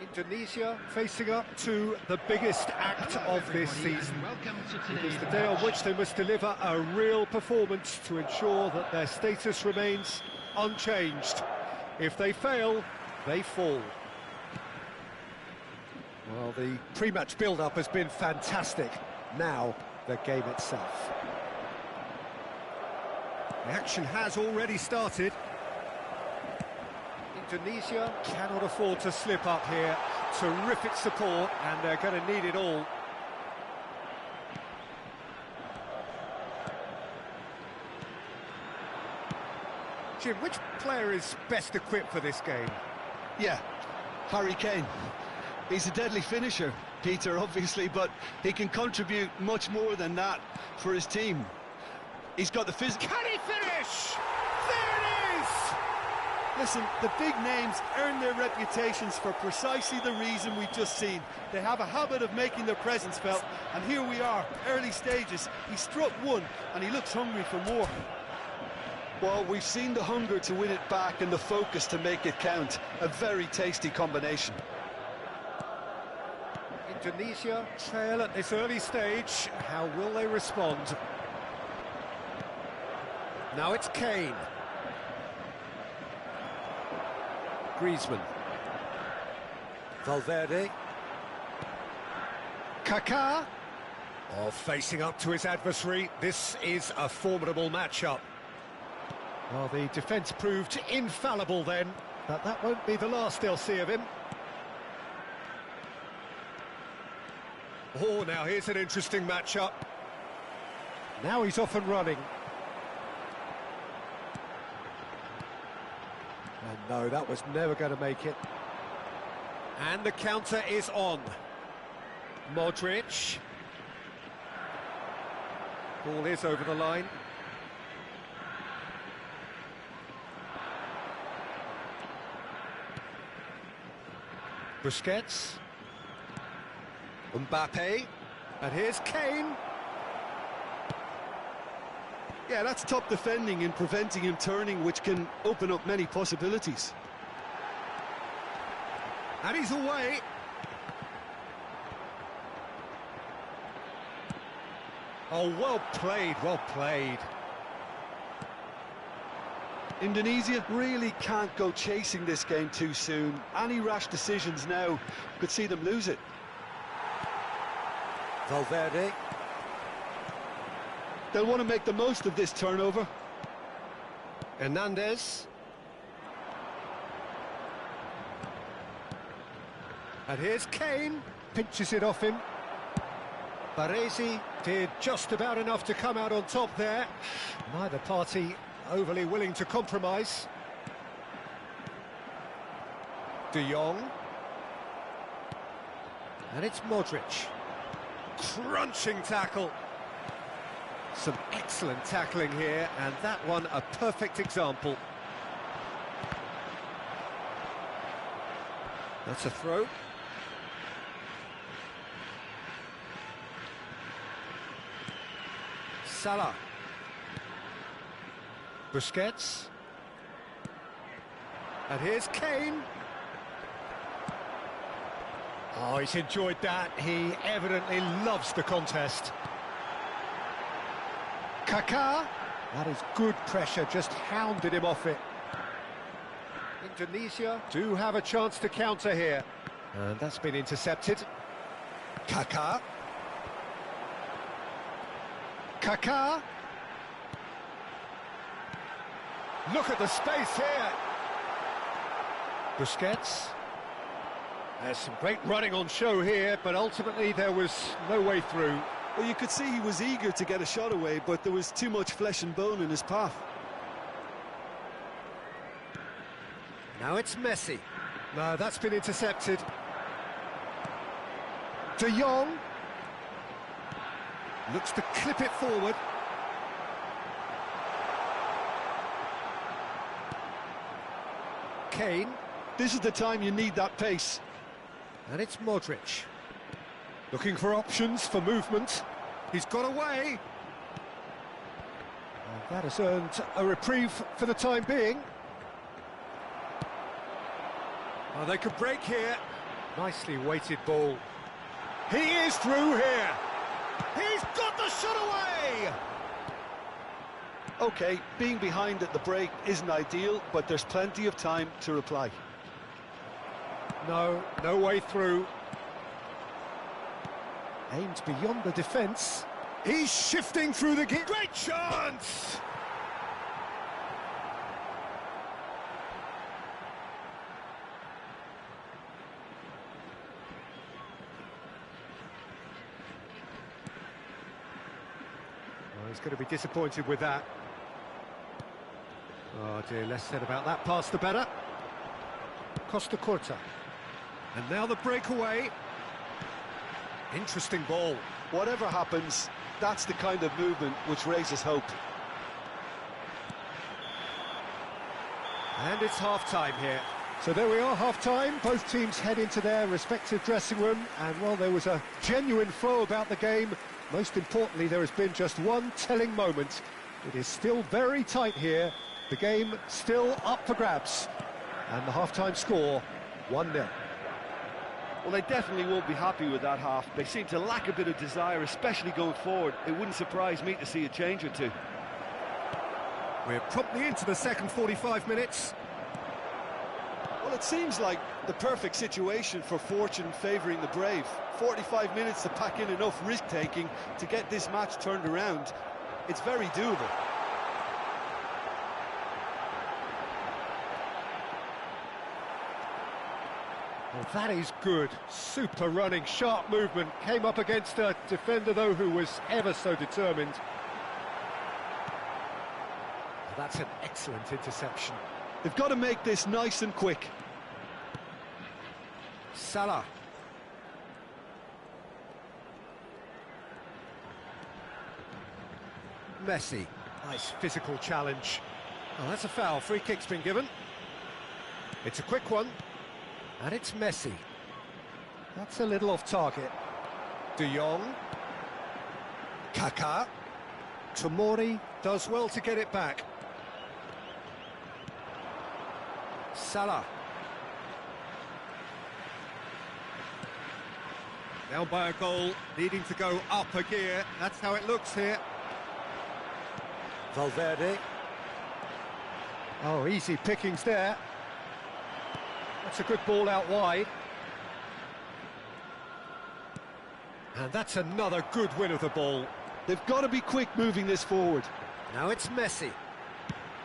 Indonesia facing up to the biggest act of this season. It is the day on which they must deliver a real performance to ensure that their status remains unchanged. If they fail, they fall. Well, the pre-match build-up has been fantastic. Now, the game itself. The action has already started. Indonesia cannot afford to slip up here. Terrific support, and they're going to need it all. Jim, which player is best equipped for this game? Yeah, Harry Kane. He's a deadly finisher, Peter, obviously, but he can contribute much more than that for his team. He's got the physical... Can he finish? There it is! Listen, the big names earn their reputations for precisely the reason we've just seen. They have a habit of making their presence felt, and here we are, early stages. He struck one, and he looks hungry for more. Well, we've seen the hunger to win it back and the focus to make it count. A very tasty combination. Indonesia trail at this early stage. How will they respond? Now it's Kane. Griezmann. Valverde. Kaká. Oh, facing up to his adversary. This is a formidable matchup. Well, the defence proved infallible then, but that won't be the last they'll see of him. Oh, now here's an interesting matchup. Now he's off and running. And no, that was never going to make it. And the counter is on. Modric. Ball is over the line. Busquets. Mbappe. And here's Kane. Yeah, that's top defending and preventing him turning, which can open up many possibilities. And he's away. Oh, well played, well played. Indonesia really can't go chasing this game too soon. Any rash decisions now could see them lose it. Valverde. They'll want to make the most of this turnover. Hernandez. And here's Kane. Pinches it off him. Baresi did just about enough to come out on top there. Neither party overly willing to compromise. De Jong. And it's Modric. Crunching tackle. Some excellent tackling here, and that one a perfect example. That's a throw. Salah. Busquets. And here's Kane. Oh, he's enjoyed that. He evidently loves the contest. Kaká. That is good pressure, just hounded him off it. Indonesia do have a chance to counter here. And that's been intercepted. Kaká. Kaká. Look at the space here. Busquets. There's some great running on show here, but ultimately there was no way through. Well, you could see he was eager to get a shot away, but there was too much flesh and bone in his path. Now it's Messi. No, that's been intercepted. De Jong. Looks to clip it forward. Kane. This is the time you need that pace. And it's Modric. Looking for options for movement. He's got away. And that has earned a reprieve for the time being. Oh, they could break here. Nicely weighted ball. He is through here. He's got the shot away! OK, being behind at the break isn't ideal, but there's plenty of time to reply. No way through. Aimed beyond the defence. He's shifting through the gate. Great chance! Well, he's going to be disappointed with that. Oh dear, less said about that pass the better. Costa Curta. And now the breakaway. Interesting ball. Whatever happens, that's the kind of movement which raises hope. And it's half-time here. So there we are, half-time. Both teams head into their respective dressing room. And, well, there was a genuine flow about the game. Most importantly, there has been just one telling moment. It is still very tight here. The game still up for grabs. And the half-time score, 1-0. Well, they definitely won't be happy with that half. They seem to lack a bit of desire, especially going forward. It wouldn't surprise me to see a change or two. We're promptly into the second 45 minutes. Well, it seems like the perfect situation for fortune favouring the brave. 45 minutes to pack in enough risk-taking to get this match turned around. It's very doable. Well, that is good. Super running, sharp movement. Came up against a defender, though, who was ever so determined. That's an excellent interception. They've got to make this nice and quick. Salah. Messi. Nice physical challenge. Oh, that's a foul. Free kick's been given. It's a quick one. And it's Messi. That's a little off target. De Jong. Kaká. Tomori does well to get it back. Salah. Down by a goal, needing to go up a gear. That's how it looks here. Valverde. Oh, easy pickings there. That's a good ball out wide. And that's another good win of the ball. They've got to be quick moving this forward. Now it's Messi.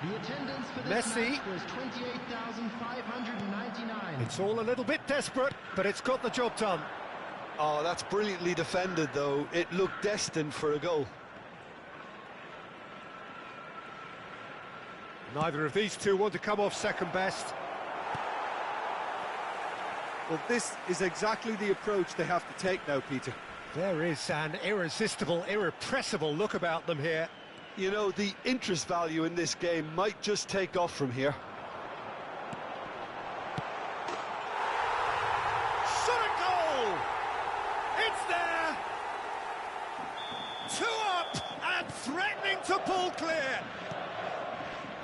The attendance for this Messi. match was 28,599. It's all a little bit desperate, but it's got the job done. Oh, that's brilliantly defended, though. It looked destined for a goal. Neither of these two want to come off second best. Well, this is exactly the approach they have to take now, Peter. There is an irresistible, irrepressible look about them here. You know, the interest value in this game might just take off from here. Shot a goal! It's there! 2 up and threatening to pull clear.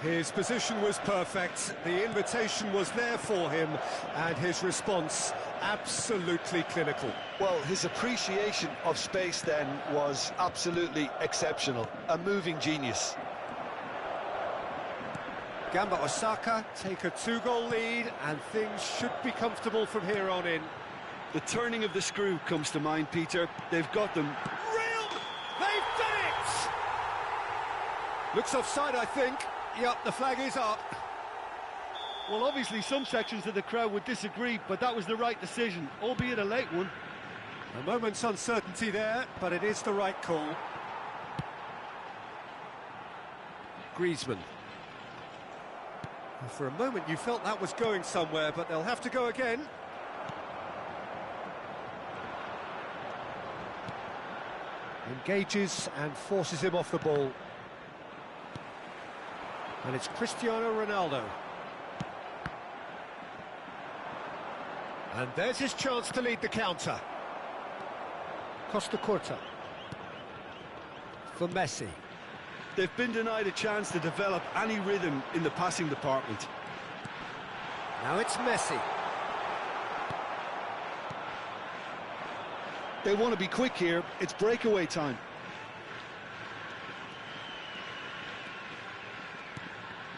His position was perfect, the invitation was there for him, and his response absolutely clinical. Well, his appreciation of space then was absolutely exceptional. A moving genius. Gamba Osaka take a 2-goal lead, and things should be comfortable from here on in. The turning of the screw comes to mind, Peter. They've got them. Real! They've done it! Looks offside, I think. Yep, the flag is up. Well, obviously some sections of the crowd would disagree, but that was the right decision, albeit a late one. A moment's uncertainty there, but it is the right call. Griezmann. For a moment you felt that was going somewhere, but they'll have to go again. Engages and forces him off the ball. And it's Cristiano Ronaldo. And there's his chance to lead the counter. Costa Curta. For Messi. They've been denied a chance to develop any rhythm in the passing department. Now it's Messi. They want to be quick here. It's breakaway time.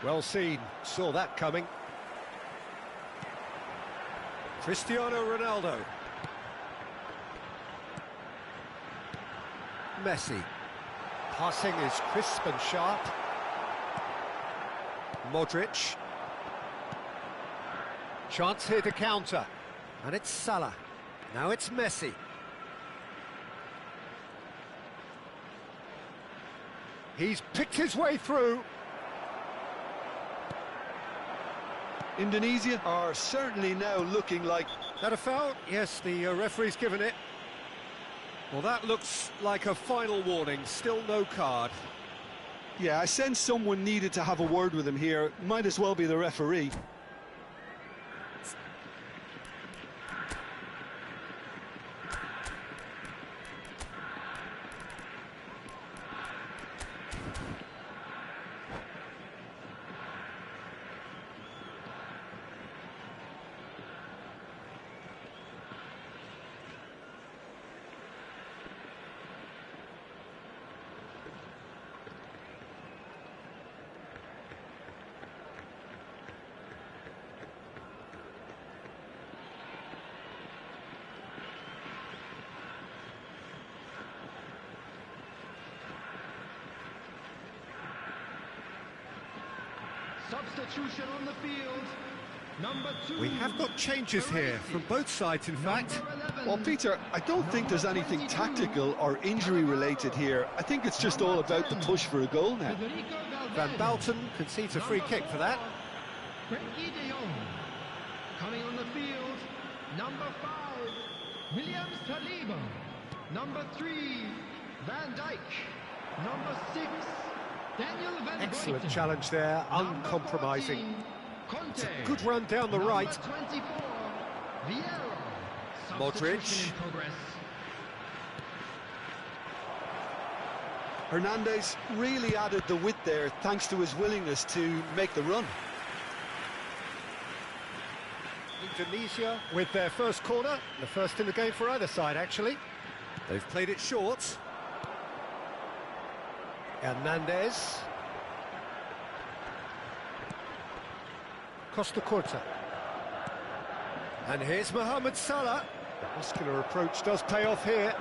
Well seen, saw that coming. Cristiano Ronaldo. Messi. Passing is crisp and sharp. Modric. Chance here to counter. And it's Salah. Now it's Messi. He's picked his way through. Indonesia are certainly now looking like... That a foul? Yes, the referee's given it. Well, that looks like a final warning. Still no card. Yeah, I sense someone needed to have a word with him here. Might as well be the referee. Substitution on the field. Number 2. We have got changes here from both sides, in fact. Well, Peter, I don't think there's anything tactical or injury related here. I think it's just all about the push for a goal now. Van Balten concedes a free kick for that. Coming on the field, number 5, Williams Saliba. Number 3, Van Dijk. Number 6, Daniel Van Excellent Buiten. challenge there, uncompromising. It's a good run down the right. 24, Vieira. Modric. Substitution in progress. Hernandez really added the width there thanks to his willingness to make the run. Indonesia with their first corner, the first in the game for either side, actually. They've played it short. Hernandez. Costa Curta. And here's Mohamed Salah. The muscular approach does pay off here.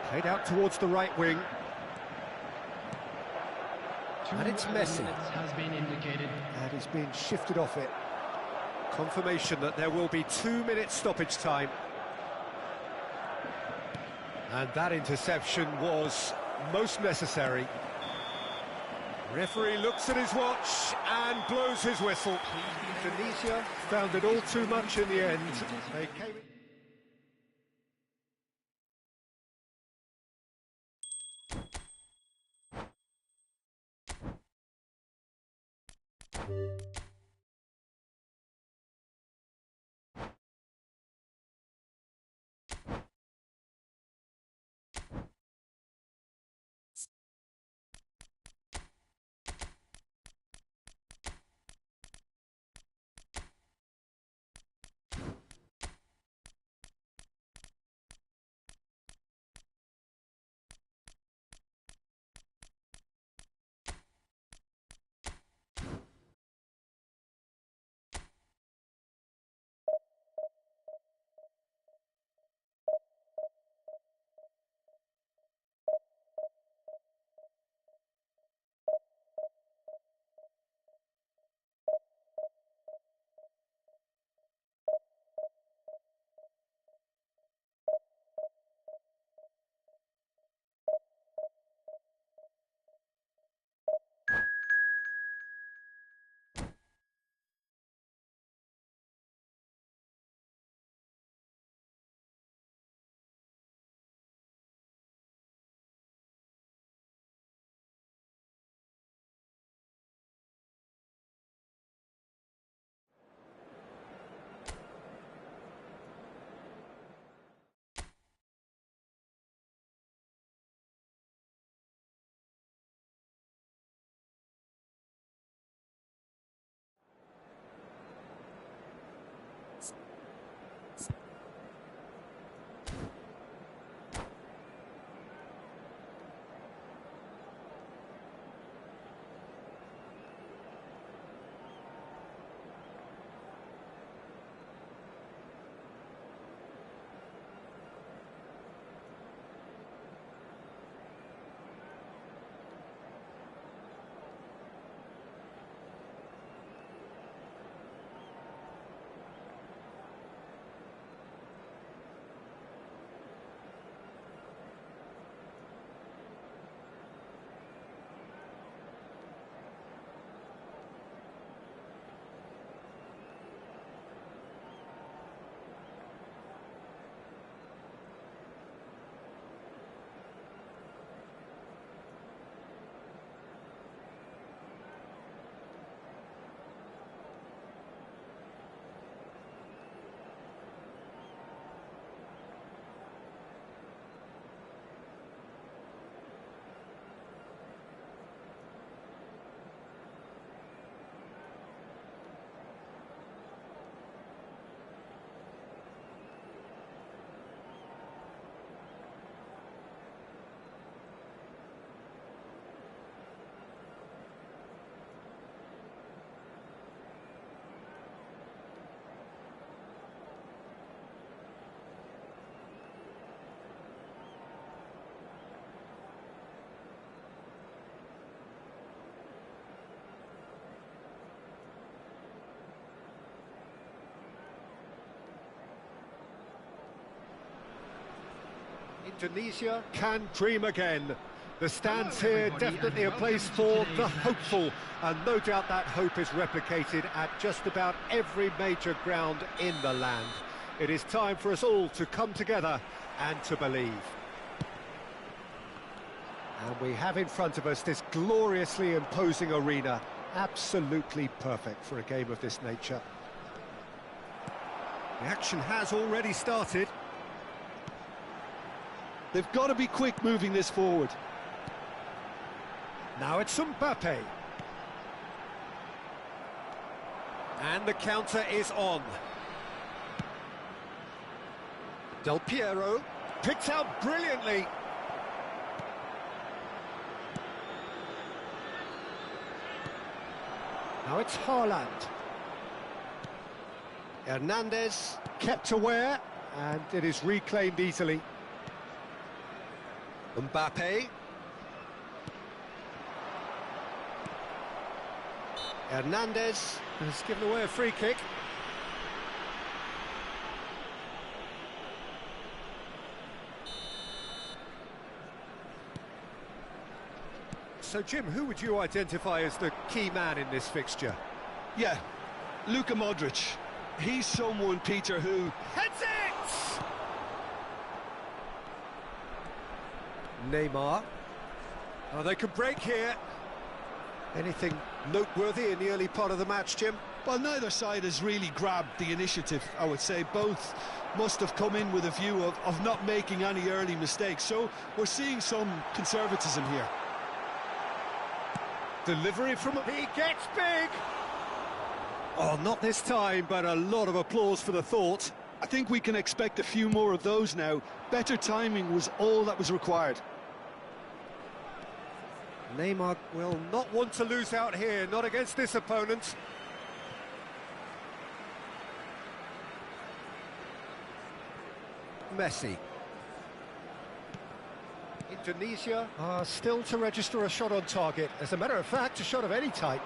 Played out towards the right wing. And it's Messi. Has been indicated. And he's been shifted off it. Confirmation that there will be 2 minutes stoppage time. And that interception was most necessary. Referee looks at his watch and blows his whistle. Indonesia found it all too much in the end. They came in Indonesia can dream again. The stands here definitely a place for the hopeful, and no doubt that hope is replicated at just about every major ground in the land. It is time for us all to come together and to believe. And we have in front of us this gloriously imposing arena, absolutely perfect for a game of this nature. The action has already started. They've got to be quick moving this forward. Now it's Mbappe. And the counter is on. Del Piero picked out brilliantly. Now it's Haaland. Hernandez kept aware, and it is reclaimed easily. Mbappe. Hernandez has given away a free kick. So, Jim, who would you identify as the key man in this fixture? Yeah, Luka Modric. He's someone, Peter, who... Heads it! Neymar. Oh, they could break here. Anything noteworthy in the early part of the match, Jim? Well, neither side has really grabbed the initiative, I would say. Both must have come in with a view of not making any early mistakes. So we're seeing some conservatism here. Delivery from... He gets big! Oh, not this time, but a lot of applause for the thought. I think we can expect a few more of those now. Better timing was all that was required. Neymar will not want to lose out here, not against this opponent. Messi. Indonesia are still to register a shot on target. As a matter of fact, a shot of any type.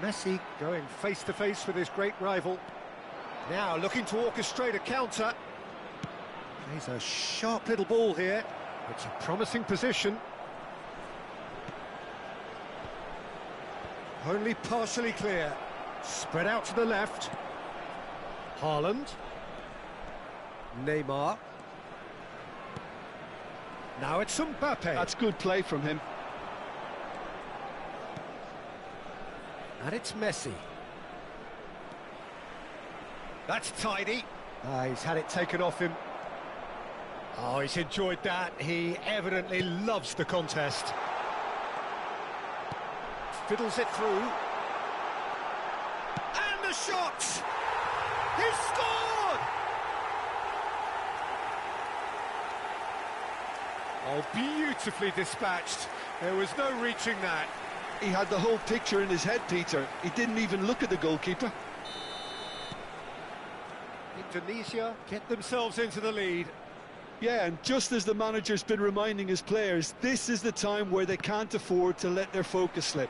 Messi going face-to-face with his great rival. Now looking to orchestrate a counter. Plays a sharp little ball here. It's a promising position. Only partially clear. Spread out to the left. Haaland. Neymar. Now it's Mbappe. That's good play from him. And it's Messi. That's tidy. He's had it taken off him. Oh, he's enjoyed that. He evidently loves the contest. Fiddles it through. And the shot! He's scored! Oh, beautifully dispatched. There was no reaching that. He had the whole picture in his head, Peter. He didn't even look at the goalkeeper. Indonesia get themselves into the lead. Yeah, and just as the manager's been reminding his players, this is the time where they can't afford to let their focus slip.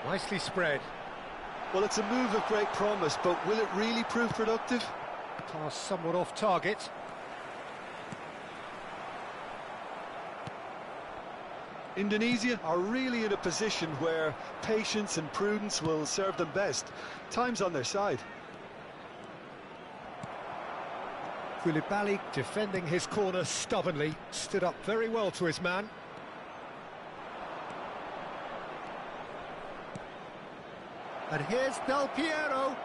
Nicely spread. Well, it's a move of great promise, but will it really prove productive? Pass somewhat off target. Indonesia are really in a position where patience and prudence will serve them best. Time's on their side. Koulibaly defending his corner stubbornly, stood up very well to his man. And here's Del Piero.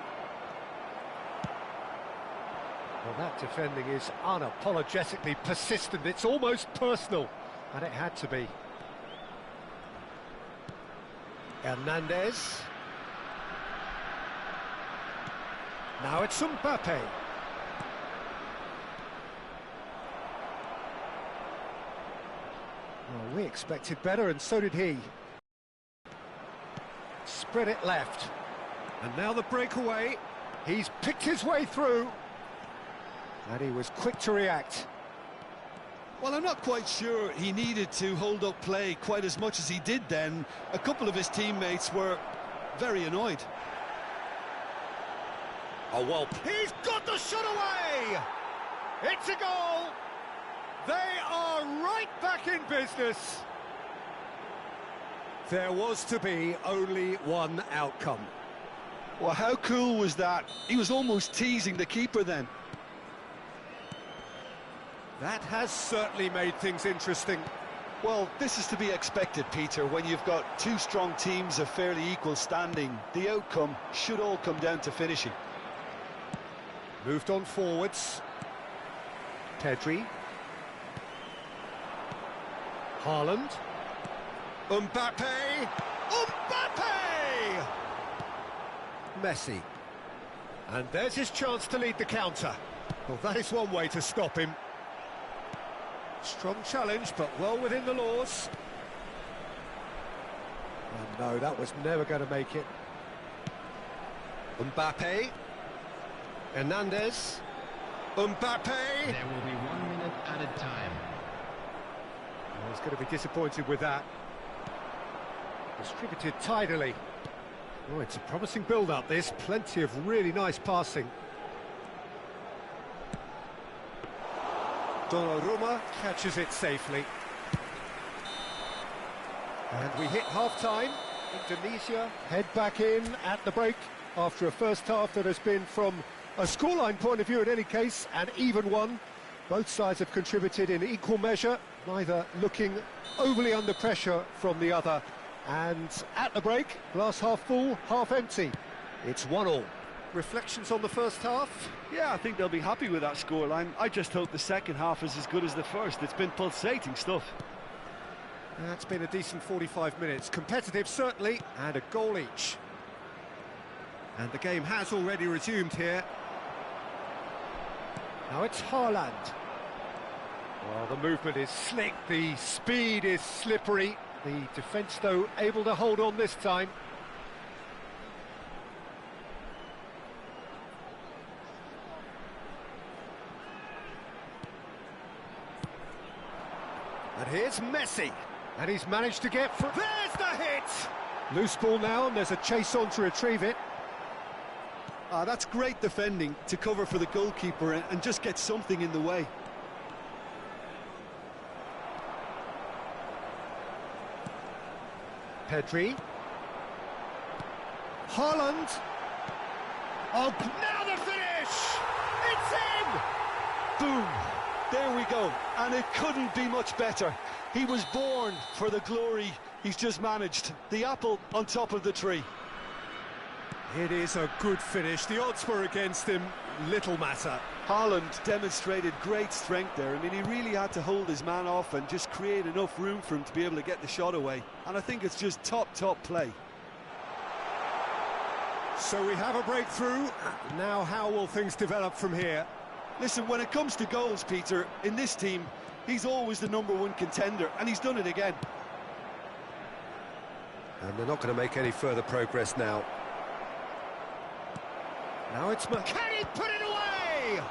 Well, that defending is unapologetically persistent. It's almost personal, and it had to be. Hernandez. Now it's Mbappe. Well, we expected better, and so did he. Spread it left. And now the breakaway. He's picked his way through. And he was quick to react. Well, I'm not quite sure he needed to hold up play quite as much as he did then. A couple of his teammates were very annoyed. Oh, well, he's got the shot away! It's a goal! They are right back in business. There was to be only one outcome. Well, how cool was that? He was almost teasing the keeper then. That has certainly made things interesting. Well, this is to be expected, Peter, when you've got two strong teams of fairly equal standing. The outcome should all come down to finishing. Moved on forwards. Pedri. Haaland. Mbappe! Mbappe! Messi. And there's his chance to lead the counter. Well, that is one way to stop him. Strong challenge, but well within the laws. Oh no, that was never going to make it. Mbappe. Hernandez. Mbappe! There will be 1 minute added time. Oh, he's going to be disappointed with that. Distributed tidily. Oh, it's a promising build-up, this. Plenty of really nice passing. Donnarumma catches it safely. And we hit half-time. Indonesia head back in at the break after a first half that has been, from a scoreline point of view in any case, an even one. Both sides have contributed in equal measure, neither looking overly under pressure from the other. And at the break, glass half full, half empty. It's 1-1. Reflections on the first half? Yeah, I think they'll be happy with that scoreline. I just hope the second half is as good as the first. It's been pulsating stuff. That's been a decent 45 minutes. Competitive, certainly, and a goal each. And the game has already resumed here. Now it's Haaland. Well, the movement is slick, the speed is slippery. The defence, though, able to hold on this time. And here's Messi. And he's managed to get... There's the hit! Loose ball now, and there's a chase on to retrieve it. That's great defending to cover for the goalkeeper and just get something in the way. Pedri. Haaland. Oh, now the finish! It's in! Boom! There we go. And it couldn't be much better. He was born for the glory he's just managed. The apple on top of the tree. It is a good finish. The odds were against him. Little matter. Haaland demonstrated great strength there. I mean, he really had to hold his man off and just create enough room for him to be able to get the shot away. And I think it's just top play. So we have a breakthrough. Now how will things develop from here? Listen, when it comes to goals, Peter, in this team, he's always the #1 contender, and he's done it again. And they're not going to make any further progress now. Now it's... Can he put it away?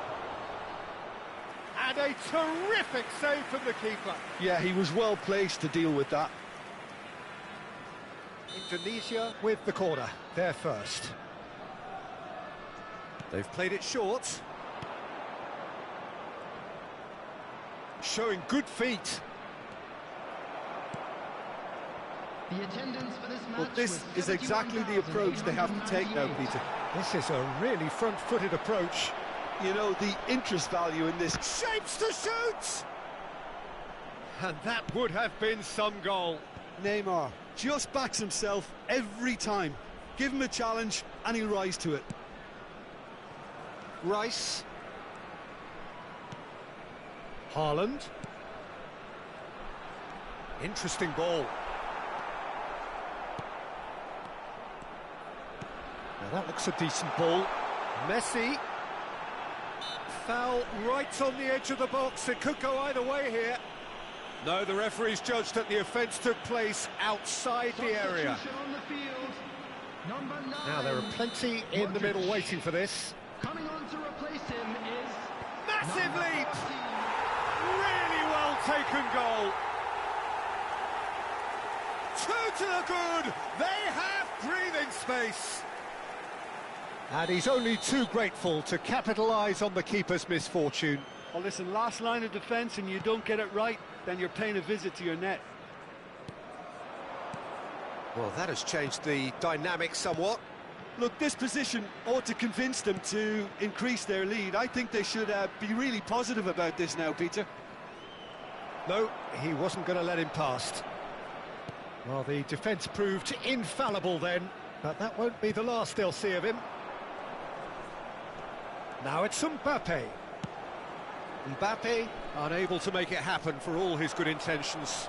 And a terrific save from the keeper. Yeah, he was well placed to deal with that. Indonesia with the corner. They're first. They've played it short. Showing good feet. The attendance for this match. Well, this is exactly the approach they have to take now, Peter. This is a really front-footed approach. You know, the interest value in this... Shapes to shoot! And that would have been some goal. Neymar just backs himself every time. Give him a challenge and he'll rise to it. Rice. Haaland. Interesting ball. Now that looks a decent ball. Messi. Foul right on the edge of the box. It could go either way here. No, the referee's judged that the offence took place outside the area. Now there are plenty in the middle waiting for this. Coming on to replace him is... Massive leap! Really well taken goal. Two to the good. They have breathing space. And he's only too grateful to capitalise on the keeper's misfortune. Well, listen, last line of defence and you don't get it right, then you're paying a visit to your net. Well, that has changed the dynamic somewhat. Look, this position ought to convince them to increase their lead. I think they should be really positive about this now, Peter. No, he wasn't going to let him past. Well, the defence proved infallible then, but that won't be the last they'll see of him. Now it's Mbappe. Mbappe unable to make it happen for all his good intentions.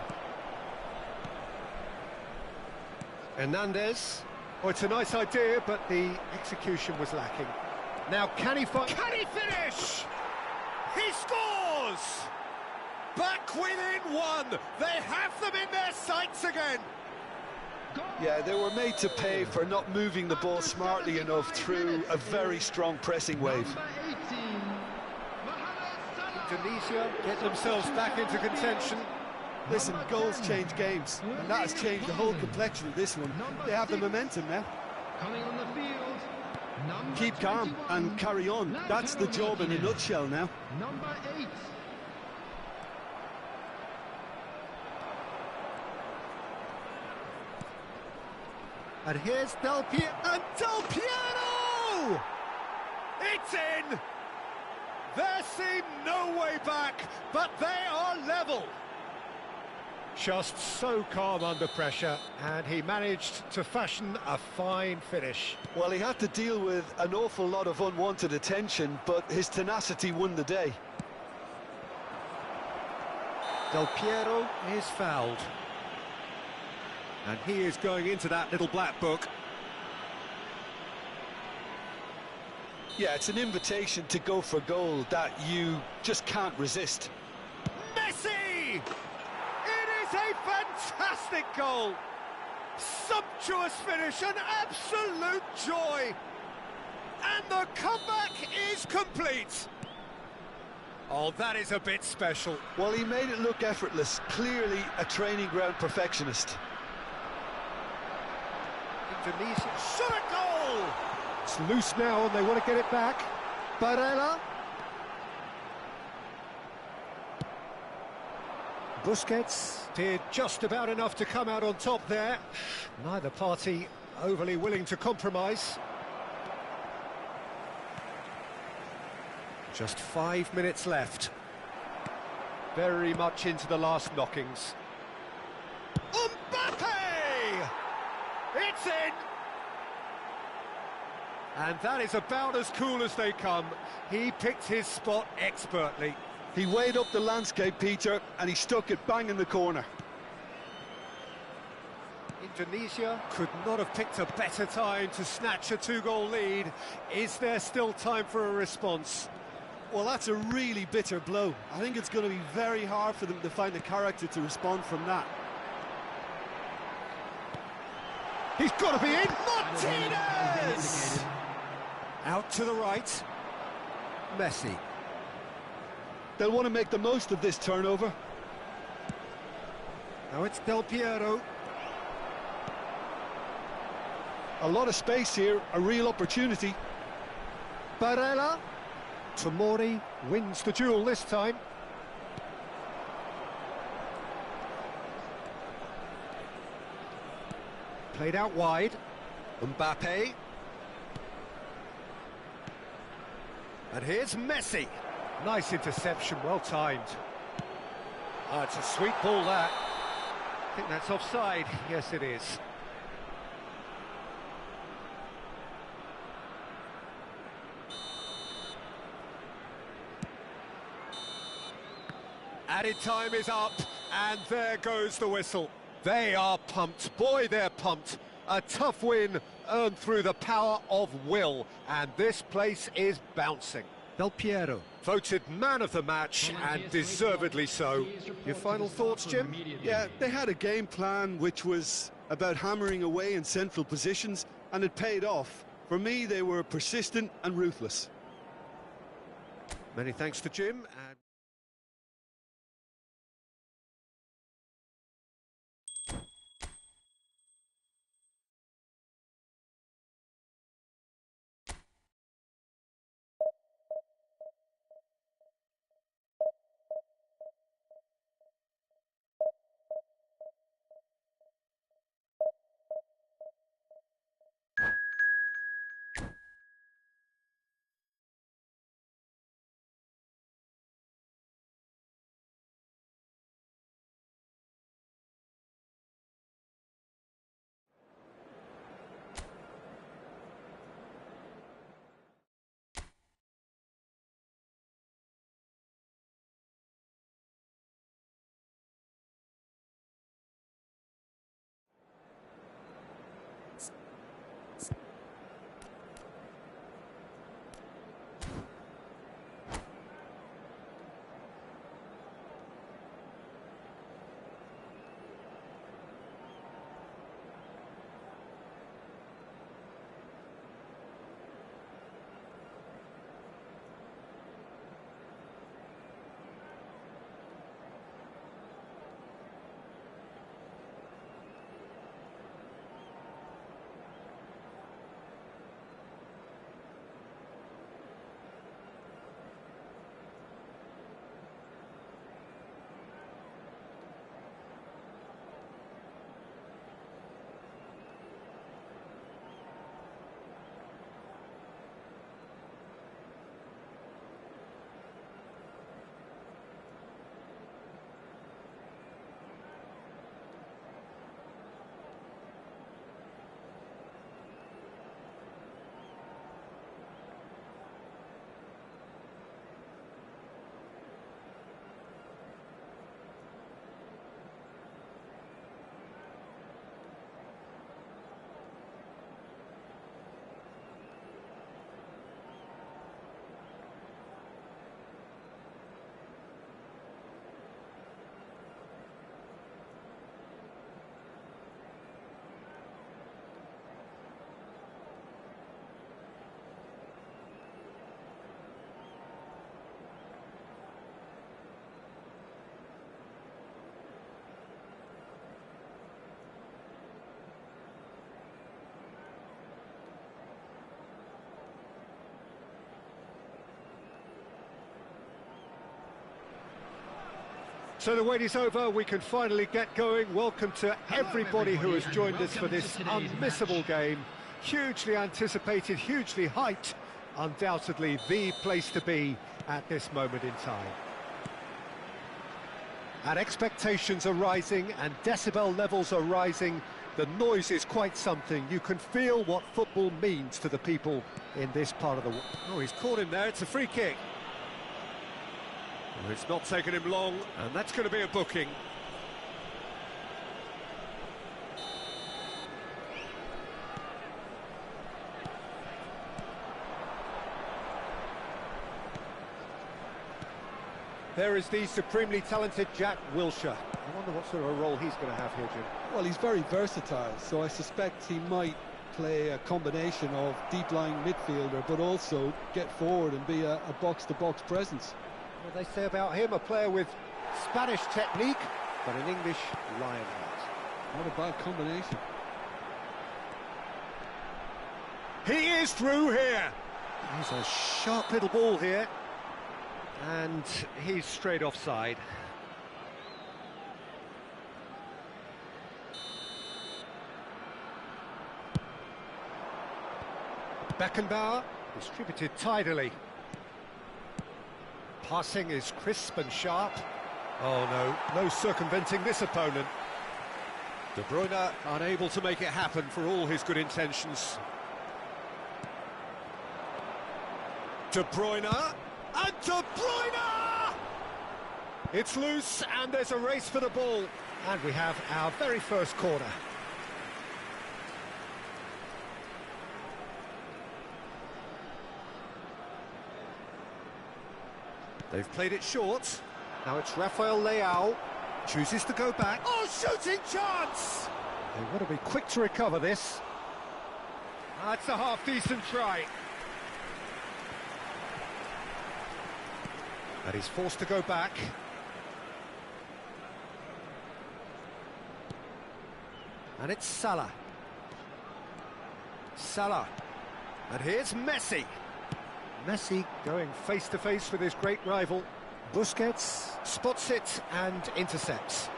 Hernandez. Oh, it's a nice idea, but the execution was lacking. Now can he finish? He scores! Back within one. They have them in their sights again. Yeah, they were made to pay for not moving the ball smartly enough through a very strong pressing wave. Indonesia get themselves back into contention. Listen, goals change games, and that has changed the whole complexion of this one. They have the momentum now. Coming on the field. Keep calm and carry on. That's the job in a nutshell now. Number 8. And here's Del Piero! It's in! There seemed no way back, but they are level. Just so calm under pressure, and he managed to fashion a fine finish. Well, he had to deal with an awful lot of unwanted attention, but his tenacity won the day. Del Piero is fouled. And he is going into that little black book. Yeah, it's an invitation to go for goal that you just can't resist. Messi! It is a fantastic goal! Sumptuous finish, an absolute joy! And the comeback is complete! Oh, that is a bit special. Well, he made it look effortless, clearly a training ground perfectionist. Indonesia shot a goal! It's loose now and they want to get it back. Barella. Busquets did just about enough to come out on top there. Neither party overly willing to compromise. Just 5 minutes left. Very much into the last knockings. Mbappe! It's in! And that is about as cool as they come. He picked his spot expertly. He weighed up the landscape, Peter, and he stuck it bang in the corner. Indonesia could not have picked a better time to snatch a two-goal lead. Is there still time for a response? Well, that's a really bitter blow. I think it's going to be very hard for them to find the character to respond from that. He's got to be in. Martinez! Out to the right. Messi. They'll want to make the most of this turnover. Now it's Del Piero. A lot of space here, a real opportunity. Barella. Tomori wins the duel this time. Played out wide. Mbappe. And here's Messi. Nice interception, well timed. Oh, it's a sweet ball, that. I think that's offside. Yes, it is. Added time is up, and there goes the whistle. They are pumped. Boy, they're pumped. A tough win earned through the power of will, and this place is bouncing. Del Piero voted man of the match, and deservedly so. Your final thoughts, Jim? Yeah, they had a game plan which was about hammering away in central positions, and it paid off. For me, they were persistent and ruthless. Many thanks to Jim. So the wait is over, we can finally get going. Welcome to everybody who has joined us for this unmissable game. Hugely anticipated, hugely hyped, undoubtedly the place to be at this moment in time. And expectations are rising and decibel levels are rising. The noise is quite something. You can feel what football means to the people in this part of the world. Oh, he's caught him there, it's a free kick. Well, it's not taken him long, and that's going to be a booking. There is the supremely talented Jack Wilshere. I wonder what sort of a role he's going to have here, Jim. Well, he's very versatile, so I suspect he might play a combination of deep-lying midfielder, but also get forward and be a box-to-box presence. What they say about him, a player with Spanish technique, but an English lion heart. Not a bad combination. He is through here. He's a sharp little ball here. And he's straight offside. Beckenbauer, distributed tidily. Passing is crisp and sharp. Oh no circumventing this opponent. De Bruyne unable to make it happen for all his good intentions. De Bruyne, and De Bruyne! It's loose and there's a race for the ball. And we have our very first corner. They've played it short. Now it's Rafael Leao. Chooses to go back. Oh, shooting chance! They want to be quick to recover this. That's a half-decent try. And he's forced to go back. And it's Salah. Salah. And here's Messi. Messi going face-to-face with his great rival. Busquets spots it and intercepts.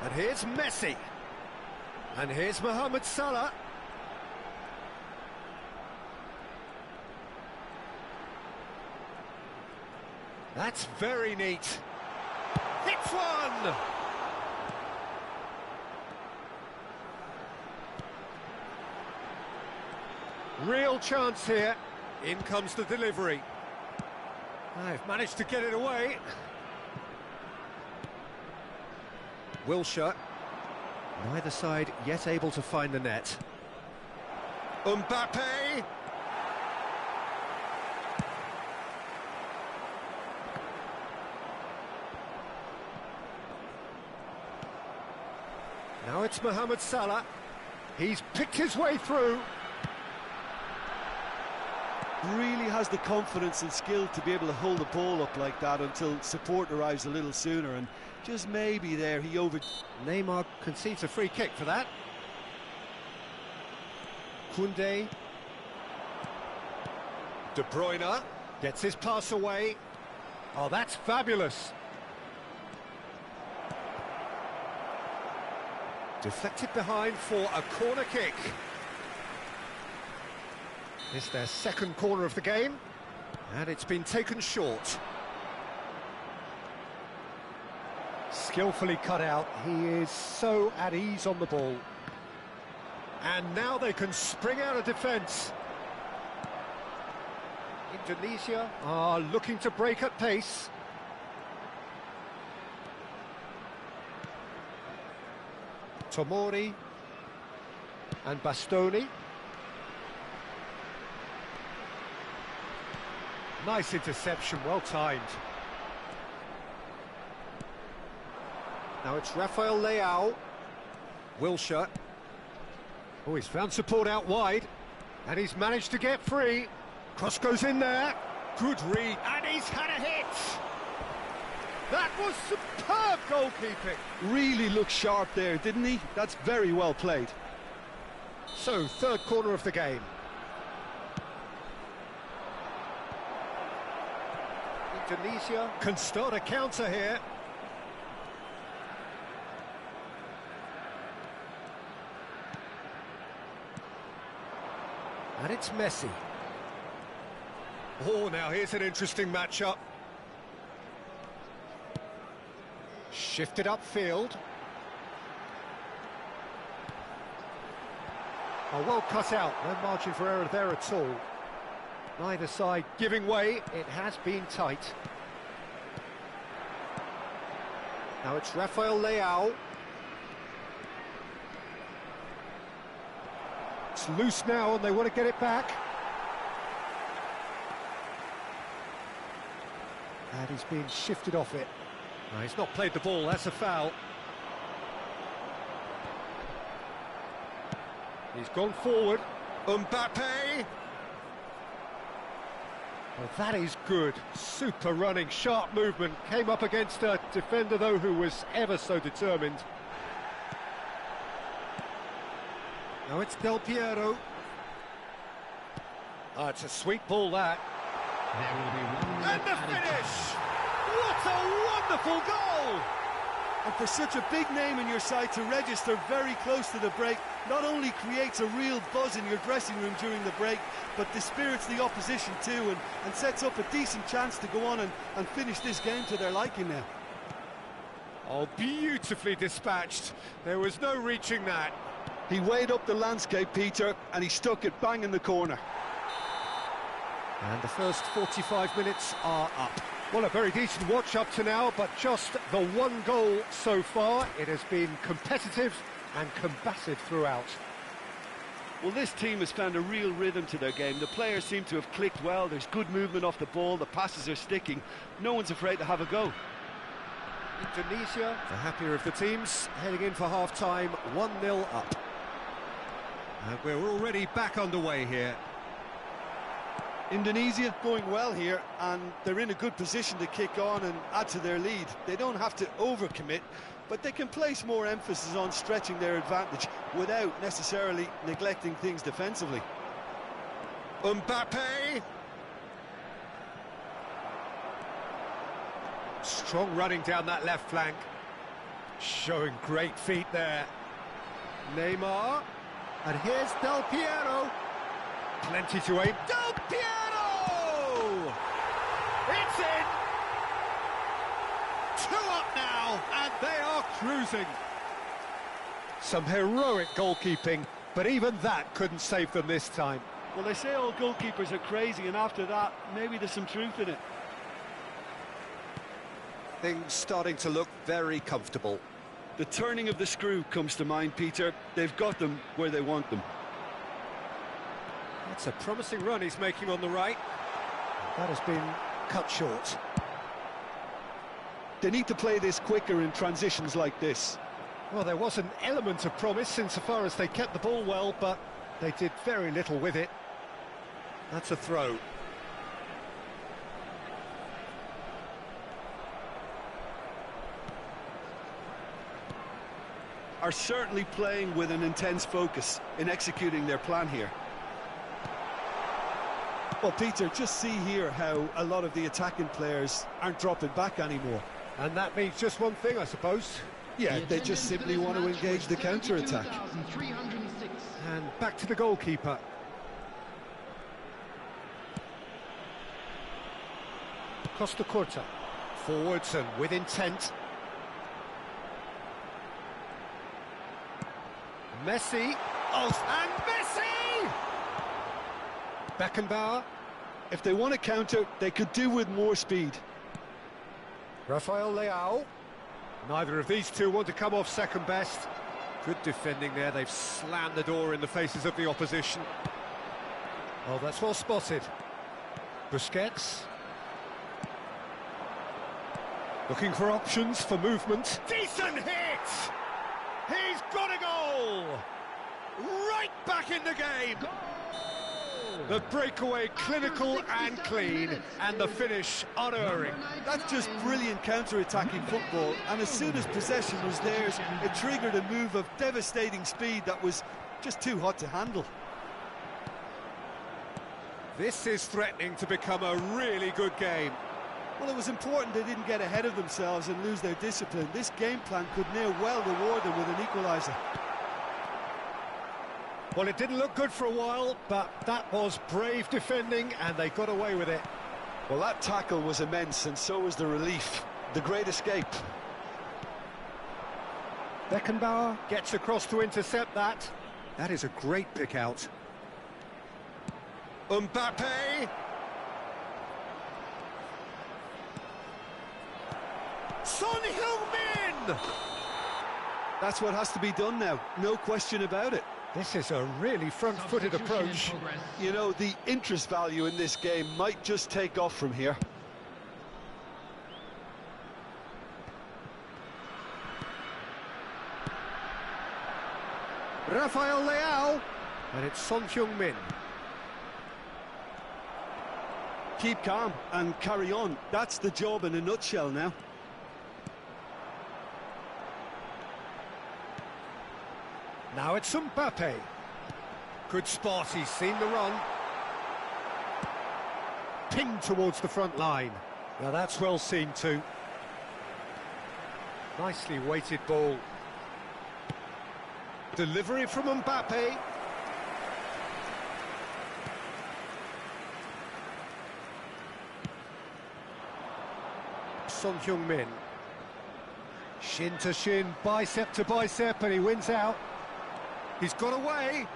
And here's Messi. And here's Mohamed Salah. That's very neat. Hits one! Real chance here. In comes the delivery. They've managed to get it away. Wilshere. Neither side yet able to find the net. Mbappe! Now it's Mohamed Salah. He's picked his way through. Really has the confidence and skill to be able to hold the ball up like that until support arrives a little sooner, and just maybe there he Neymar concedes a free kick for that. Koundé. De Bruyne gets his pass away. Oh, that's fabulous. Deflected behind for a corner kick. It's their second corner of the game, and it's been taken short. Skillfully cut out. He is so at ease on the ball. And now they can spring out of defence. Indonesia are looking to break at pace. Tomori and Bastoni. Nice interception, well timed. Now it's Rafael Leao. Wilshere. Oh, he's found support out wide. And he's managed to get free. Cross goes in there. Good read. And he's had a hit. That was superb goalkeeping. really looked sharp there, didn't he? That's very well played. So, third corner of the game. Indonesia can start a counter here. And it's Messi. Oh, now here's an interesting matchup. Shifted upfield. Oh, well cut out, no margin for error there at all. Neither side giving way, it has been tight. Now it's Rafael Leao. It's loose now and they want to get it back. And he's been shifted off it. No, he's not played the ball, that's a foul. He's gone forward. Mbappe! Well, that is good. Super running, sharp movement. Came up against a defender, though, who was ever so determined. Now it's Del Piero. Oh, it's a sweet ball, that. There will be one And the finish! What a wonderful goal! And for such a big name in your side to register very close to the break, not only creates a real buzz in your dressing room during the break, but dispirits the opposition too, and sets up a decent chance to go on and finish this game to their liking now. Oh, beautifully dispatched. There was no reaching that. He weighed up the landscape, Peter, and he stuck it bang in the corner. And the first 45 minutes are up. Well, a very decent watch up to now, but just the one goal so far. It has been competitive and combative throughout. Well, this team has found a real rhythm to their game. The players seem to have clicked well. There's good movement off the ball. The passes are sticking. No one's afraid to have a go. Indonesia, the happier of the teams, heading in for half-time, 1-0 up. And we're already back underway here. Indonesia going well here, and they're in a good position to kick on and add to their lead. They don't have to overcommit, but they can place more emphasis on stretching their advantage without necessarily neglecting things defensively. Mbappe! Strong running down that left flank. Showing great feet there. Neymar. And here's Del Piero. Plenty to aim. Del Piero! It's in! 2 up now, and they are cruising. Some heroic goalkeeping, but even that couldn't save them this time. Well, they say all goalkeepers are crazy, and after that, maybe there's some truth in it. Things starting to look very comfortable. The turning of the screw comes to mind, Peter. They've got them where they want them. That's a promising run he's making on the right. That has been cut short. They need to play this quicker in transitions like this. Well, there was an element of promise insofar as they kept the ball well, but they did very little with it. That's a throw. Are certainly playing with an intense focus in executing their plan here. Well, Peter, just see here how a lot of the attacking players aren't dropping back anymore. And that means just one thing, I suppose. Yeah, they just simply want to engage the counter-attack. And back to the goalkeeper. Costa Curta. Forwards and with intent. Messi. Oh, and Messi! Beckenbauer. If they want to counter, they could do with more speed. Rafael Leao. Neither of these two want to come off second best. Good defending there. They've slammed the door in the faces of the opposition. Oh, that's well spotted. Busquets. Looking for options for movement. Decent hit! He's got a goal! Right back in the game! The breakaway clinical and clean, and the finish unerring. That's just brilliant counter-attacking football, and as soon as possession was theirs, it triggered a move of devastating speed that was just too hot to handle. This is threatening to become a really good game. Well, it was important they didn't get ahead of themselves and lose their discipline. This game plan could now well reward them with an equaliser. Well, it didn't look good for a while, but that was brave defending, and they got away with it. Well, that tackle was immense, and so was the relief. The great escape. Beckenbauer gets across to intercept that. That is a great pick out. Mbappe. Son Heung-min! That's what has to be done now, no question about it. This is a really front-footed approach. You know, the interest value in this game might just take off from here. Rafael Leao, and it's Son Heung-min. Keep calm and carry on. That's the job in a nutshell now. Now it's Mbappe. Good spot, he's seen the run. Pinged towards the front line. Now that's well seen too. Nicely weighted ball. Delivery from Mbappe. Son Heung-min. Shin to shin, bicep to bicep, and he wins out. He's got away.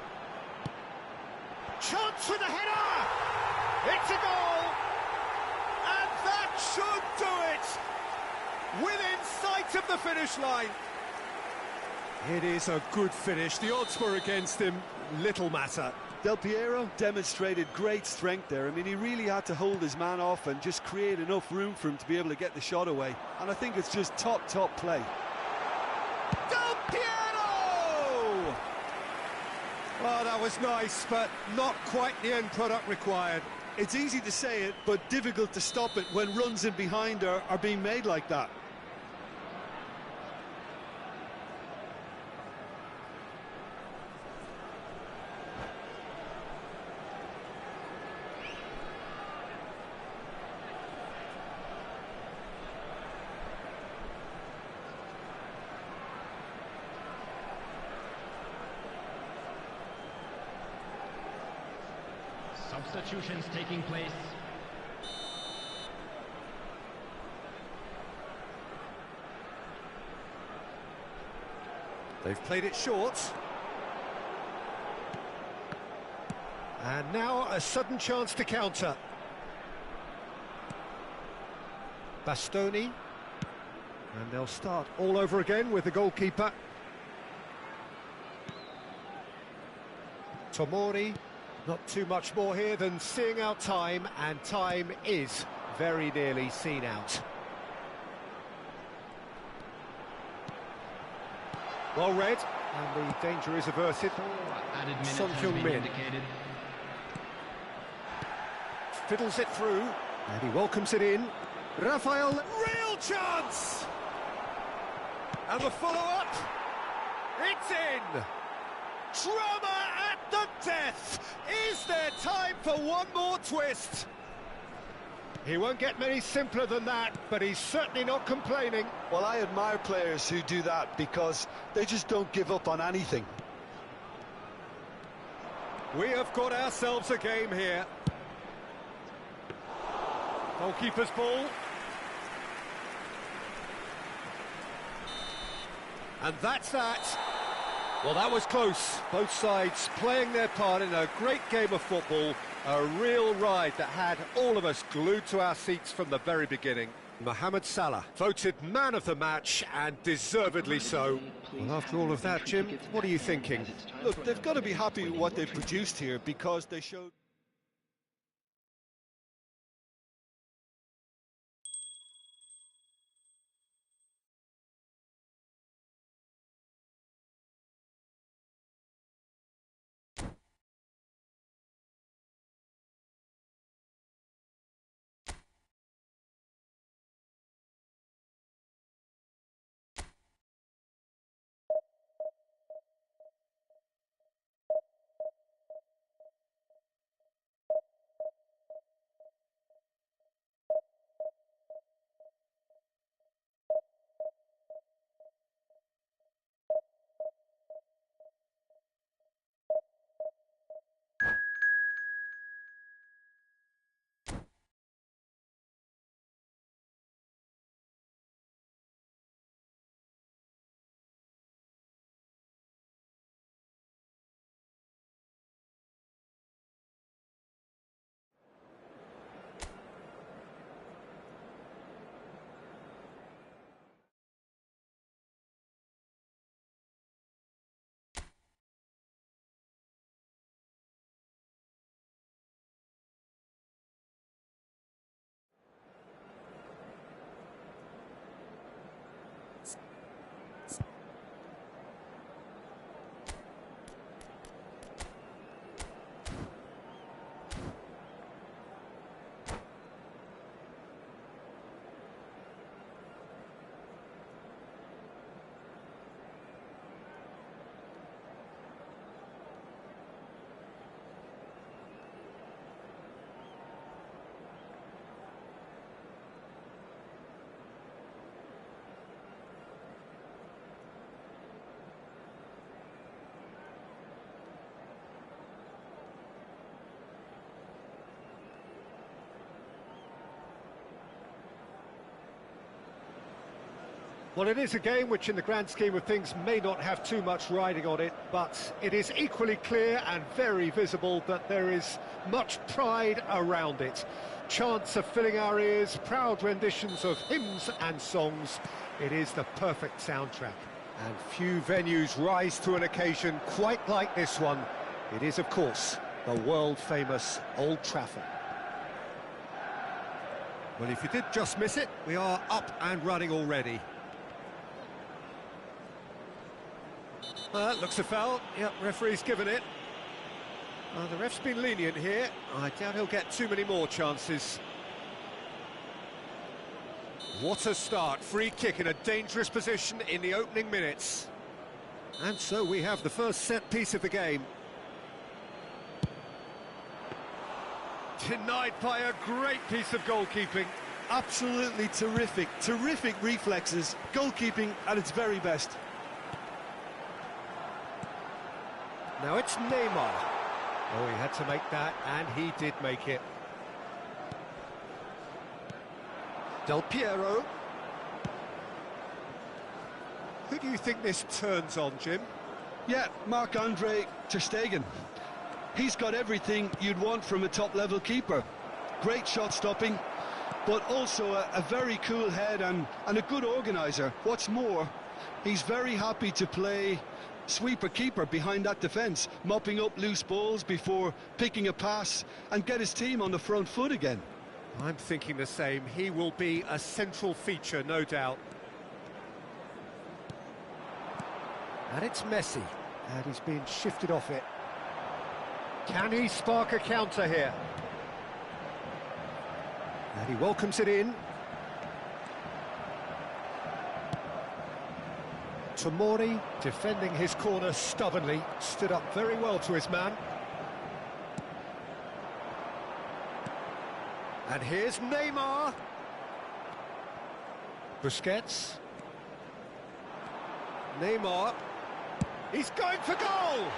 Chance with a header! It's a goal! And that should do it! Within sight of the finish line. It is a good finish. The odds were against him. Little matter. Del Piero demonstrated great strength there. I mean, he really had to hold his man off and just create enough room for him to be able to get the shot away. And I think it's just top play. Del Piero! Oh, that was nice, but not quite the end product required. It's easy to say it, but difficult to stop it when runs in behind are being made like that. Substitutions taking place. They've played it short. And now a sudden chance to counter. Bastoni. And they'll start all over again with the goalkeeper. Tomori. Not too much more here than seeing out time, and time is very nearly seen out. Well read, and the danger is averted. Son Heung-min fiddles it through, and he welcomes it in. Rafael, real chance! And the follow-up, it's in! Drama at the death! Is there time for one more twist? He won't get many simpler than that, but he's certainly not complaining. Well, I admire players who do that because they just don't give up on anything. We have got ourselves a game here. Goalkeeper's ball. And that's that. Well, that was close. Both sides playing their part in a great game of football. A real ride that had all of us glued to our seats from the very beginning. Mohamed Salah, voted man of the match, and deservedly so. Well, after all of that, Jim, what are you thinking? Look, they've got to be happy with what they've produced here because they showed... Well, it is a game which in the grand scheme of things may not have too much riding on it, but it is equally clear and very visible that there is much pride around it. Chants are filling our ears, proud renditions of hymns and songs. It is the perfect soundtrack. And few venues rise to an occasion quite like this one. It is, of course, the world-famous Old Trafford. Well, if you did just miss it, we are up and running already. Looks a foul. Yep, referee's given it. The ref's been lenient here. I doubt he'll get too many more chances. What a start. Free kick in a dangerous position in the opening minutes. And so we have the first set piece of the game. Denied by a great piece of goalkeeping. Absolutely terrific, terrific reflexes. Goalkeeping at its very best. Now it's Neymar. Oh, he had to make that, and he did make it. Del Piero. Who do you think this turns on, Jim? Yeah, Marc-Andre ter Stegen. He's got everything you'd want from a top-level keeper. Great shot stopping, but also a very cool head and a good organiser. What's more, he's very happy to play sweeper-keeper behind that defence, mopping up loose balls before picking a pass and get his team on the front foot again. I'm thinking the same. He will be a central feature, no doubt. And it's Messi, and he's been shifted off it. Can he spark a counter here? And he welcomes it in. Tomori, defending his corner stubbornly, stood up very well to his man. And here's Neymar. Busquets. Neymar. He's going for goal!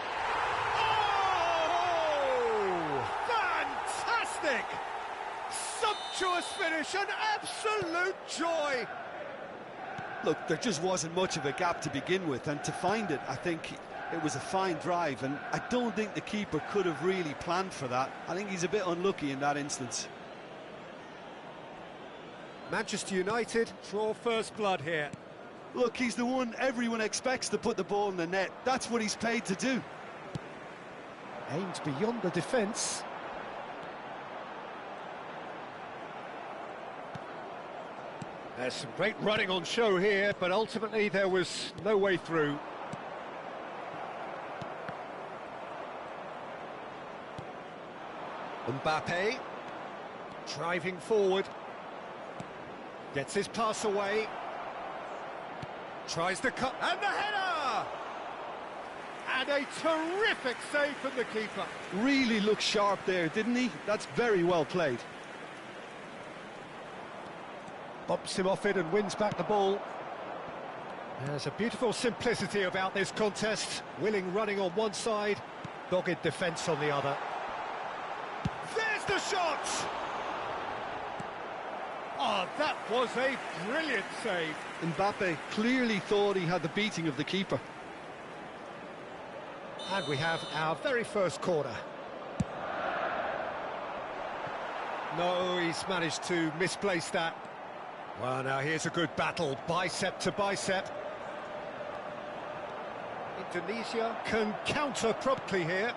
Oh! Fantastic! Sumptuous finish, an absolute joy! Look, there just wasn't much of a gap to begin with, and to find it, I think it was a fine drive, and I don't think the keeper could have really planned for that. I think he's a bit unlucky in that instance. Manchester United draw first blood here. Look, he's the one everyone expects to put the ball in the net. That's what he's paid to do. Aims beyond the defence. There's some great running on show here, but ultimately there was no way through. Mbappe, driving forward. Gets his pass away. Tries the cut, and the header! And a terrific save from the keeper. Really looked sharp there, didn't he? That's very well played. Bumps him off it and wins back the ball. There's a beautiful simplicity about this contest. Willing running on one side, dogged defence on the other. There's the shot! Oh, that was a brilliant save. Mbappe clearly thought he had the beating of the keeper. And we have our very first corner. No, he's managed to misplace that. Well, now here's a good battle, bicep to bicep. Indonesia can counter promptly here.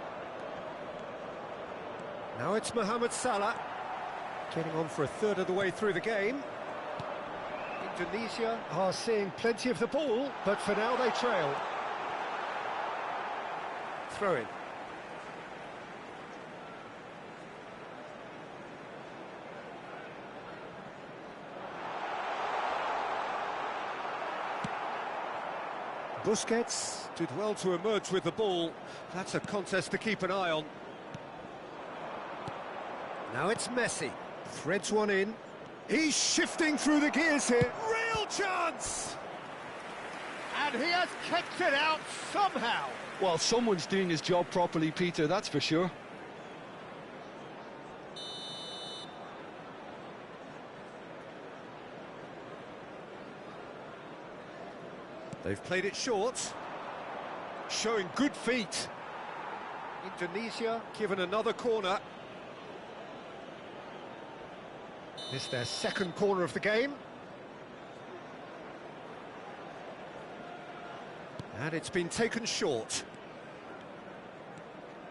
Now it's Mohamed Salah, getting on for a third of the way through the game. Indonesia are seeing plenty of the ball, but for now they trail. Throw in. Busquets did well to emerge with the ball. That's a contest to keep an eye on. Now it's Messi. Threads one in. He's shifting through the gears here. Real chance! And he has kept it out somehow. Well, someone's doing his job properly, Peter, that's for sure. They've played it short, showing good feet. Indonesia given another corner. This is their second corner of the game. And it's been taken short.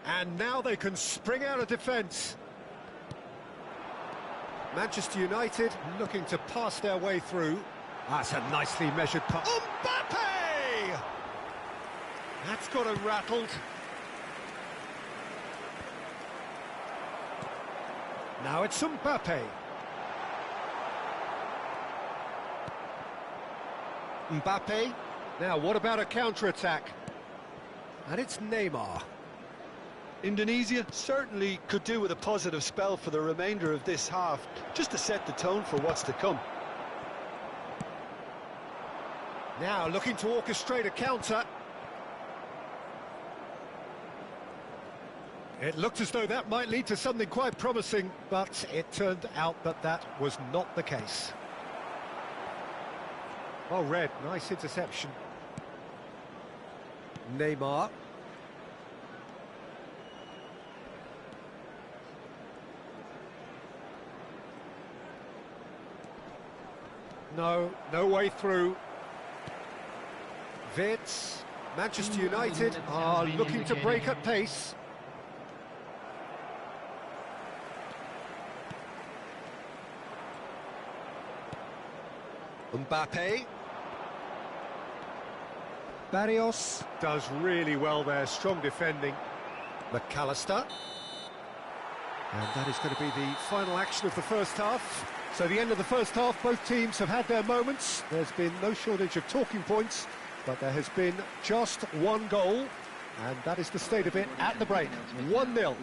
And now they can spring out of defence. Manchester United looking to pass their way through. That's a nicely measured pass. Mbappe! That's got him rattled. Now it's Mbappe. Mbappe. Now, what about a counter-attack? And it's Neymar. Indonesia certainly could do with a positive spell for the remainder of this half, just to set the tone for what's to come. Now looking to orchestrate a counter. It looked as though that might lead to something quite promising, but it turned out that that was not the case. Oh, Red, nice interception. Neymar. No way through. Vitz. Manchester United are looking to break at pace. Mbappe. Barrios does really well there, strong defending. McAllister. And that is going to be the final action of the first half. So the end of the first half, both teams have had their moments. There's been no shortage of talking points, but there has been just one goal, and that is the state of it at the break. 1-0.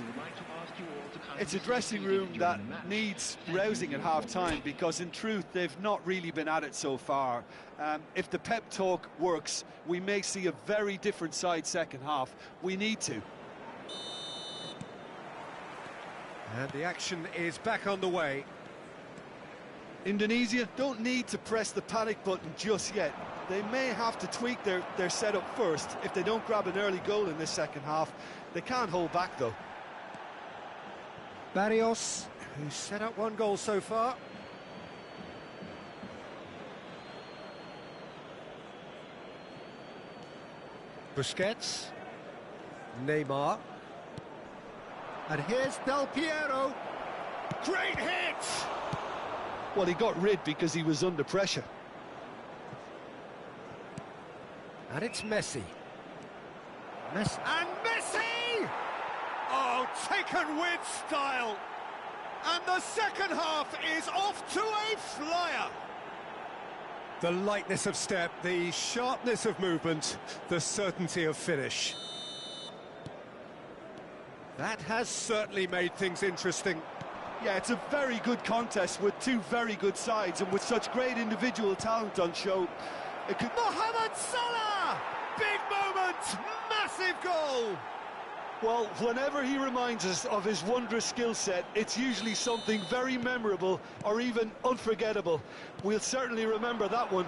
It's a dressing room that needs rousing at half-time, because in truth they've not really been at it so far. If the pep talk works, we may see a very different side second half. We need to. And the action is back on the way. Indonesia don't need to press the panic button just yet. They may have to tweak their setup first. If they don't grab an early goal in this second half, they can't hold back though. Barrios, who's set up one goal so far. Busquets. Neymar. And here's Del Piero. Great hit! Well, he got rid because he was under pressure. And it's Messi. And Messi! Oh, taken with style. And the second half is off to a flyer. The lightness of step, the sharpness of movement, the certainty of finish. That has certainly made things interesting. Yeah, it's a very good contest with two very good sides, and with such great individual talent on show, it could... Mohamed Salah! Big moment! Massive goal! Well, whenever he reminds us of his wondrous skill set, it's usually something very memorable or even unforgettable. We'll certainly remember that one.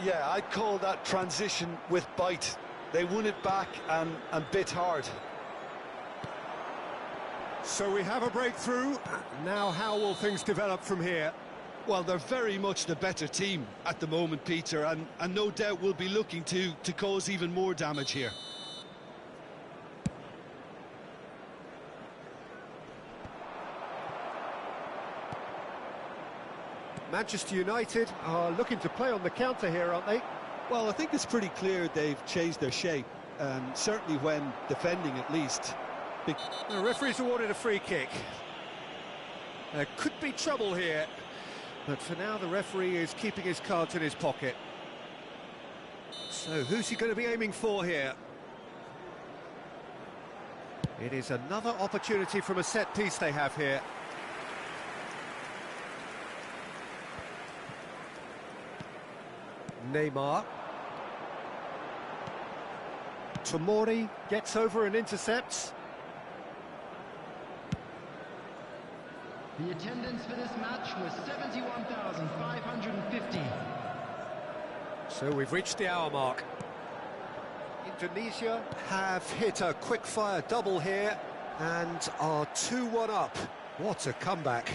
Yeah, I'd call that transition with bite. They won it back and bit hard. So we have a breakthrough. Now how will things develop from here? Well, they're very much the better team at the moment, Peter, and no doubt will be looking to cause even more damage here. Manchester United are looking to play on the counter here, aren't they? Well, I think it's pretty clear they've changed their shape, certainly when defending at least. The referee's awarded a free kick. There could be trouble here, but for now the referee is keeping his cards in his pocket. So who's he going to be aiming for here? It is another opportunity from a set piece they have here. Neymar. Tomori gets over and intercepts. The attendance for this match was 71,550. So we've reached the hour mark. Indonesia have hit a quick-fire double here and are 2-1 up. What a comeback.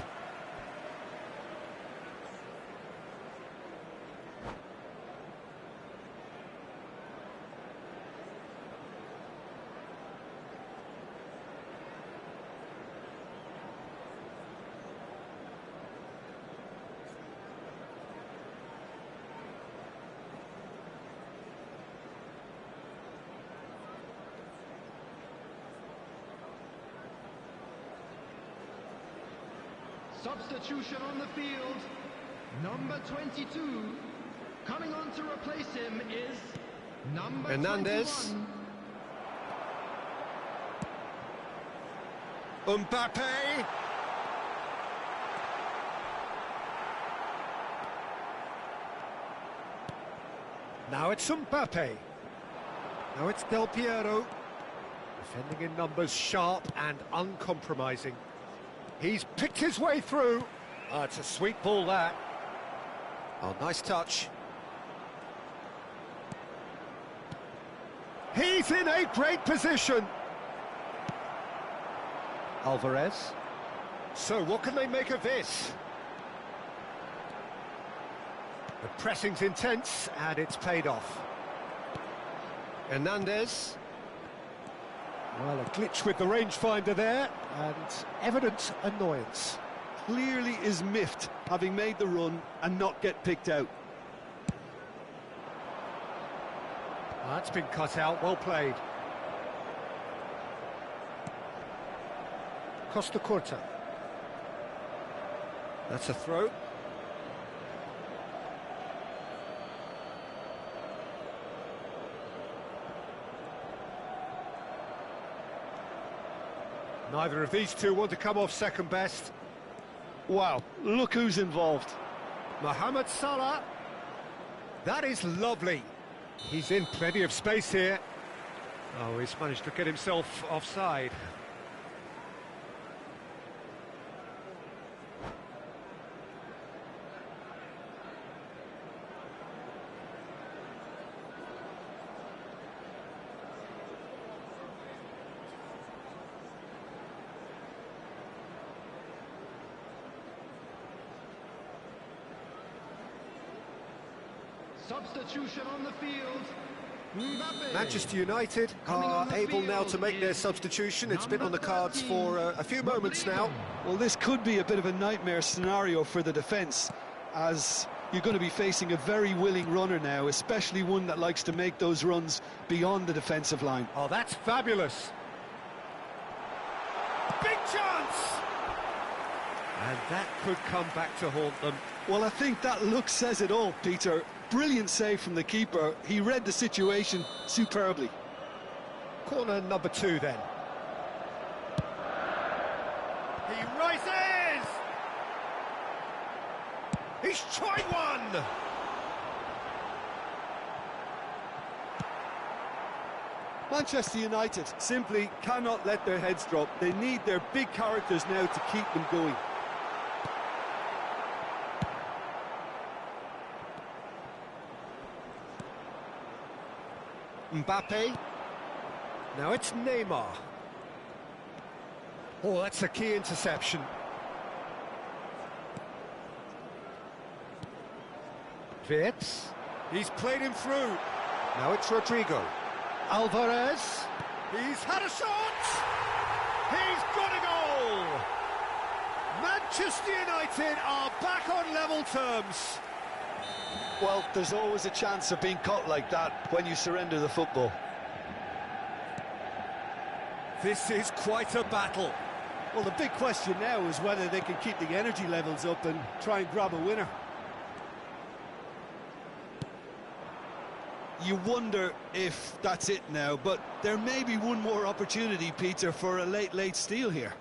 Substitution on the field, number 22. Coming on to replace him is number Hernandez. 21. Mbappe. Now it's Mbappe. Now it's Del Piero. Defending in numbers, sharp and uncompromising. He's picked his way through. It's a sweet ball, that. Oh, nice touch. He's in a great position. Alvarez. So, what can they make of this? The pressing's intense, and it's paid off. Hernandez. Well, a glitch with the rangefinder there, and evident annoyance. Clearly is miffed, having made the run and not get picked out. That's been cut out, well played. Costa Curta. That's a throw. Neither of these two want to come off second best. Wow, look who's involved. Mohamed Salah. That is lovely. He's in plenty of space here. Oh, he's managed to get himself offside. Substitution on the field, Mbappe. Manchester United are able now to make their substitution. It's been on the cards for a few moments now. Well, this could be a bit of a nightmare scenario for the defence, as you're going to be facing a very willing runner now, especially one that likes to make those runs beyond the defensive line. Oh, that's fabulous. Big chance! And that could come back to haunt them. Well, I think that look says it all, Peter. Brilliant save from the keeper. He read the situation superbly. Corner number 2 then. He rises! He's tried one! Manchester United simply cannot let their heads drop. They need their big characters now to keep them going. Mbappe. Now it's Neymar. Oh, that's a key interception. Wirtz. He's played him through. Now it's Rodrigo. Alvarez. He's had a shot. He's got a goal. Manchester United are back on level terms. Well, there's always a chance of being caught like that when you surrender the football. This is quite a battle. Well, the big question now is whether they can keep the energy levels up and try and grab a winner. You wonder if that's it now, but there may be one more opportunity, Peter, for a late steal here.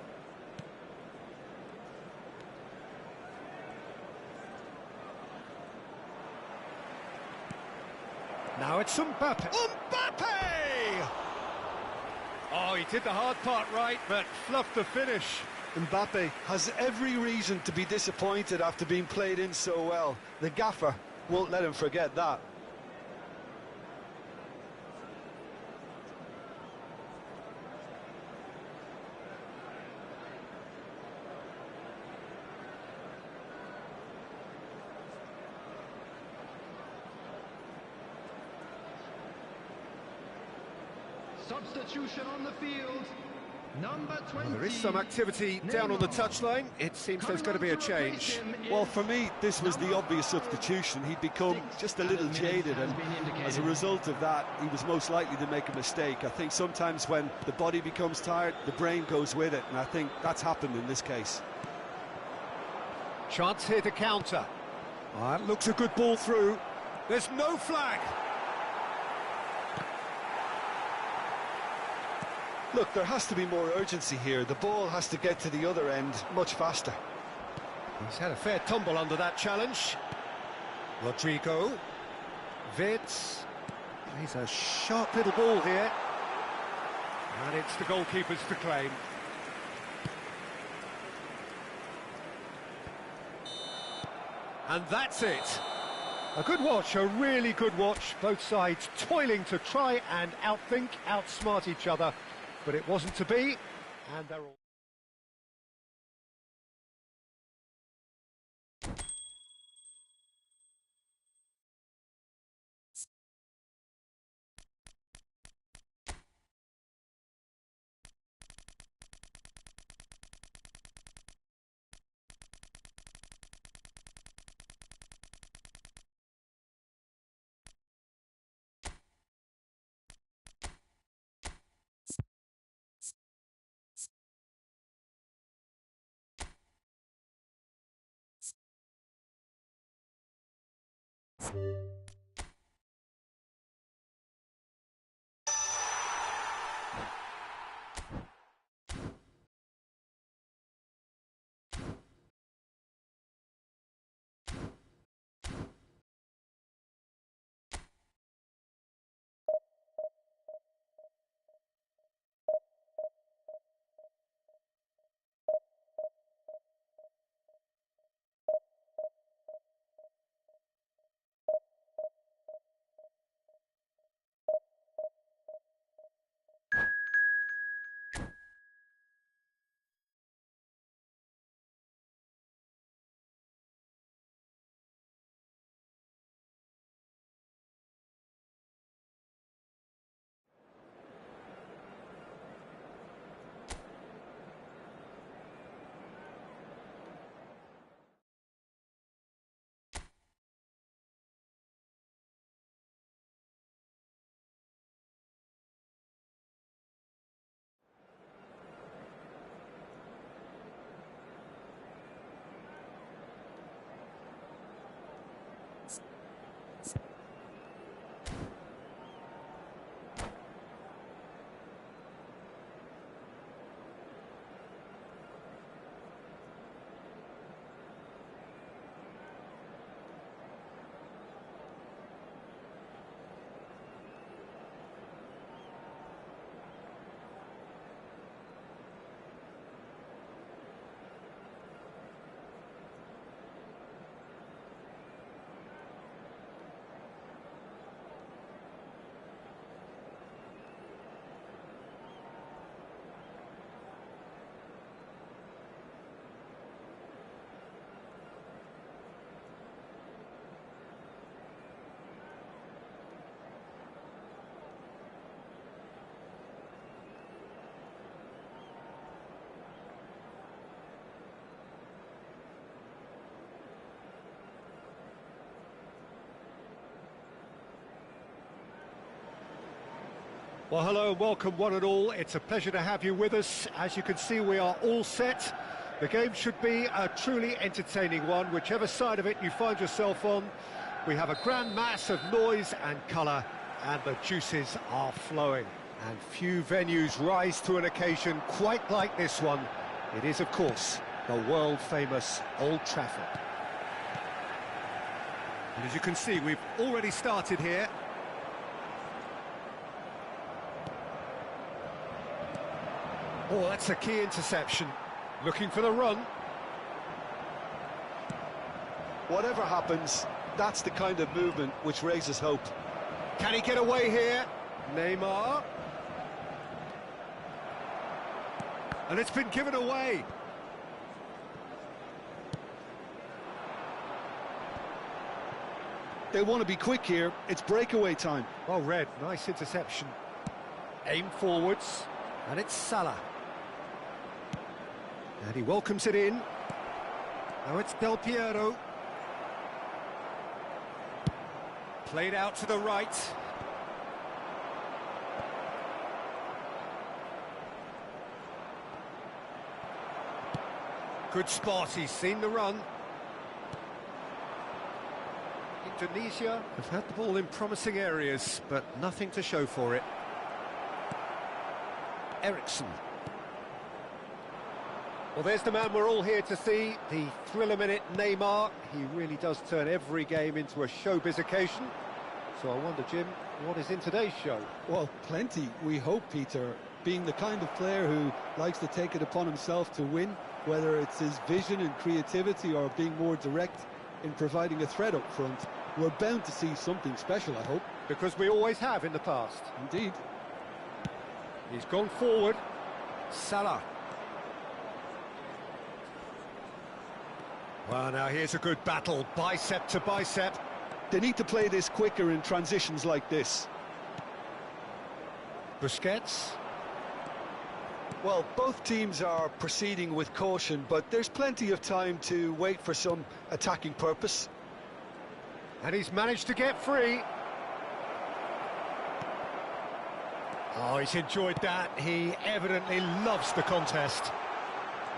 Now it's Mbappe. Mbappe! Oh, he did the hard part right, but fluffed the finish. Mbappe has every reason to be disappointed after being played in so well. The gaffer won't let him forget that. Substitution on the field. Number 20. Well, there is some activity down on the touchline. It seems there's going to be a change. Well, for me, this was the obvious substitution. He'd become just a little jaded, and as a result of that, he was most likely to make a mistake. I think sometimes when the body becomes tired, the brain goes with it, and I think that's happened in this case. Chance here to counter. That looks a good ball through. There's no flag. Look, there has to be more urgency here. The ball has to get to the other end much faster. He's had a fair tumble under that challenge. Rodrigo. Vitz. He's a sharp little ball here. And it's the goalkeepers to claim. And that's it. A good watch, a really good watch. Both sides toiling to try and outthink, outsmart each other. But it wasn't to be, and they're all... Well, hello and welcome one and all. It's a pleasure to have you with us. As you can see, we are all set. The game should be a truly entertaining one, whichever side of it you find yourself on. We have a grand mass of noise and colour, and the juices are flowing. And few venues rise to an occasion quite like this one. It is, of course, the world-famous Old Trafford. And as you can see, we've already started here. Oh, that's a key interception. Looking for the run. Whatever happens, that's the kind of movement which raises hope. Can he get away here? Neymar. And it's been given away. They want to be quick here. It's breakaway time. Oh, Red, nice interception. Aim forwards, and it's Salah. And he welcomes it in. Now it's Del Piero. Played out to the right. Good spot, he's seen the run. Indonesia have had the ball in promising areas, but nothing to show for it. Ericsson. Well, there's the man we're all here to see, the thriller-minute Neymar. He really does turn every game into a showbiz occasion. So I wonder, Jim, what is in today's show? Well, plenty, we hope, Peter. Being the kind of player who likes to take it upon himself to win, whether it's his vision and creativity or being more direct in providing a threat up front, we're bound to see something special, I hope. Because we always have in the past. Indeed. He's gone forward. Salah. Well, now here's a good battle, bicep to bicep. They need to play this quicker in transitions like this. Busquets. Well, both teams are proceeding with caution, but there's plenty of time to wait for some attacking purpose. And he's managed to get free. Oh, he's enjoyed that. He evidently loves the contest.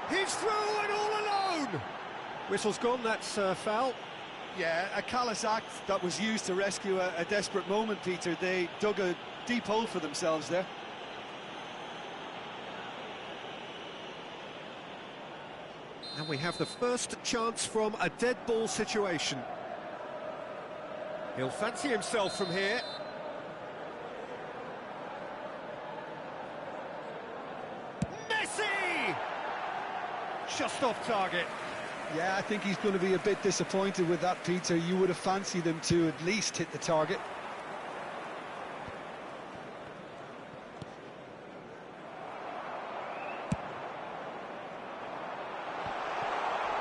He's through and all alone! Whistle's gone, that's foul. Yeah, a callous act that was used to rescue a desperate moment, Peter. They dug a deep hole for themselves there. And we have the first chance from a dead ball situation. He'll fancy himself from here. Messi! Just off target. Yeah, I think he's going to be a bit disappointed with that, Peter. You would have fancied him to at least hit the target.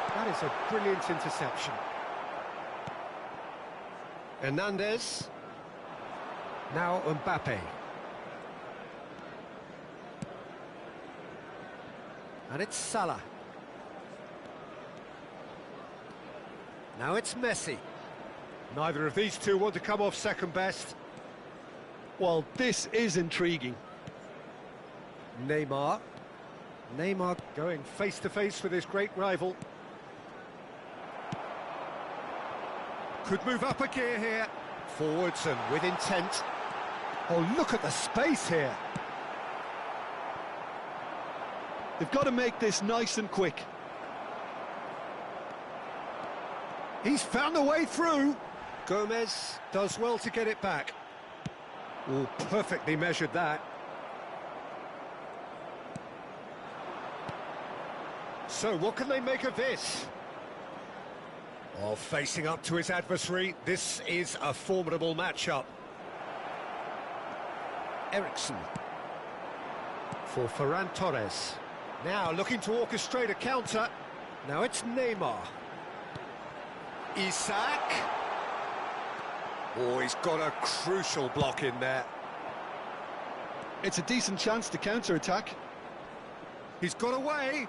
That is a brilliant interception. Hernandez. Now Mbappe. And it's Salah. Now it's Messi. Neither of these two want to come off second best. Well, this is intriguing. Neymar. Neymar going face-to-face with his great rival. Could move up a gear here. Forwards and with intent. Oh, look at the space here. They've got to make this nice and quick. He's found a way through. Gomez does well to get it back. Oh, perfectly measured that. So, what can they make of this? Oh, facing up to his adversary, this is a formidable matchup. Ericsson. For Ferran Torres. Now looking to orchestrate a counter. Now it's Neymar. Isak. Oh, he's got a crucial block in there. It's a decent chance to counter-attack. He's got away.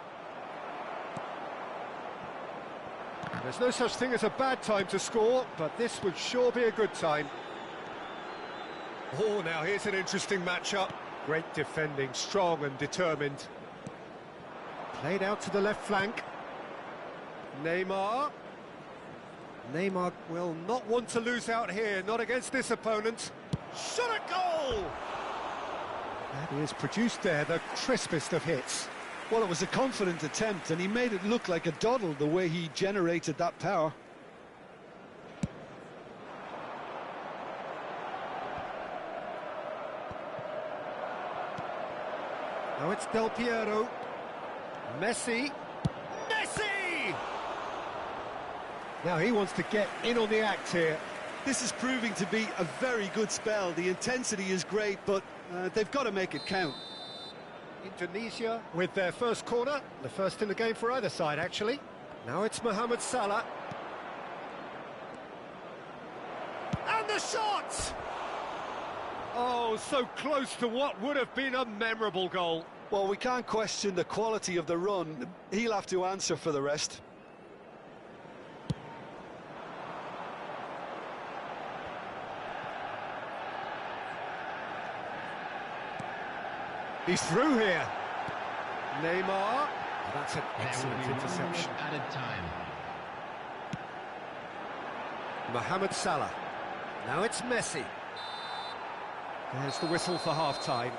There's no such thing as a bad time to score, but this would sure be a good time. Oh, now here's an interesting matchup. Great defending, strong and determined. Played out to the left flank. Neymar. Neymar will not want to lose out here, not against this opponent. Shot a goal! That is produced there, the crispest of hits. Well, it was a confident attempt, and he made it look like a doddle the way he generated that power. Now it's Del Piero. Messi. Messi! Now he wants to get in on the act here. This is proving to be a very good spell. The intensity is great, but they've got to make it count. Indonesia with their first corner, the first in the game for either side, actually. Now it's Mohamed Salah. And the shot! Oh, Oh, so close to what would have been a memorable goal. Well, we can't question the quality of the run. He'll have to answer for the rest. He's through here. Neymar. That's an excellent interception. Added time. Mohamed Salah. Now it's Messi. There's the whistle for half-time.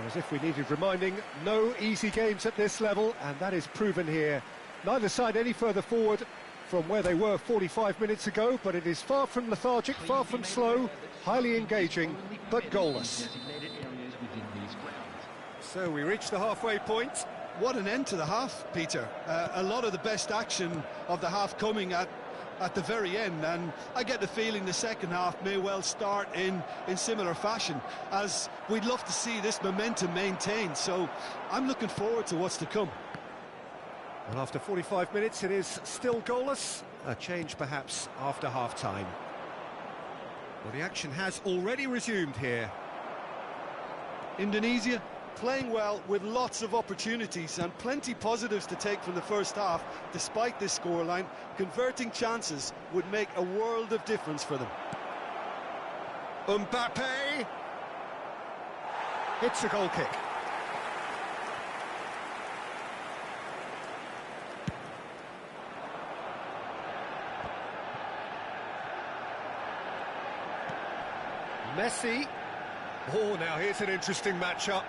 As if we needed reminding, no easy games at this level, and that is proven here. Neither side any further forward from where they were 45 minutes ago, but it is far from lethargic, far from slow, highly engaging, but goalless. So we reach the halfway point. What an end to the half, Peter. A lot of the best action of the half coming at the very end, and I get the feeling the second half may well start in similar fashion, as we'd love to see this momentum maintained, so I'm looking forward to what's to come. And after 45 minutes it is still goalless, a change perhaps after half-time. Well, the action has already resumed here. Indonesia playing well with lots of opportunities and plenty positives to take from the first half. Despite this scoreline, converting chances would make a world of difference for them. Mbappe! It's a goal kick. Messi. Oh, now here's an interesting matchup.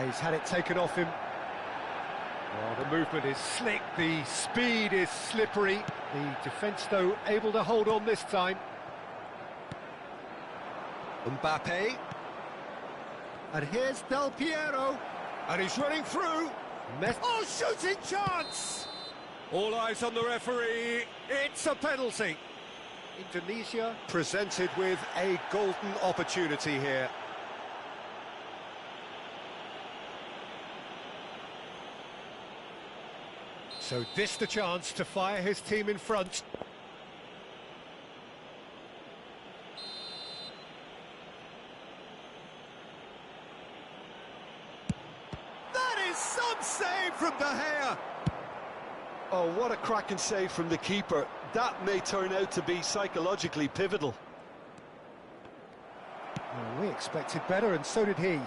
He's had it taken off him. Oh, the movement is slick, the speed is slippery. The defence, though, able to hold on this time. Mbappe. And here's Del Piero. And he's running through. Oh, shooting chance! All eyes on the referee. It's a penalty. Indonesia presented with a golden opportunity here. So this the chance to fire his team in front. That is some save from De Gea. Oh, what a cracking save from the keeper. That may turn out to be psychologically pivotal. Well, we expected better, and so did he.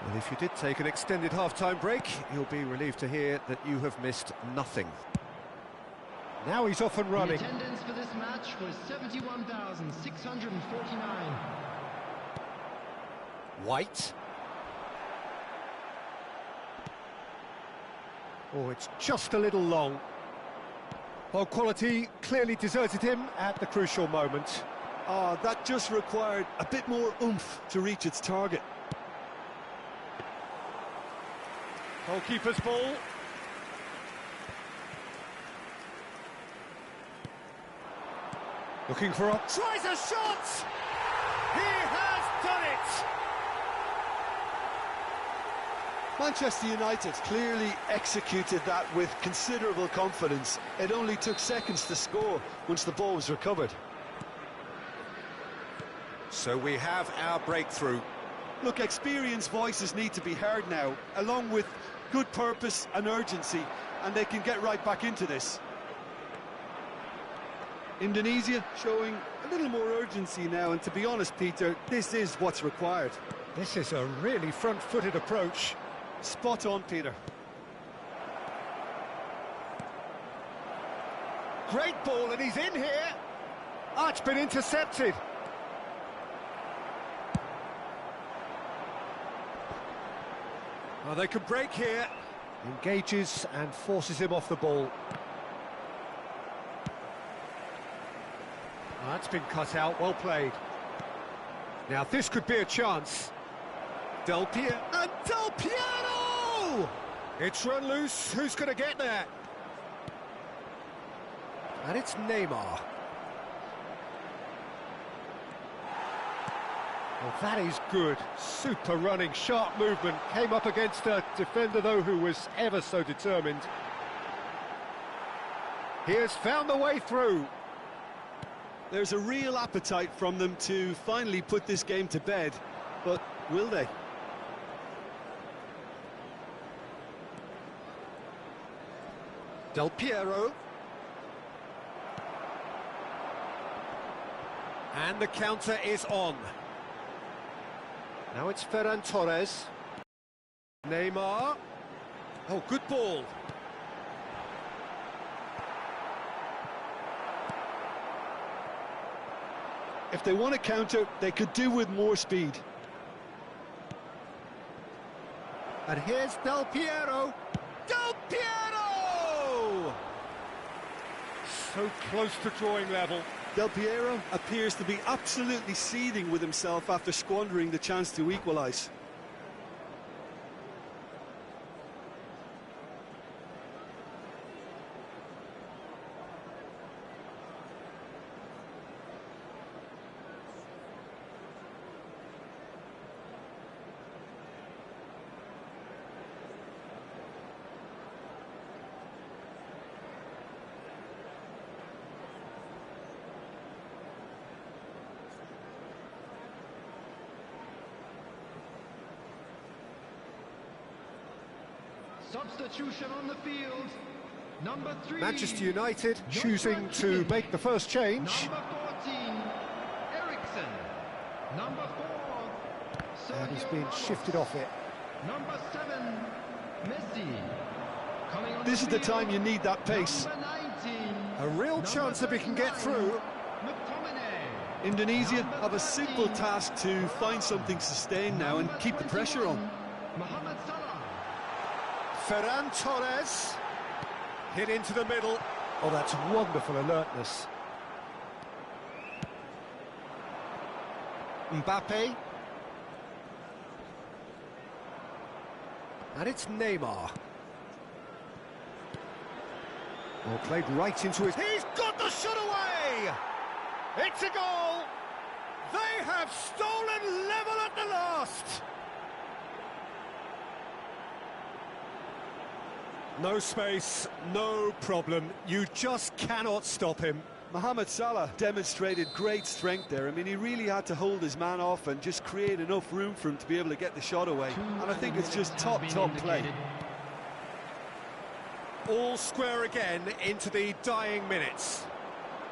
Well, if you did take an extended half-time break, you'll be relieved to hear that you have missed nothing. Now he's off and running. The attendance for this match was 71,649. White. Oh, it's just a little long. Well, quality clearly deserted him at the crucial moment. Ah, that just required a bit more oomph to reach its target. Goalkeeper's ball. Looking for a... Tries a shot! He has done it! Manchester United clearly executed that with considerable confidence. It only took seconds to score once the ball was recovered. So we have our breakthrough. Look, experienced voices need to be heard now, along with good purpose and urgency, and they can get right back into this. Indonesia showing a little more urgency now, and to be honest, Peter, this is what's required. This is a really front-footed approach. Spot on, Peter. Great ball, and he's in here. Oh, it's been intercepted. Well, they can break here. Engages and forces him off the ball. Oh, that's been cut out, well played. Now this could be a chance. Del Piero, and Del Piero! It's run loose, who's going to get there? And it's Neymar. Well, that is good. Super running, sharp movement. Came up against a defender, though, who was ever so determined. He has found the way through. There's a real appetite from them to finally put this game to bed, but will they? Del Piero. And the counter is on. Now it's Ferran Torres. Neymar. Oh, good ball. If they want to counter, they could do with more speed. And here's Del Piero. Del Piero! So close to drawing level. Del Piero appears to be absolutely seething with himself after squandering the chance to equalise. Substitution on the field. Number 3. Manchester United choosing to make the first change. Number 14, Ericsson. Number 4, And he's Sergio been Ramos. shifted off it. Number 7, Messi. Coming on This is the field, time you need that pace. Number 19, A real chance that we can get through. McTominay. Indonesia have a simple task to find something sustained now and keep the pressure on. Mohamed Salah. Ferran Torres. Hit into the middle. Oh, that's wonderful alertness. Mbappe. And it's Neymar. Well, played right into his... He's got the shot away! It's a goal! They have stolen level at the last! No space, no problem. You just cannot stop him. Mohamed Salah demonstrated great strength there. I mean, he really had to hold his man off and just create enough room for him to be able to get the shot away. And I think it's just top play. All square again into the dying minutes.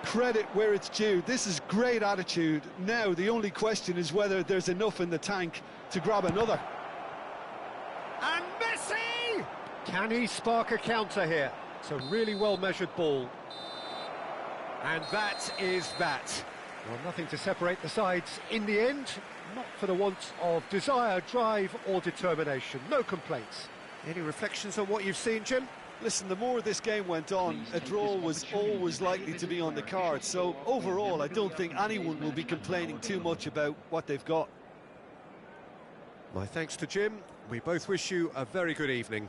Credit where it's due. This is great attitude. Now, the only question is whether there's enough in the tank to grab another. And Messi! Can he spark a counter here? It's a really well-measured ball. And that is that. Well, nothing to separate the sides in the end, not for the want of desire, drive or determination. No complaints. Any reflections on what you've seen, Jim? Listen, the more this game went on, a draw was always likely to be on the card. So overall, I don't think anyone will be complaining too much about what they've got. My thanks to Jim. We both wish you a very good evening.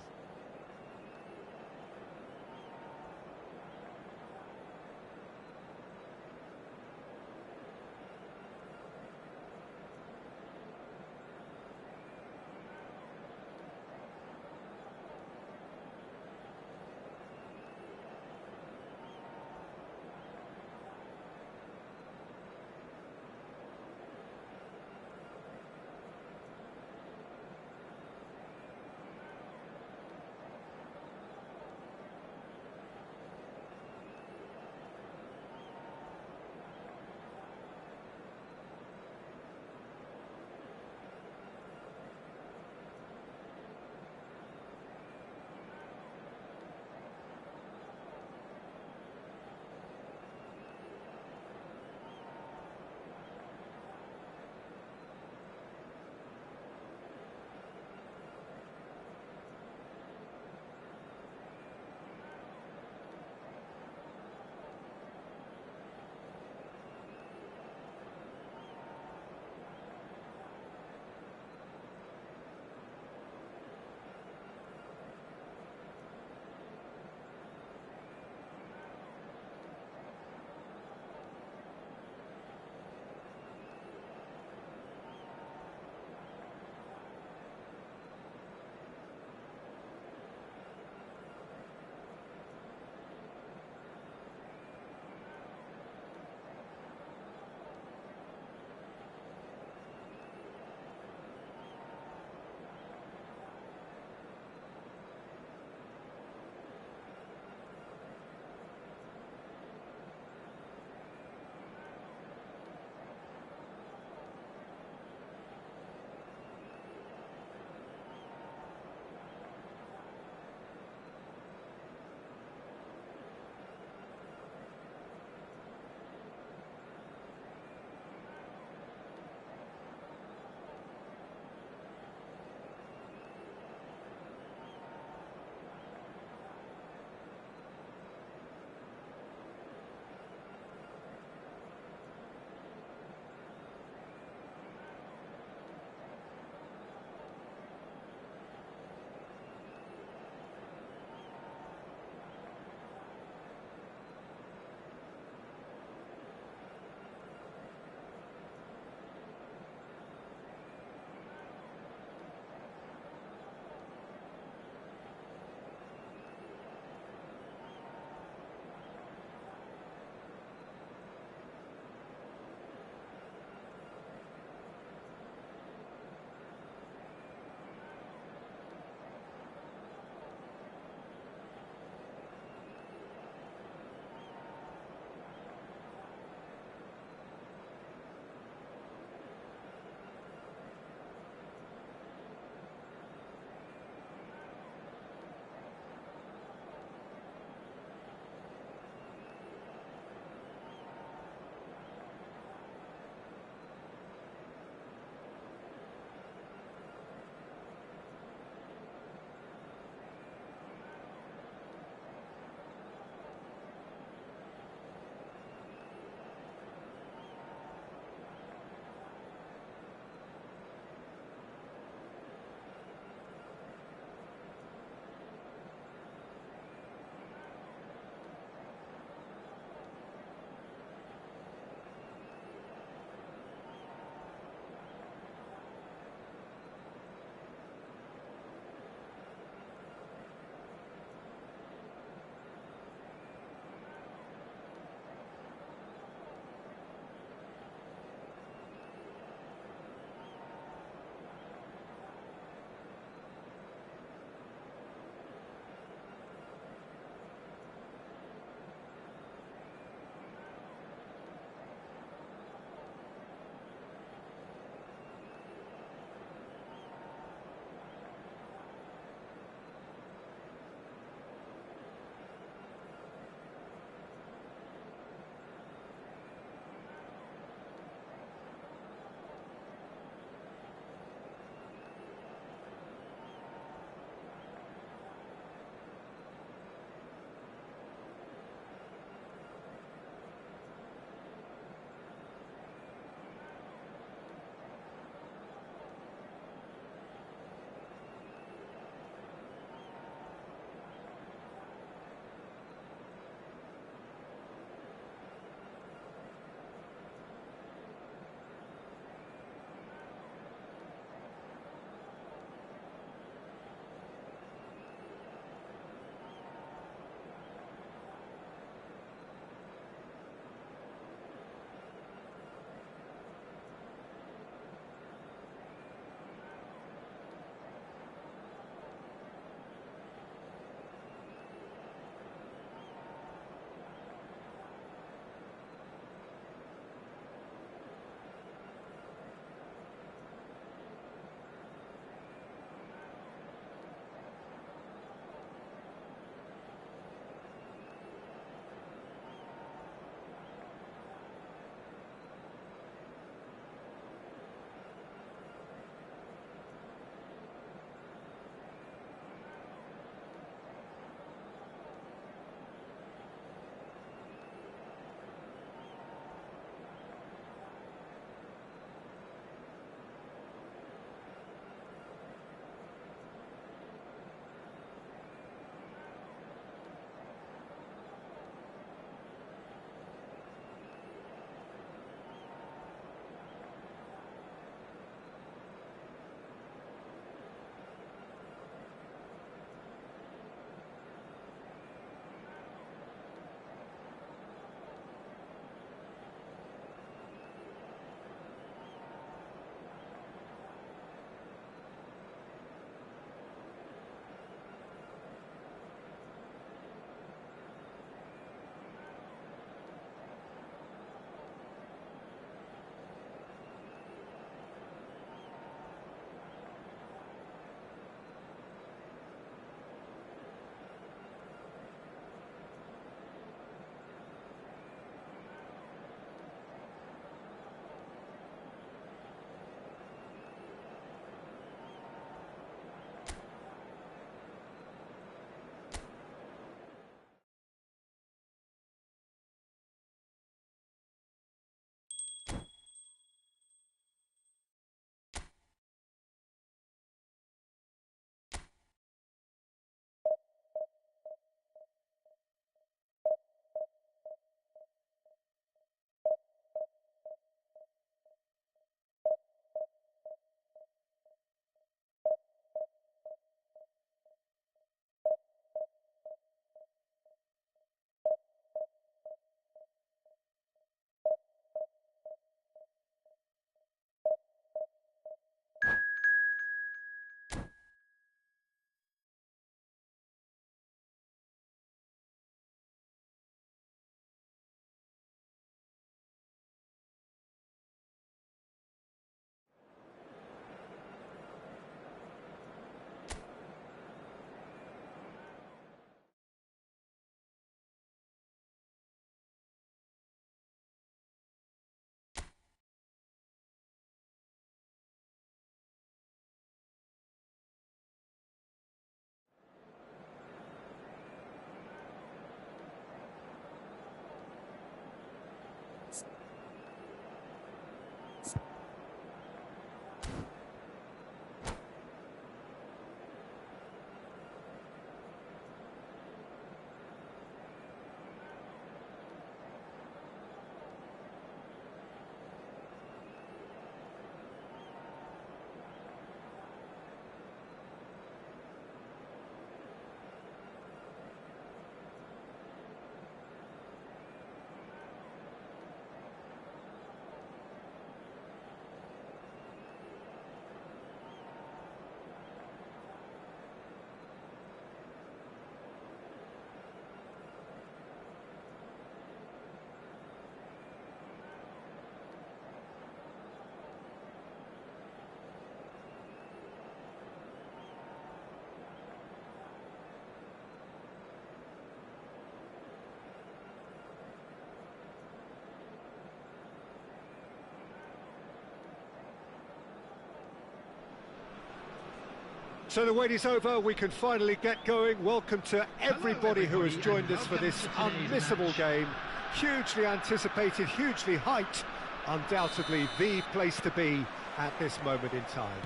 So the wait is over, we can finally get going. Welcome to everybody who has joined us for this unmissable game. Hugely anticipated, hugely hyped. Undoubtedly the place to be at this moment in time.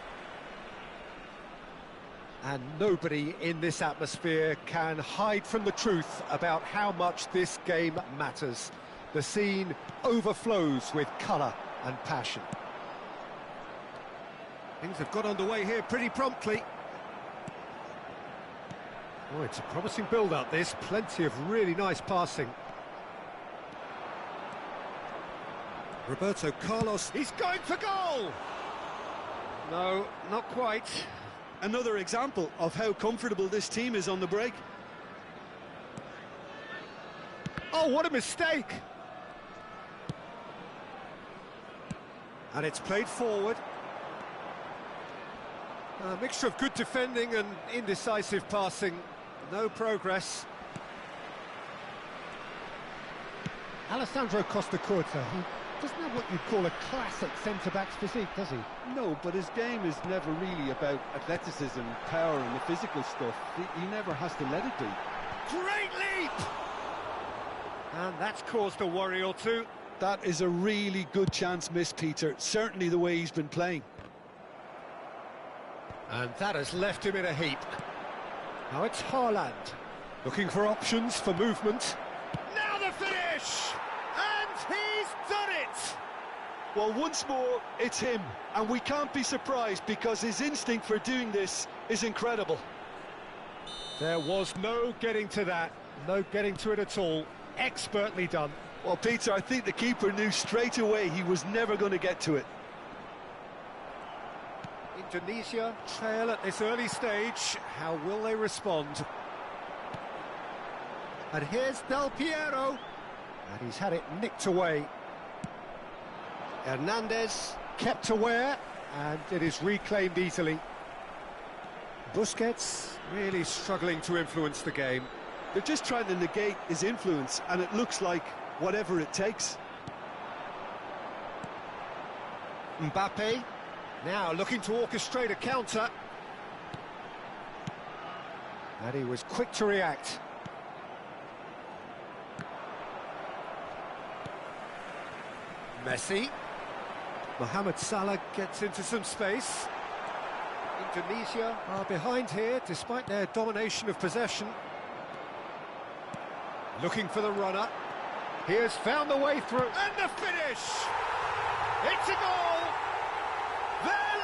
And nobody in this atmosphere can hide from the truth about how much this game matters. The scene overflows with colour and passion. Things have got underway here pretty promptly. Oh, it's a promising build-up, this. Plenty of really nice passing. Roberto Carlos, he's going for goal! No, not quite. Another example of how comfortable this team is on the break. Oh, what a mistake! And it's played forward. A mixture of good defending and indecisive passing. No progress. Alessandro Costa-Curta, he doesn't have what you'd call a classic centre-back's physique, does he? No, but his game is never really about athleticism, power and the physical stuff. He never has to let it be. Great leap! And that's caused a worry or two. That is a really good chance missed, Peter. Certainly the way he's been playing. And that has left him in a heap. Now it's Haaland, looking for options for movement. Now the finish! And he's done it! Well, once more, it's him. And we can't be surprised because his instinct for doing this is incredible. There was no getting to that, no getting to it at all. Expertly done. Well, Peter, I think the keeper knew straight away he was never going to get to it. Indonesia trail at this early stage. How will they respond? And here's Del Piero. And he's had it nicked away. Hernandez kept aware, and it is reclaimed easily. Busquets really struggling to influence the game. They're just trying to negate his influence, and it looks like whatever it takes. Mbappe now looking to orchestrate a counter. And he was quick to react. Messi. Mohamed Salah gets into some space. Indonesia are behind here despite their domination of possession. Looking for the runner. He has found the way through. And the finish! It's a goal! They're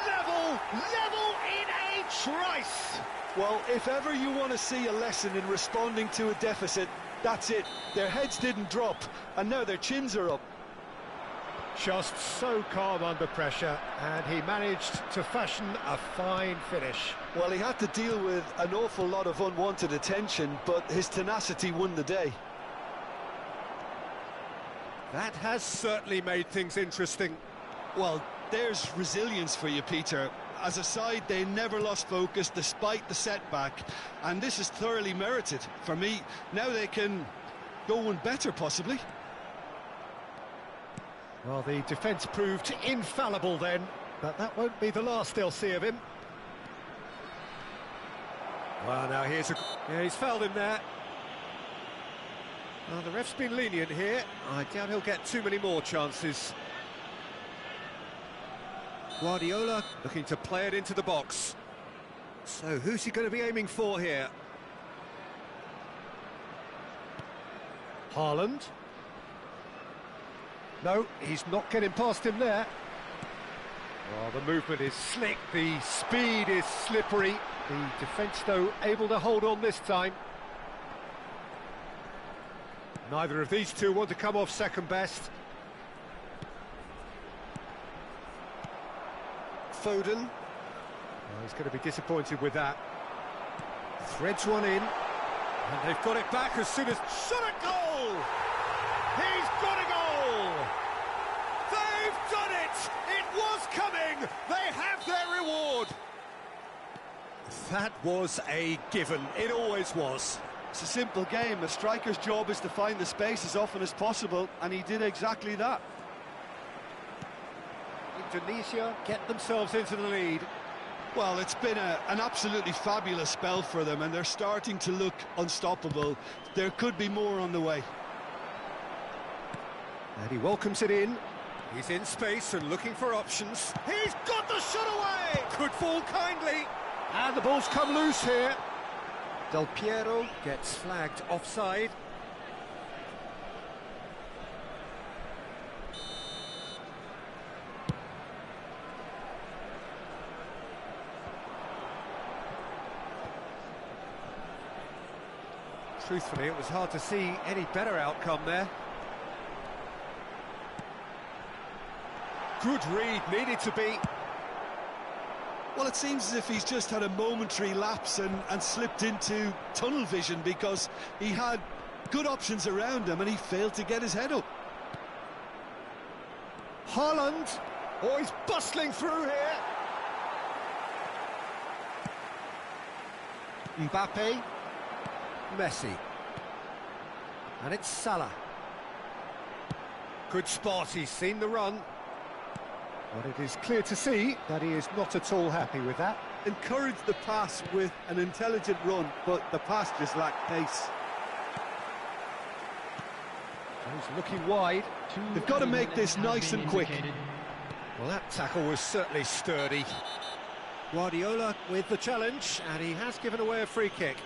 level in a trice! Well, if ever you want to see a lesson in responding to a deficit, that's it. Their heads didn't drop, and now their chins are up. Just so calm under pressure, and he managed to fashion a fine finish. Well, he had to deal with an awful lot of unwanted attention, but his tenacity won the day. That has certainly made things interesting. Well, there's resilience for you, Peter. As a side, they never lost focus despite the setback, and this is thoroughly merited. For me, now they can go one better, possibly. Well, the defence proved infallible then, but that won't be the last they'll see of him. Well, now here's a... Yeah, he's fouled him there. Well, the ref's been lenient here. I doubt he'll get too many more chances. Guardiola looking to play it into the box. So who's he going to be aiming for here? Haaland. No, he's not getting past him there. Oh, the movement is slick, the speed is slippery. The defence, though, able to hold on this time. Neither of these two want to come off second best. Foden. Oh, he's going to be disappointed with that. Threads one in. And they've got it back as soon as... Shot a goal! He's got a goal! They've done it! It was coming! They have their reward! That was a given. It always was. It's a simple game. A striker's job is to find the space as often as possible, and he did exactly that. Indonesia get themselves into the lead. Well, it's been an absolutely fabulous spell for them, and they're starting to look unstoppable. There could be more on the way. And he welcomes it in. He's in space and looking for options. He's got the shot away! Could fall kindly. And the ball's come loose here. Del Piero gets flagged offside. Truthfully, it was hard to see any better outcome there. Good read, needed to be. Well, it seems as if he's just had a momentary lapse and slipped into tunnel vision, because he had good options around him and he failed to get his head up. Haaland. Oh, he's bustling through here. Mbappe. Messi. And it's Salah. Good spot, he's seen the run. But it is clear to see that he is not at all happy with that. Encouraged the pass with an intelligent run, but the pass just lacked pace. He's looking wide. They've got to make this nice and quick. Well, that tackle was certainly sturdy. Guardiola with the challenge, and he has given away a free kick.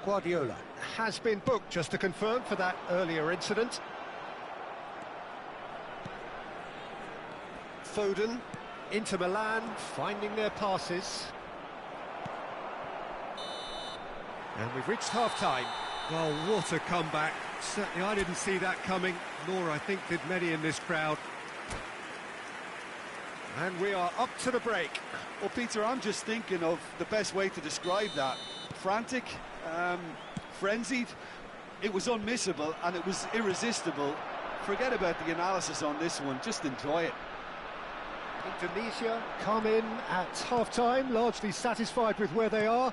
Guardiola has been booked, just to confirm, for that earlier incident. Foden, Inter Milan, finding their passes. And we've reached half-time. Well, what a comeback. Certainly I didn't see that coming, nor I think did many in this crowd. And we are up to the break. Well, Peter, I'm just thinking of the best way to describe that. Frantic, frenzied. It was unmissable and it was irresistible. Forget about the analysis on this one, just enjoy it. Indonesia come in at half-time, largely satisfied with where they are.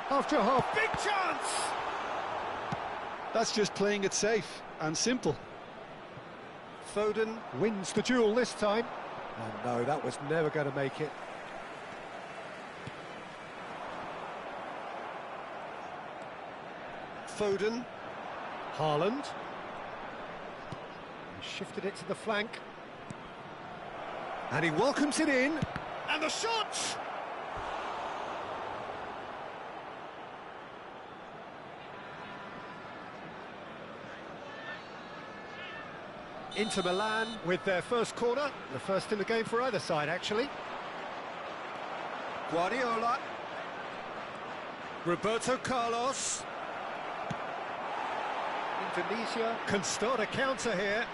After a half, big chance! That's just playing it safe and simple. Foden wins the duel this time. And no, that was never going to make it. Foden. Haaland. He shifted it to the flank. And he welcomes it in. And the shot! Inter Milan with their first corner, the first in the game for either side, actually. Guardiola. Roberto Carlos. Indonesia can start a counter here.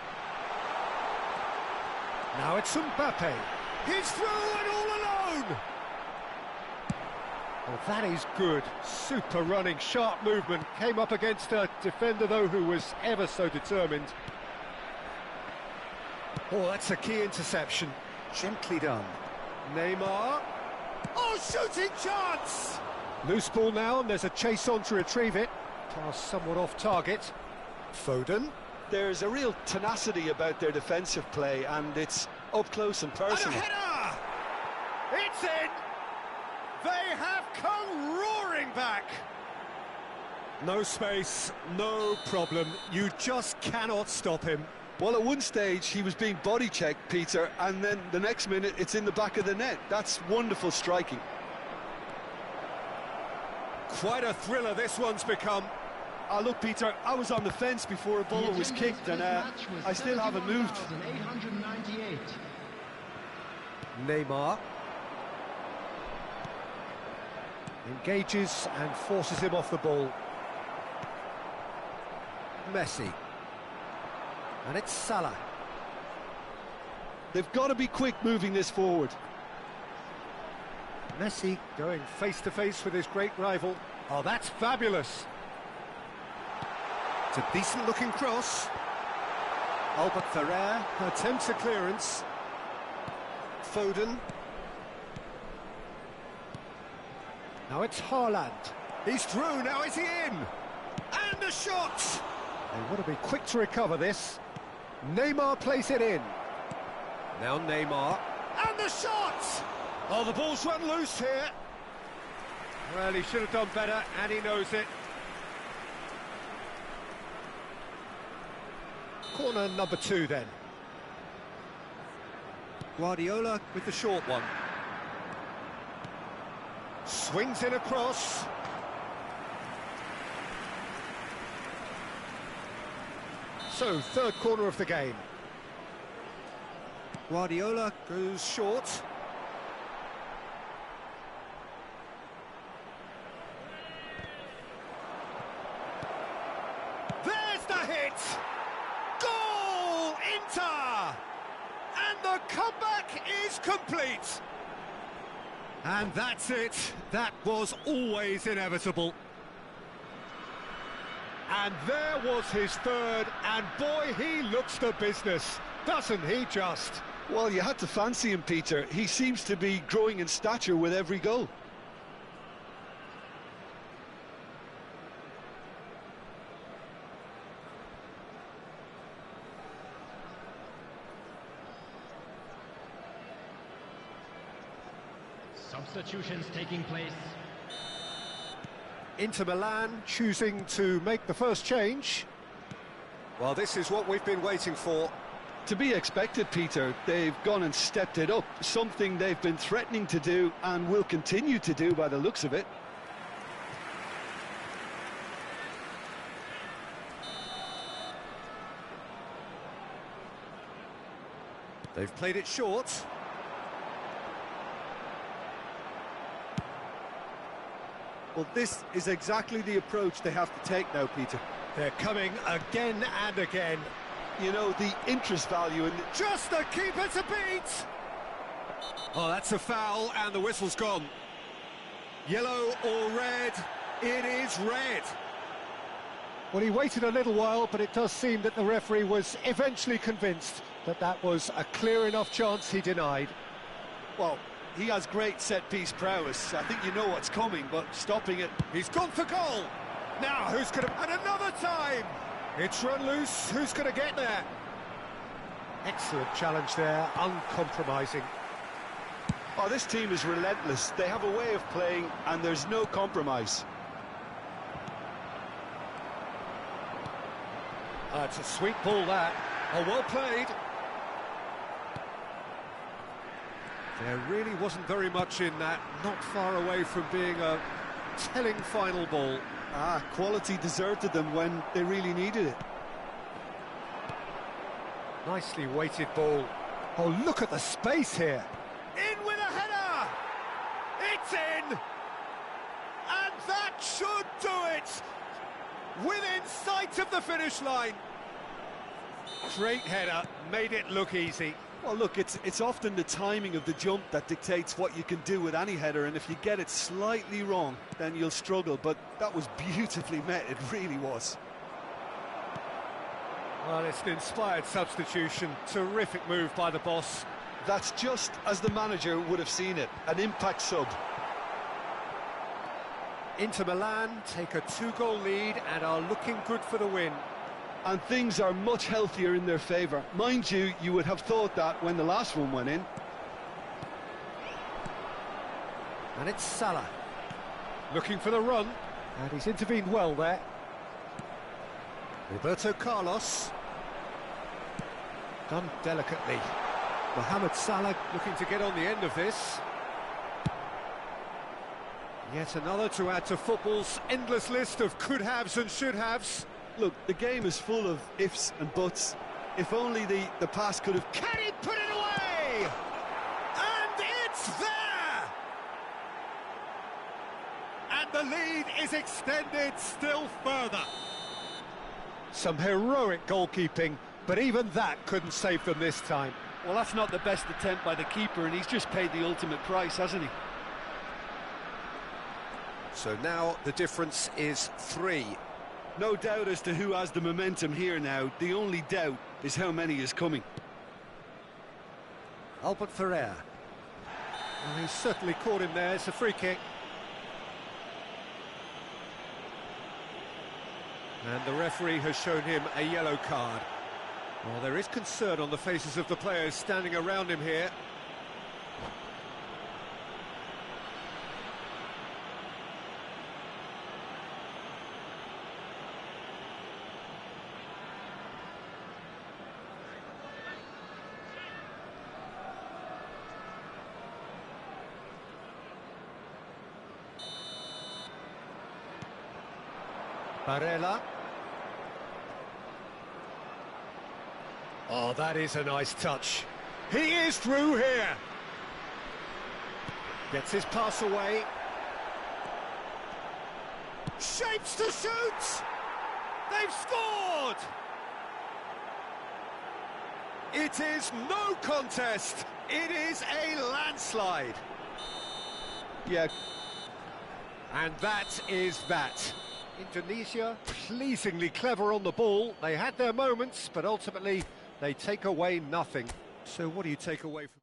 Now it's Mbappe. He's through and all alone! Well, that is good. Super running, sharp movement. Came up against a defender, though, who was ever so determined. Oh, that's a key interception. Gently done. Neymar. Oh, shooting chance! Loose ball now, and there's a chase on to retrieve it. Pass somewhat off target. Foden. There's a real tenacity about their defensive play, and it's up close and personal. And a header! It's in! They have come roaring back! No space, no problem. You just cannot stop him. Well, at one stage he was being body checked, Peter, and then the next minute it's in the back of the net. That's wonderful striking. Quite a thriller this one's become. Look, Peter, I was on the fence before a ball was kicked, and I still haven't moved. Neymar engages and forces him off the ball. Messi. And it's Salah. They've got to be quick moving this forward. Messi going face-to-face with his great rival. Oh, that's fabulous. It's a decent-looking cross. Albert Ferrer attempts a clearance. Foden. Now it's Haaland. He's through, now is he in? And a shot! They want to be quick to recover this. Neymar plays it in. Now Neymar. And the shot! Oh, the ball's run loose here. Well, he should have done better, and he knows it. Corner number 2 then. Guardiola with the short one. Swings in across. So, third corner of the game. Guardiola goes short. There's the hit! Goal! Inter! And the comeback is complete! And that's it. That was always inevitable. And there was his third, and boy, he looks the business, doesn't he just? Well, you had to fancy him, Peter. He seems to be growing in stature with every goal. Substitutions taking place. Inter Milan choosing to make the first change. Well, this is what we've been waiting for. To be expected, Peter. They've gone and stepped it up, something they've been threatening to do and will continue to do by the looks of it. They've played it short. Well, this is exactly the approach they have to take now, Peter. They're coming again and again. You know, the interest value in... Just the keeper to beat! Oh, that's a foul, and the whistle's gone. Yellow or red? It is red. Well, he waited a little while, but it does seem that the referee was eventually convinced that that was a clear enough chance he denied. Well, he has great set-piece prowess. I think you know what's coming, but stopping it... He's gone for goal! Now, who's going to... And another time! It's run loose. Who's going to get there? Excellent challenge there, uncompromising. Oh, this team is relentless. They have a way of playing, and there's no compromise. It's a sweet ball, that. Oh, well played. There really wasn't very much in that, not far away from being a telling final ball. Quality deserted them when they really needed it. Nicely weighted ball. Oh, look at the space here. In with a header! It's in! And that should do it! Within sight of the finish line. Great header, made it look easy. Well, look, it's often the timing of the jump that dictates what you can do with any header, and if you get it slightly wrong, then you'll struggle, but that was beautifully met, it really was. Well, it's an inspired substitution, terrific move by the boss. That's just as the manager would have seen it, an impact sub. Inter Milan take a 2-goal lead and are looking good for the win. And things are much healthier in their favour. Mind you, you would have thought that when the last one went in. And it's Salah. Looking for the run. And he's intervened well there. Roberto Carlos. Done delicately. Mohamed Salah looking to get on the end of this. Yet another to add to football's endless list of could-haves and should-haves. Look, the game is full of ifs and buts. If only the pass could have... Can he put it away? And it's there! And the lead is extended still further. Some heroic goalkeeping, but even that couldn't save them this time. Well, that's not the best attempt by the keeper, and he's just paid the ultimate price, hasn't he? So now the difference is 3. No doubt as to who has the momentum here now. The only doubt is how many is coming. Albert Ferrer. Well, he's certainly caught him there. It's a free kick. And the referee has shown him a yellow card. Well, there is concern on the faces of the players standing around him here. Barella. Oh, that is a nice touch. He is through here. Gets his pass away. Shapes to shoot! They've scored! It is no contest. It is a landslide. Yeah. And that is that. Indonesia, pleasingly clever on the ball. They had their moments, but ultimately they take away nothing. So what do you take away from...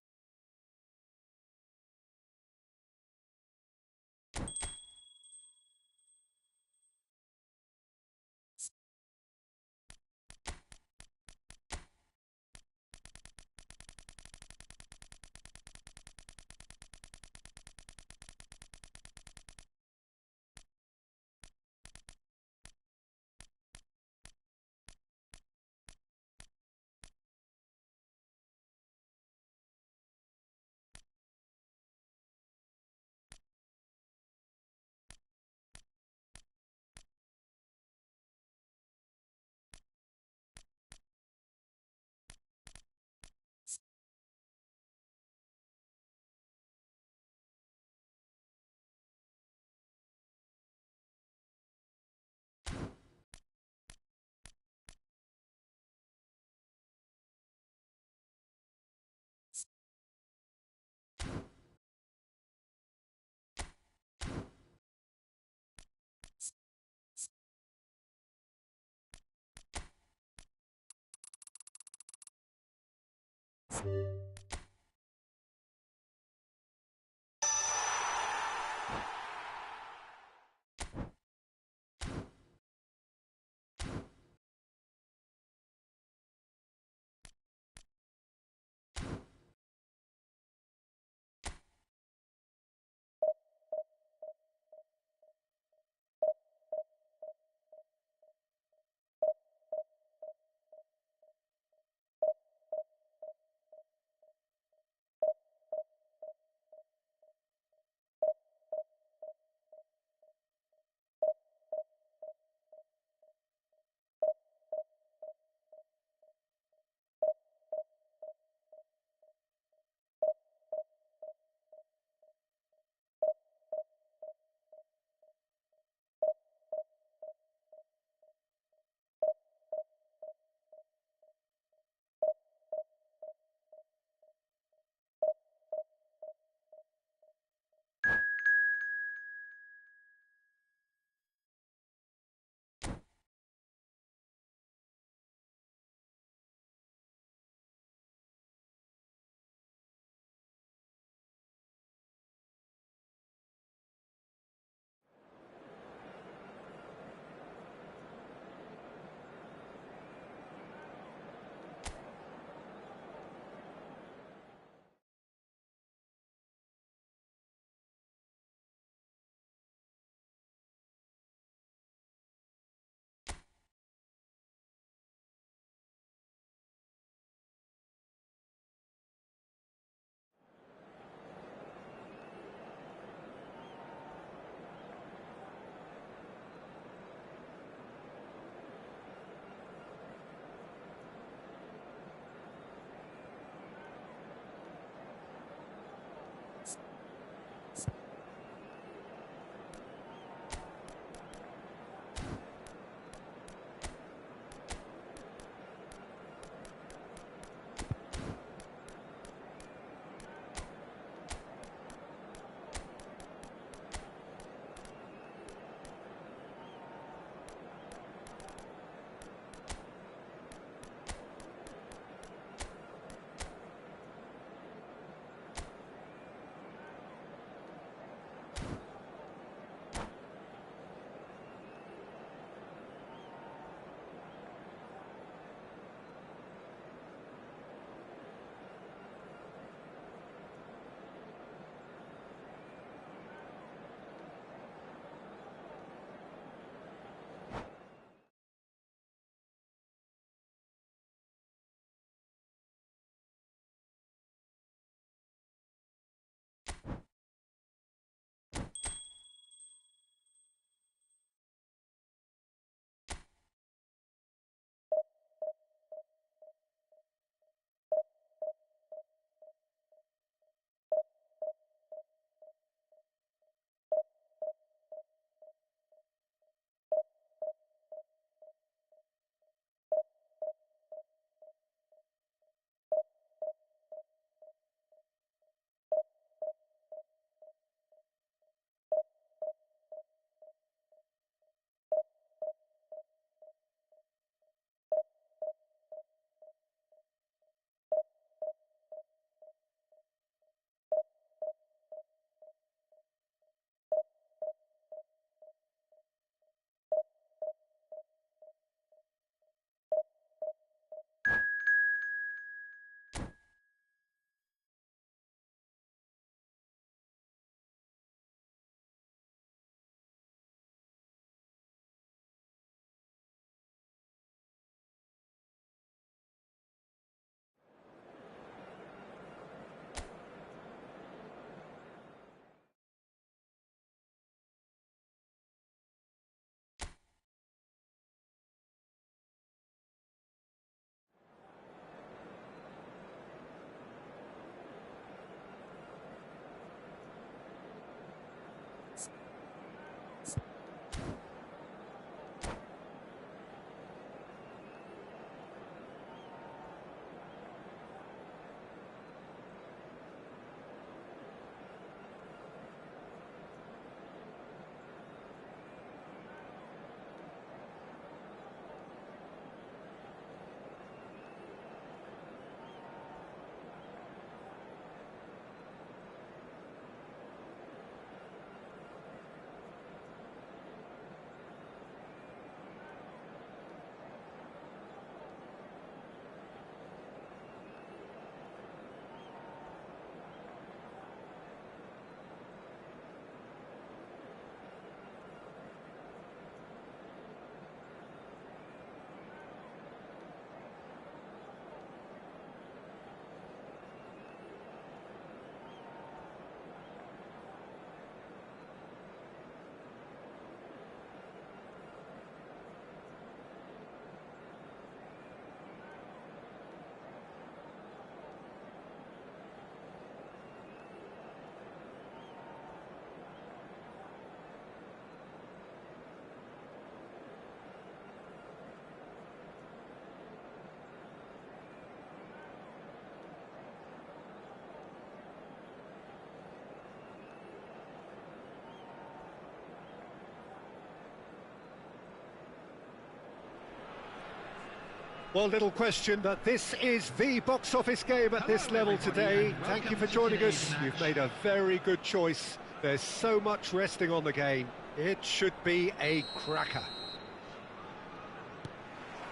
Well, little question that this is the box office game at this level today. Thank you for joining us. You've made a very good choice. There's so much resting on the game. It should be a cracker.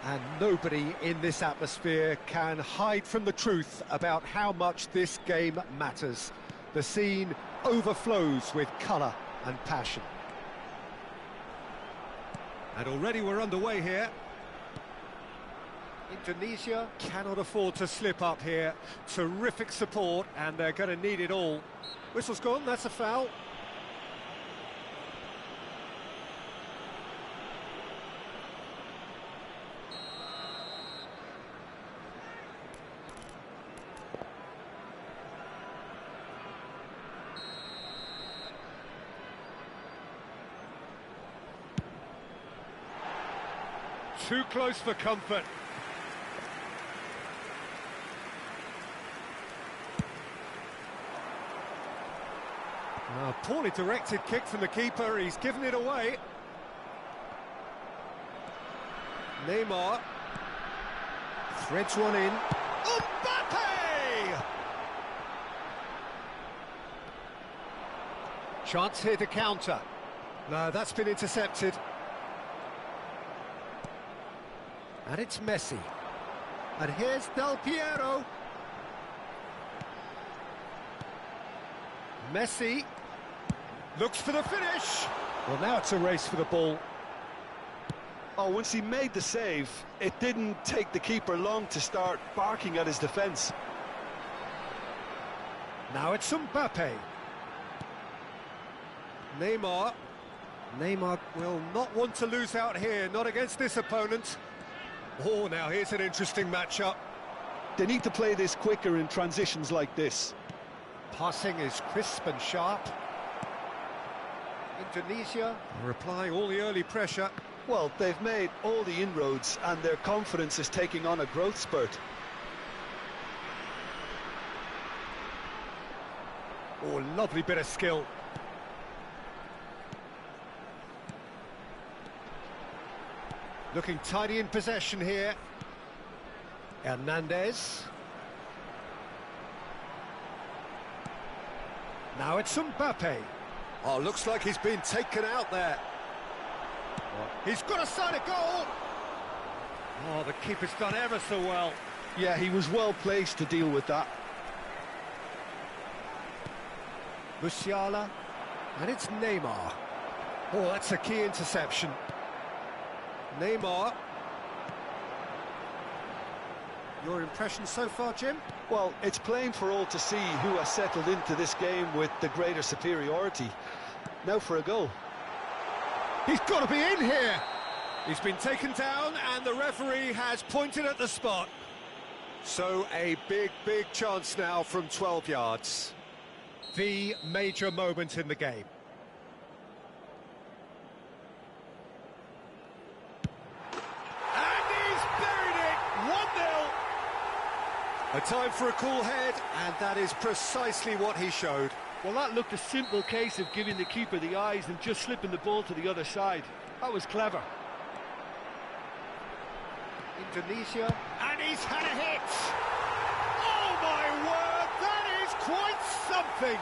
And nobody in this atmosphere can hide from the truth about how much this game matters. The scene overflows with colour and passion. And already we're underway here. Indonesia cannot afford to slip up here. Terrific support, and they're going to need it all. Whistle's gone, that's a foul. Too close for comfort. A poorly directed kick from the keeper, he's given it away. Neymar threads one in. Mbappe! Chance here to counter. No, that's been intercepted. And it's Messi. And here's Del Piero. Messi looks for the finish. Well, now it's a race for the ball. Oh, once he made the save, it didn't take the keeper long to start barking at his defence. Now it's Mbappe. Neymar. Neymar will not want to lose out here, not against this opponent. Oh, now here's an interesting matchup. They need to play this quicker in transitions like this. Passing is crisp and sharp. Indonesia are applying all the early pressure. Well, they've made all the inroads and their confidence is taking on a growth spurt. Oh, lovely bit of skill. Looking tidy in possession here. Hernandez. Now it's Mbappe. Oh, looks like he's been taken out there. He's got a side of goal. Oh, the keeper's done ever so well. Yeah, he was well placed to deal with that. Musiala. And it's Neymar. Oh, that's a key interception. Neymar. Your impression so far, Jim? Well, it's plain for all to see who has settled into this game with the greater superiority. Now for a goal. He's got to be in here. He's been taken down and the referee has pointed at the spot. So a big chance now from 12 yards. The major moment in the game. A time for a cool head, and that is precisely what he showed. Well, that looked a simple case of giving the keeper the eyes and just slipping the ball to the other side. That was clever. Indonesia, and he's had a hit! Oh my word, that is quite something!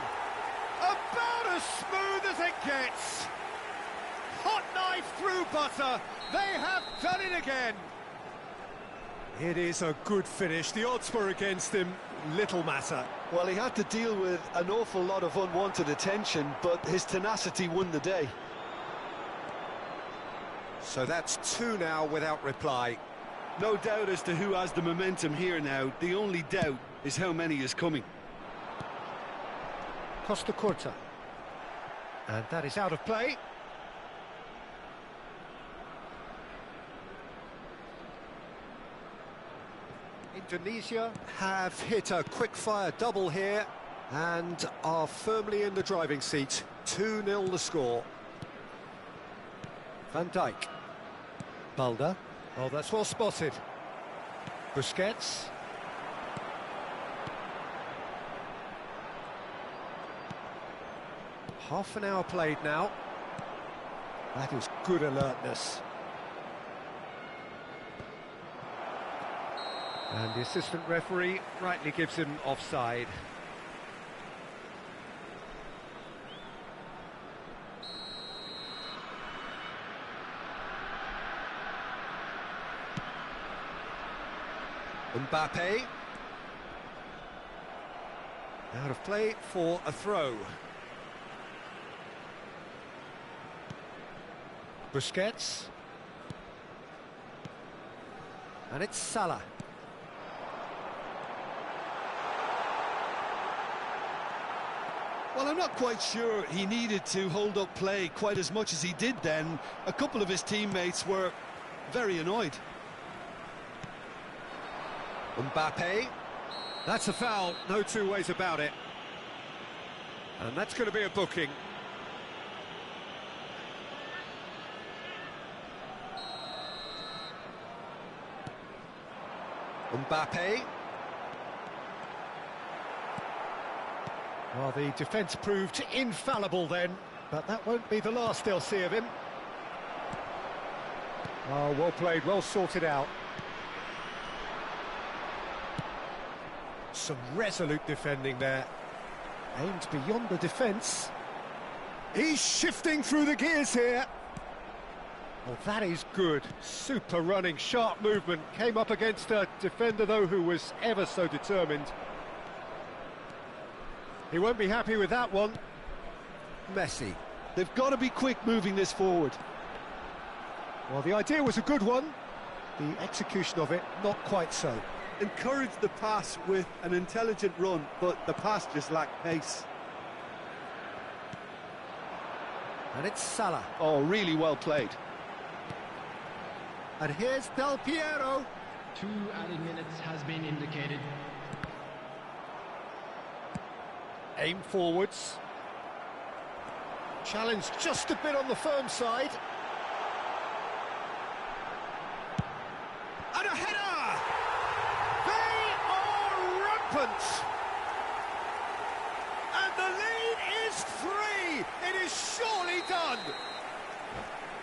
About as smooth as it gets! Hot knife through butter, they have done it again! It is a good finish. The odds were against him. Little matter. Well, he had to deal with an awful lot of unwanted attention, but his tenacity won the day. So that's two now without reply. No doubt as to who has the momentum here now. The only doubt is how many is coming. Costa Curta. And that is out of play. Indonesia have hit a quick-fire double here and are firmly in the driving seat. 2-0 the score. Van Dijk. Balda. Oh, that's well spotted. Busquets. Half an hour played now. That is good alertness. And the assistant referee rightly gives him offside. Mbappe. Out of play for a throw. Busquets. And it's Salah. Well, I'm not quite sure he needed to hold up play quite as much as he did then. A couple of his teammates were very annoyed. Mbappe. That's a foul, no two ways about it. And that's going to be a booking. Mbappe. Well, the defence proved infallible then, but that won't be the last they'll see of him. Oh, well played, well sorted out. Some resolute defending there. Aimed beyond the defence. He's shifting through the gears here. Well, that is good. Super running, sharp movement. Came up against a defender, though, who was ever so determined. He won't be happy with that one. Messi. They've got to be quick moving this forward. Well, the idea was a good one. The execution of it, not quite so. Encouraged the pass with an intelligent run, but the pass just lacked pace. And it's Salah. Oh, really well played. And here's Del Piero. 2 added minutes has been indicated. Aim forwards. Challenge just a bit on the firm side. And a header! They are rampant! And the lead is 3! It is surely done!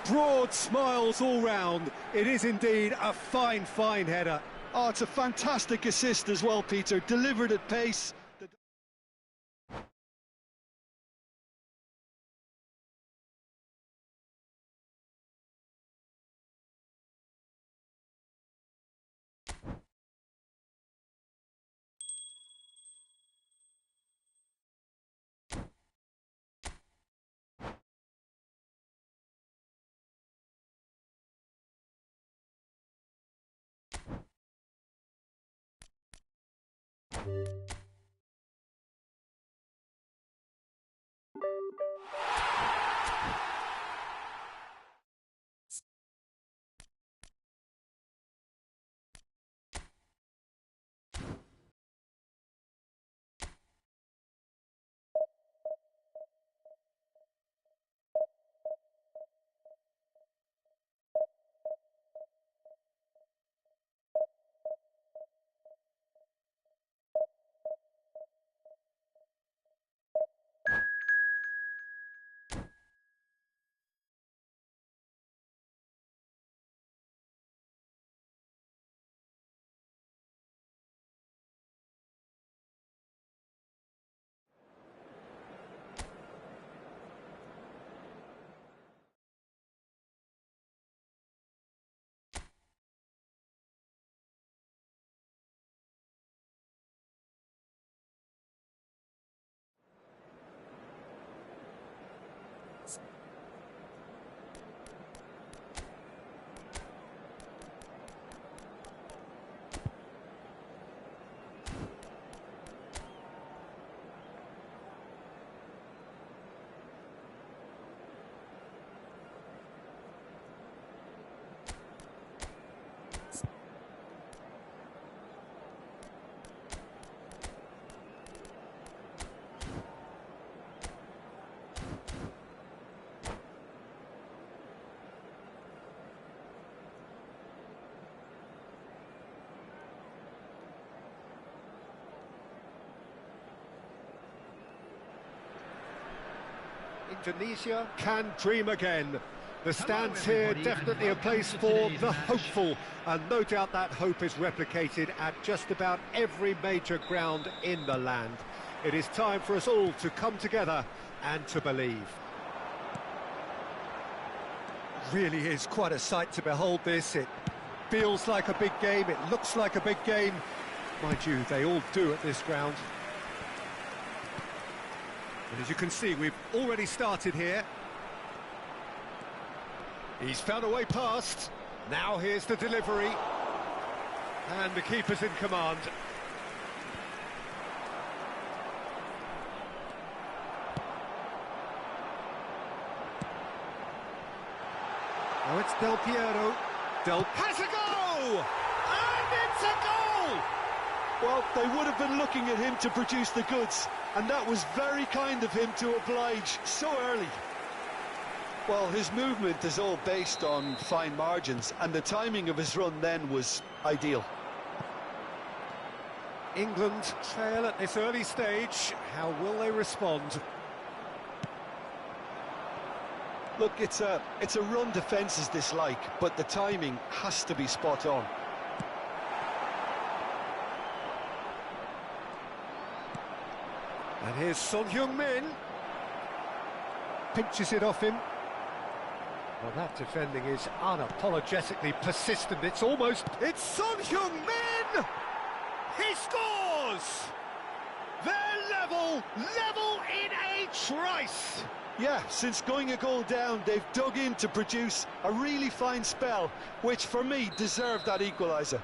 Broad smiles all round. It is indeed a fine, fine header. Oh, it's a fantastic assist as well, Peter. Delivered at pace. Indonesia can dream again. The stands here, definitely a place for the hopeful, and no doubt that hope is replicated at just about every major ground in the land. It is time for us all to come together and to believe. Really is quite a sight to behold this. It feels like a big game, it looks like a big game. Mind you, they all do at this ground. And as you can see, we've already started here. He's found a way past. Now here's the delivery. And the keeper's in command. Oh, it's Del Piero. Has a goal! And it's a goal! Well, they would have been looking at him to produce the goods, and that was very kind of him to oblige so early. Well, his movement is all based on fine margins, and the timing of his run then was ideal. England trail at this early stage. How will they respond? Look, it's a run defence's dislike, but the timing has to be spot on. And here's Son Heung-min. Pinches it off him. Well, that defending is unapologetically persistent. It's Son Heung-min! He scores! They're level in a trice! Yeah, since going a goal down, they've dug in to produce a really fine spell, which for me deserved that equaliser.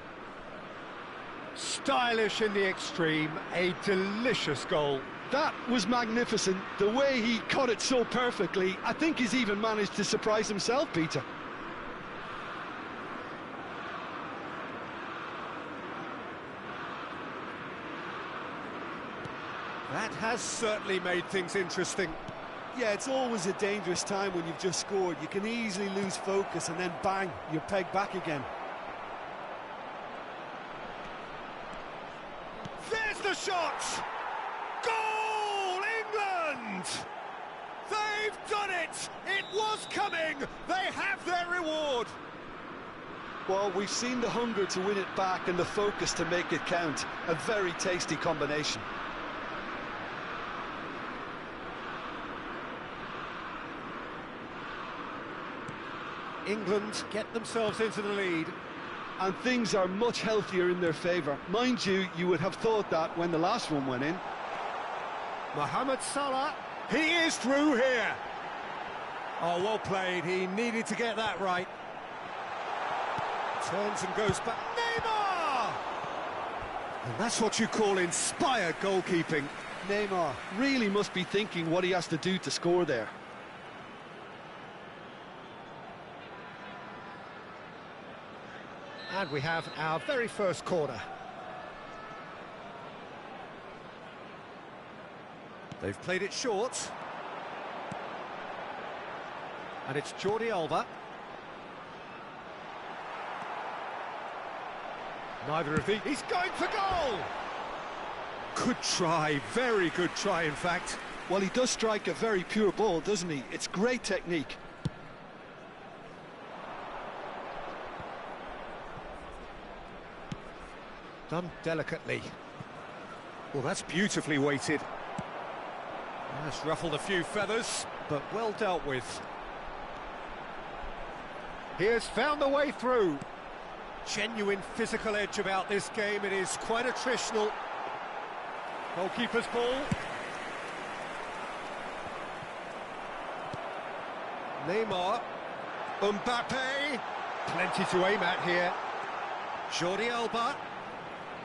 Stylish in the extreme, a delicious goal. That was magnificent. The way he caught it so perfectly, I think he's even managed to surprise himself, Peter. That has certainly made things interesting. Yeah, it's always a dangerous time when you've just scored. You can easily lose focus and then bang, you're pegged back again. There's the shot! Goal, England! They've done it! It was coming! They have their reward! Well, we've seen the hunger to win it back and the focus to make it count. A very tasty combination. England get themselves into the lead. And things are much healthier in their favour. Mind you, you would have thought that when the last one went in. Mohamed Salah, he is through here. Oh, well played, he needed to get that right. Turns and goes back. Neymar! And that's what you call inspired goalkeeping. Neymar really must be thinking what he has to do to score there. And we have our very first corner. They've played it short. And it's Jordi Alba. Neither of these. He's going for goal! Good try, very good try, in fact. Well, he does strike a very pure ball, doesn't he? It's great technique. Done delicately. Well, that's beautifully weighted. That's ruffled a few feathers, but well dealt with. He has found a way through. Genuine physical edge about this game. It is quite attritional. Goalkeeper's ball. Neymar. Mbappe. Plenty to aim at here. Jordi Alba.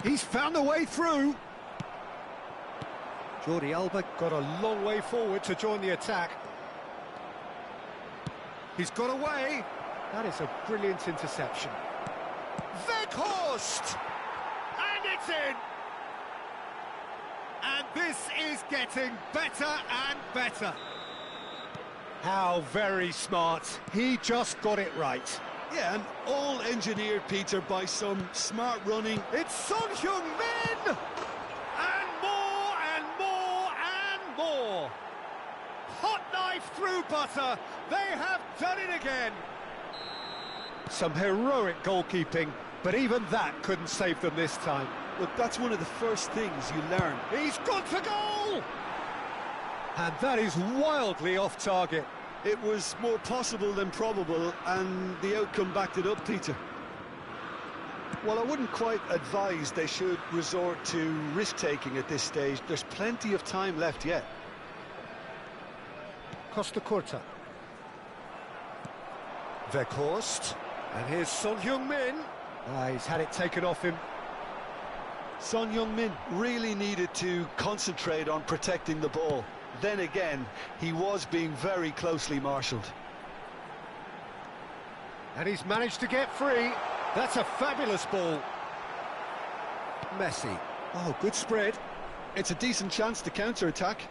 He's found a way through. Jordi Alba got a long way forward to join the attack. He's got away. That is a brilliant interception. Weghorst! And it's in! And this is getting better and better. How very smart. He just got it right. Yeah, and all engineered, Peter, by some smart running. It's Son Heung-min! And more and more and more. Hot knife Knife through butter. They have done it again. Some heroic goalkeeping, but even that couldn't save them this time. Look, that's one of the first things you learn. He's got to goal! And that is wildly off target. It was more possible than probable, and the outcome backed it up, Peter. Well, I wouldn't quite advise they should resort to risk-taking at this stage. There's plenty of time left yet. Costa Curta. Weghorst. And here's Son Heung-min. He's had it taken off him. Son Heung-min really needed to concentrate on protecting the ball. Then again, he was being very closely marshalled. And he's managed to get free. That's a fabulous ball. Messi. Oh, good spread. It's a decent chance to counter-attack.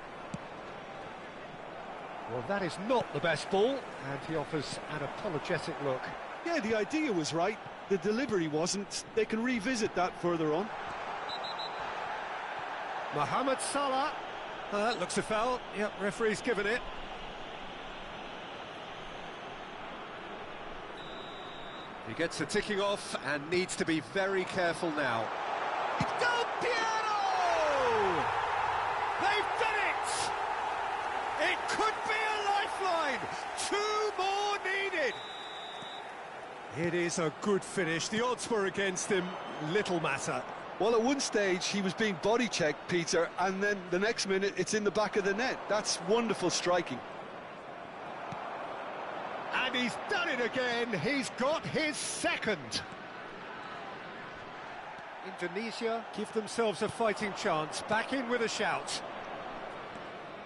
Well, that is not the best ball, and he offers an apologetic look. Yeah, the idea was right. The delivery wasn't. They can revisit that further on. Mohamed Salah. That looks a foul. Yep, referee's given it. He gets the ticking off and needs to be very careful now. Del Piero! They've done it! It could be a lifeline! 2 more needed! It is a good finish. The odds were against him. Little matter. Well, at one stage, he was being body-checked, Peter, and then the next minute, it's in the back of the net. That's wonderful striking. And he's done it again. He's got his second. Indonesia give themselves a fighting chance. Back in with a shout.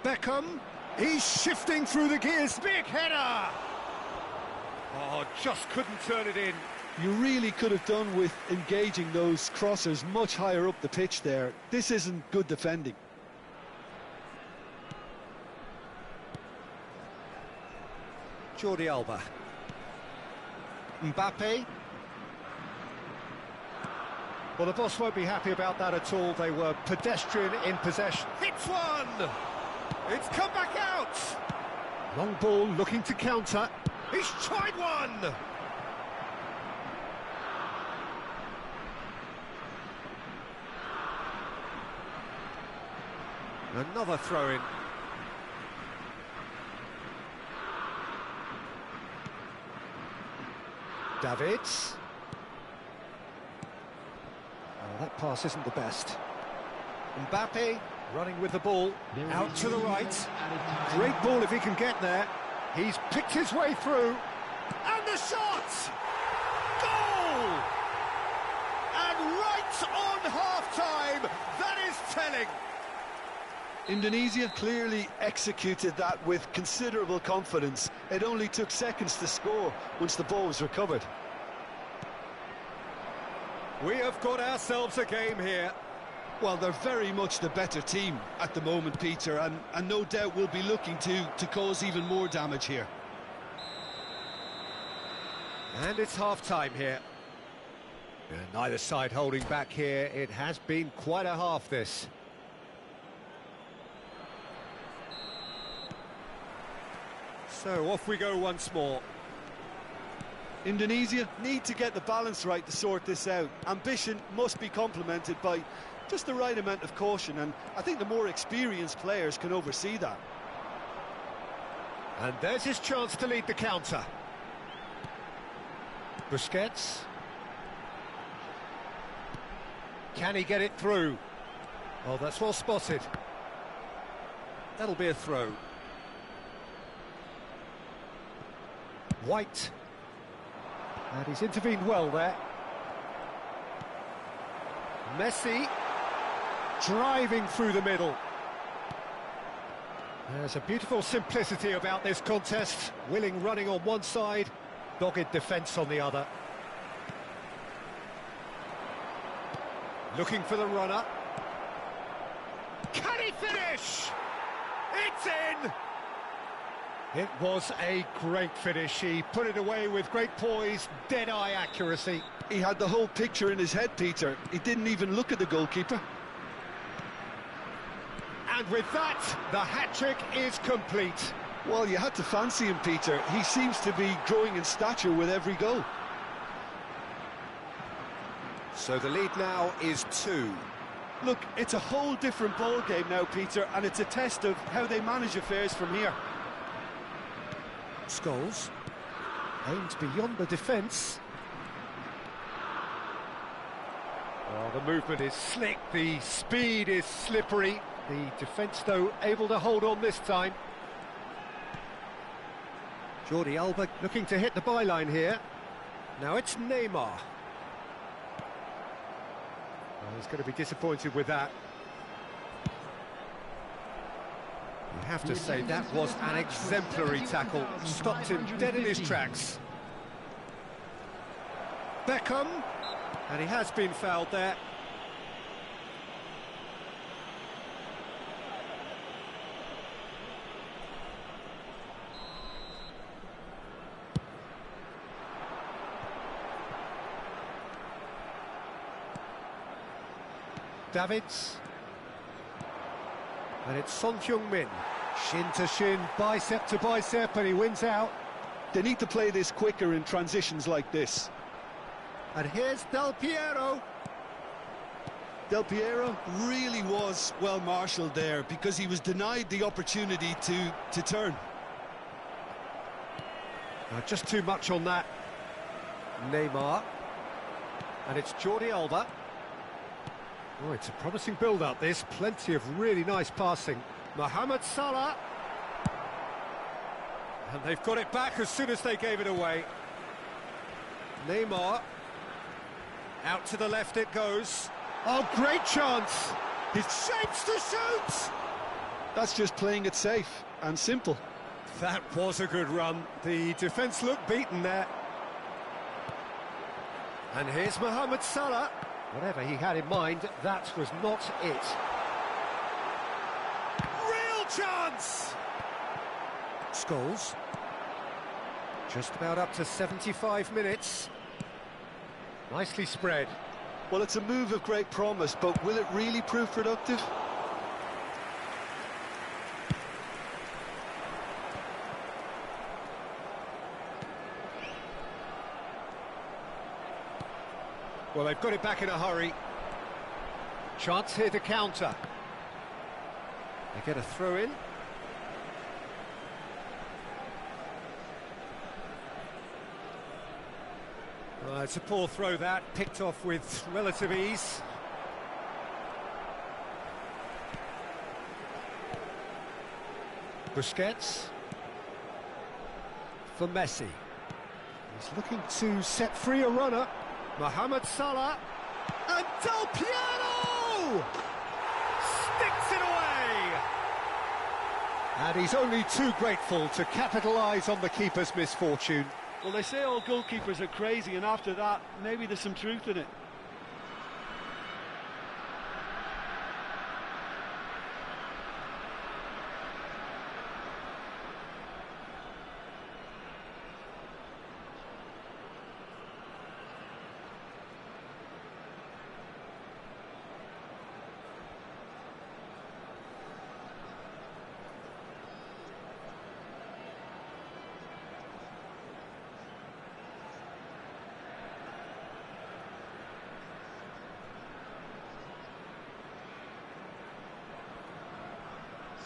Beckham. He's shifting through the gears. Big header. Oh, just couldn't turn it in. You really could have done with engaging those crossers much higher up the pitch there. This isn't good defending. Jordi Alba. Mbappe. Well, the boss won't be happy about that at all. They were pedestrian in possession. Hits one! It's come back out! Long ball looking to counter. He's tried one! Another throw-in. Davids. Oh, that pass isn't the best. Mbappe running with the ball, out to the right. Great ball if he can get there. He's picked his way through. And the shot! Goal! And right on half-time, that is telling. Indonesia clearly executed that with considerable confidence. It only took seconds to score once the ball was recovered. We have got ourselves a game here. Well, they're very much the better team at the moment, Peter, and no doubt will be looking to cause even more damage here. And it's half-time here. Neither side holding back here. It has been quite a half, this. So off we go once more. Indonesia need to get the balance right to sort this out. Ambition must be complemented by just the right amount of caution, and I think the more experienced players can oversee that. And there's his chance to lead the counter. Busquets. Can he get it through? Oh, that's well spotted. That'll be a throw. White. And he's intervened well there. Messi. Driving through the middle. There's a beautiful simplicity about this contest. Willing running on one side, dogged defence on the other. Looking for the runner. Can he finish? It's in! It was a great finish. He put it away with great poise, dead-eye accuracy. He had the whole picture in his head, Peter. He didn't even look at the goalkeeper. And with that, the hat-trick is complete. Well, you had to fancy him, Peter. He seems to be growing in stature with every goal. So the lead now is 2. Look, it's a whole different ball game now, Peter, and it's a test of how they manage affairs from here. Scholes aimed beyond the defence. Well, the movement is slick, the speed is slippery. The defence, though, able to hold on this time. Jordi Alba looking to hit the byline here. Now it's Neymar. Well, he's going to be disappointed with that. You have to say that was an exemplary tackle. Stopped him dead in his tracks. Beckham, and he has been fouled there. Davids, and it's Son Heung-min, shin to shin, bicep to bicep, and he wins out. They need to play this quicker in transitions like this. And here's Del Piero. Del Piero really was well marshalled there because he was denied the opportunity to turn. Just too much on that. Neymar, and it's Jordi Alba. Oh, it's a promising build-up, this. Plenty of really nice passing. Mohamed Salah. And they've got it back as soon as they gave it away. Neymar. Out to the left it goes. Oh, great chance! He shapes to shoot! That's just playing it safe and simple. That was a good run. The defence looked beaten there. And here's Mohamed Salah. Whatever he had in mind, that was not it. Real chance! Scholes. Just about up to 75 minutes. Nicely spread. Well, it's a move of great promise, but will it really prove productive? Well, they've got it back in a hurry. Chance here to counter. They get a throw in. It's a poor throw that, picked off with relative ease. Busquets. For Messi. He's looking to set free a runner. Mohamed Salah, and Del Piero sticks it away! And he's only too grateful to capitalise on the keeper's misfortune. Well, they say all goalkeepers are crazy, and after that, maybe there's some truth in it.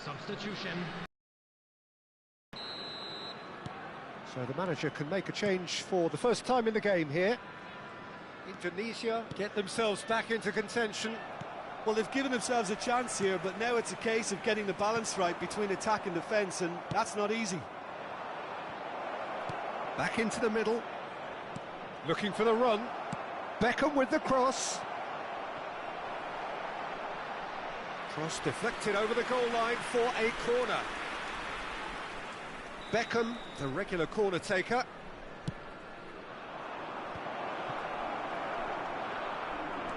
Substitution. So the manager can make a change for the first time in the game here. Indonesia get themselves back into contention. Well, they've given themselves a chance here, but now it's a case of getting the balance right between attack and defence, and that's not easy. Back into the middle. Looking for the run. Beckham with the cross. Cross deflected over the goal line for a corner. Beckham, the regular corner taker.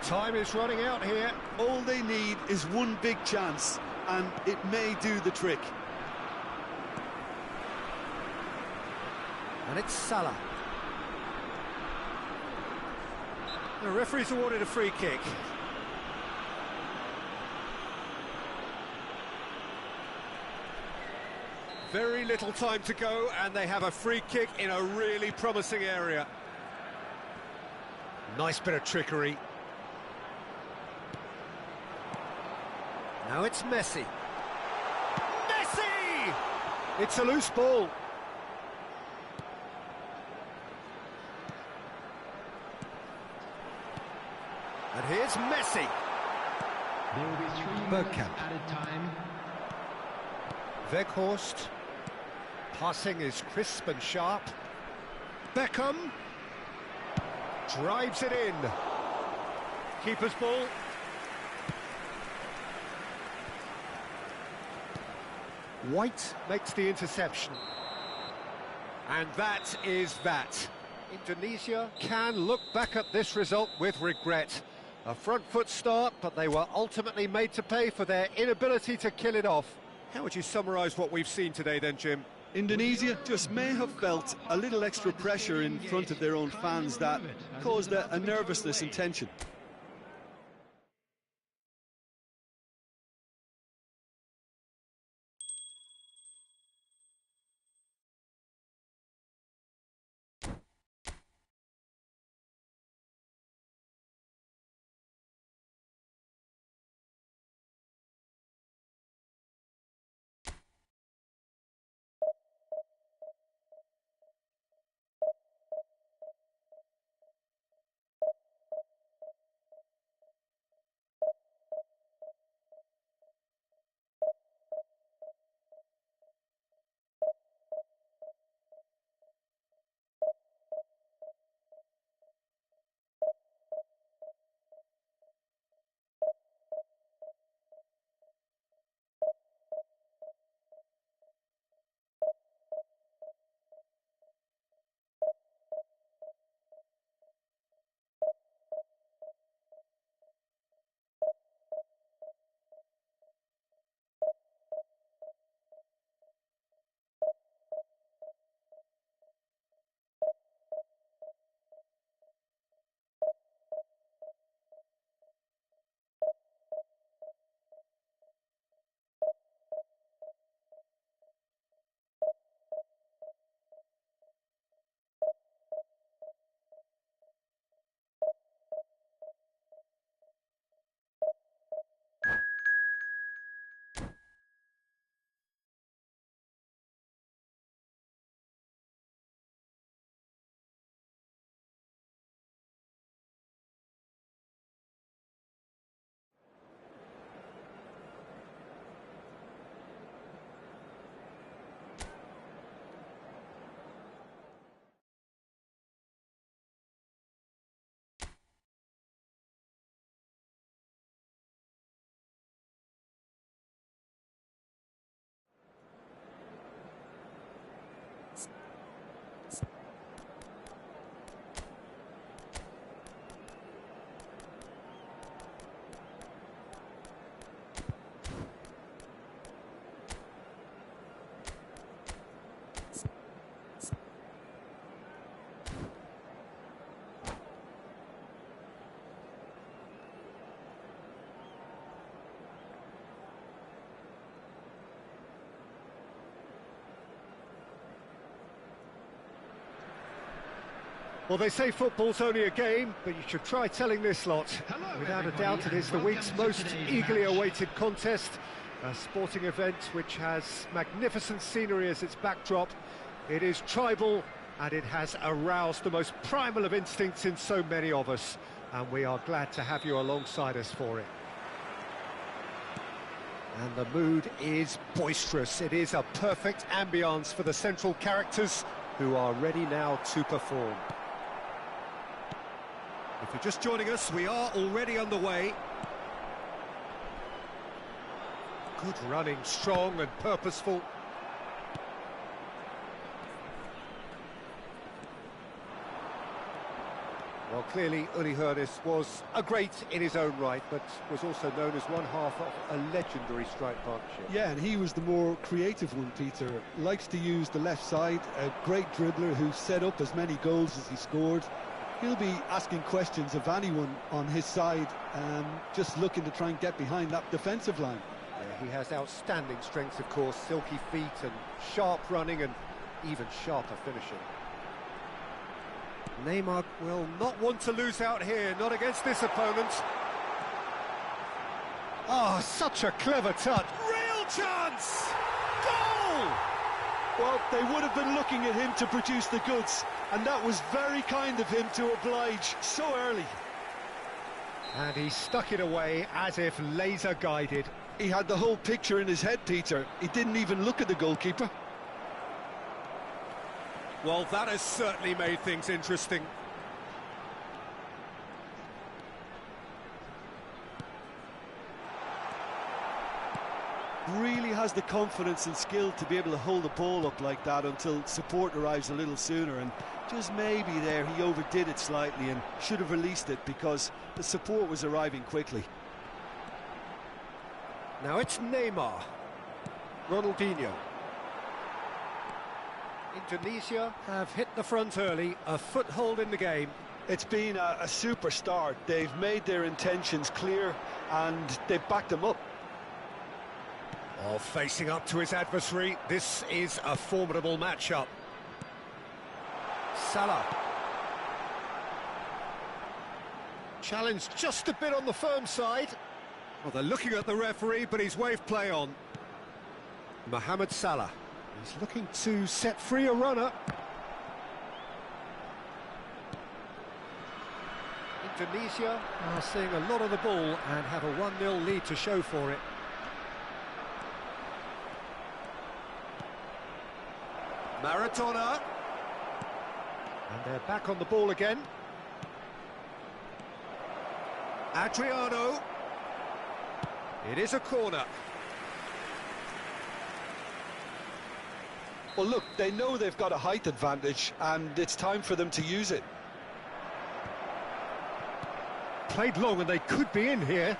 Time is running out here. All they need is one big chance, and it may do the trick. And it's Salah. The referee's awarded a free kick. Very little time to go, and they have a free kick in a really promising area. Nice bit of trickery. Now it's Messi. Messi! It's a loose ball. And here's Messi. There will be 3 minutes Bergkamp. added time. Weghorst. Passing is crisp and sharp. Beckham. Drives it in. Keeper's ball. White makes the interception. And that is that. Indonesia can look back at this result with regret. A front foot start, but they were ultimately made to pay for their inability to kill it off. How would you summarise what we've seen today then, Jim? Indonesia just may have felt a little extra pressure in front of their own fans that caused a nervousness and tension. Well, they say football's only a game, but you should try telling this lot. Hello, Without a everybody, doubt, it is the and week's welcome to most today's eagerly match. awaited contest. A sporting event which has magnificent scenery as its backdrop. It is tribal, and it has aroused the most primal of instincts in so many of us. And we are glad to have you alongside us for it. And the mood is boisterous. It is a perfect ambience for the central characters who are ready now to perform. If you're just joining us, we are already underway. Good running, strong and purposeful. Well, clearly Uli Hoeneß was a great in his own right, but was also known as one half of a legendary strike partnership. Yeah, and he was the more creative one, Peter. Likes to use the left side, a great dribbler who set up as many goals as he scored. He'll be asking questions of anyone on his side, just looking to try and get behind that defensive line. Yeah, he has outstanding strength, of course, silky feet and sharp running and even sharper finishing. Neymar will not want to lose out here, not against this opponent. Oh, such a clever touch. Real chance! Goal! Well, they would have been looking at him to produce the goods, and that was very kind of him to oblige so early. And he stuck it away as if laser guided. He had the whole picture in his head, Peter. He didn't even look at the goalkeeper. Well, that has certainly made things interesting. Really has the confidence and skill to be able to hold the ball up like that until support arrives a little sooner, and just maybe there he overdid it slightly and should have released it because the support was arriving quickly. Now it's Neymar. Ronaldinho. Indonesia have hit the front early, a foothold in the game. It's been a super start. They've made their intentions clear and they've backed them up. Oh, facing up to his adversary, this is a formidable matchup. Salah. Challenged just a bit on the firm side. Well, they're looking at the referee, but he's waved play on. Mohamed Salah. He's looking to set free a runner. Indonesia are seeing a lot of the ball and have a 1-0 lead to show for it. Maradona. And they're back on the ball again. Adriano. It is a corner. Well, look, they know they've got a height advantage and it's time for them to use it. Played long and they could be in here.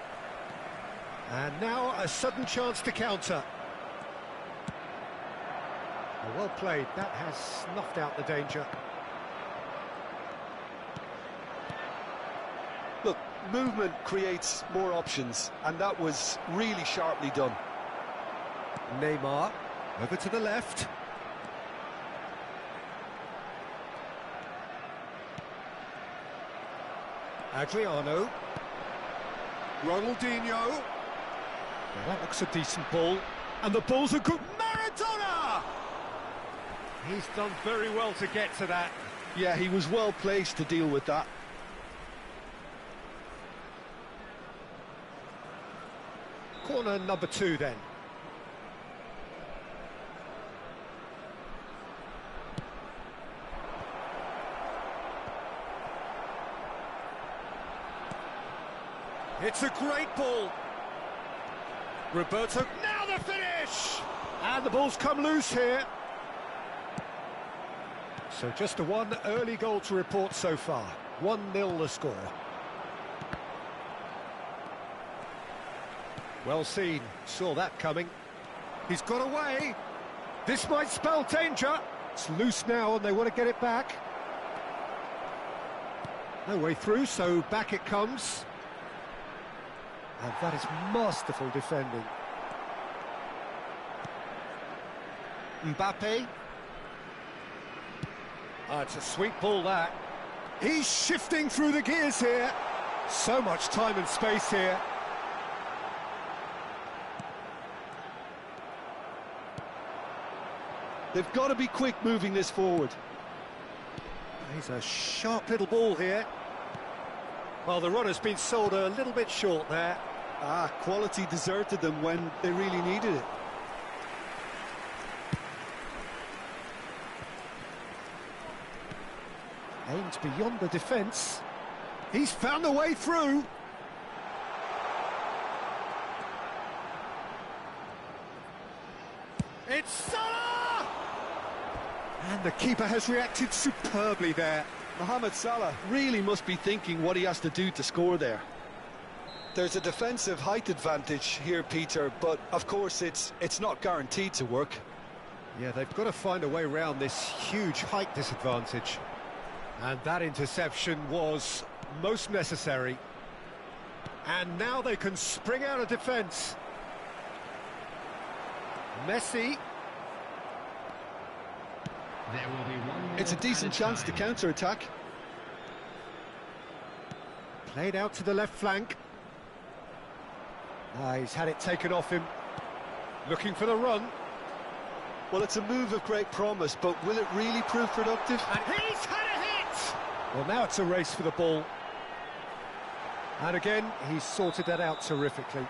And now a sudden chance to counter. Well played, that has snuffed out the danger. Look, movement creates more options, and that was really sharply done. Neymar, over to the left. Adriano. Ronaldinho. Well, that looks a decent ball. And the ball's a good... Maradona! He's done very well to get to that. Yeah, he was well placed to deal with that. Corner number 2 then. It's a great ball. Roberto, now the finish! And the ball's come loose here. So just a one early goal to report so far. 1-0 the score. Well seen, saw that coming. He's got away. This might spell danger. It's loose now and they want to get it back. No way through, so back it comes. And that is masterful defending. Mbappe. Oh, it's a sweet ball, that. He's shifting through the gears here. So much time and space here. They've got to be quick moving this forward. He's a sharp little ball here. Well, the runner's been sold a little bit short there. Quality deserted them when they really needed it. Aims beyond the defence. He's found a way through. It's Salah! And the keeper has reacted superbly there. Mohamed Salah really must be thinking what he has to do to score there. There's a defensive height advantage here, Peter, but of course it's not guaranteed to work. Yeah, they've got to find a way around this huge height disadvantage. And that interception was most necessary. And now they can spring out of defence. Messi. There will be 1 minute It's a decent chance to counter-attack. Played out to the left flank. He's had it taken off him. Looking for the run. Well, it's a move of great promise, but will it really prove productive? And he's had a hit! Well, now it's a race for the ball. And again, he's sorted that out terrifically.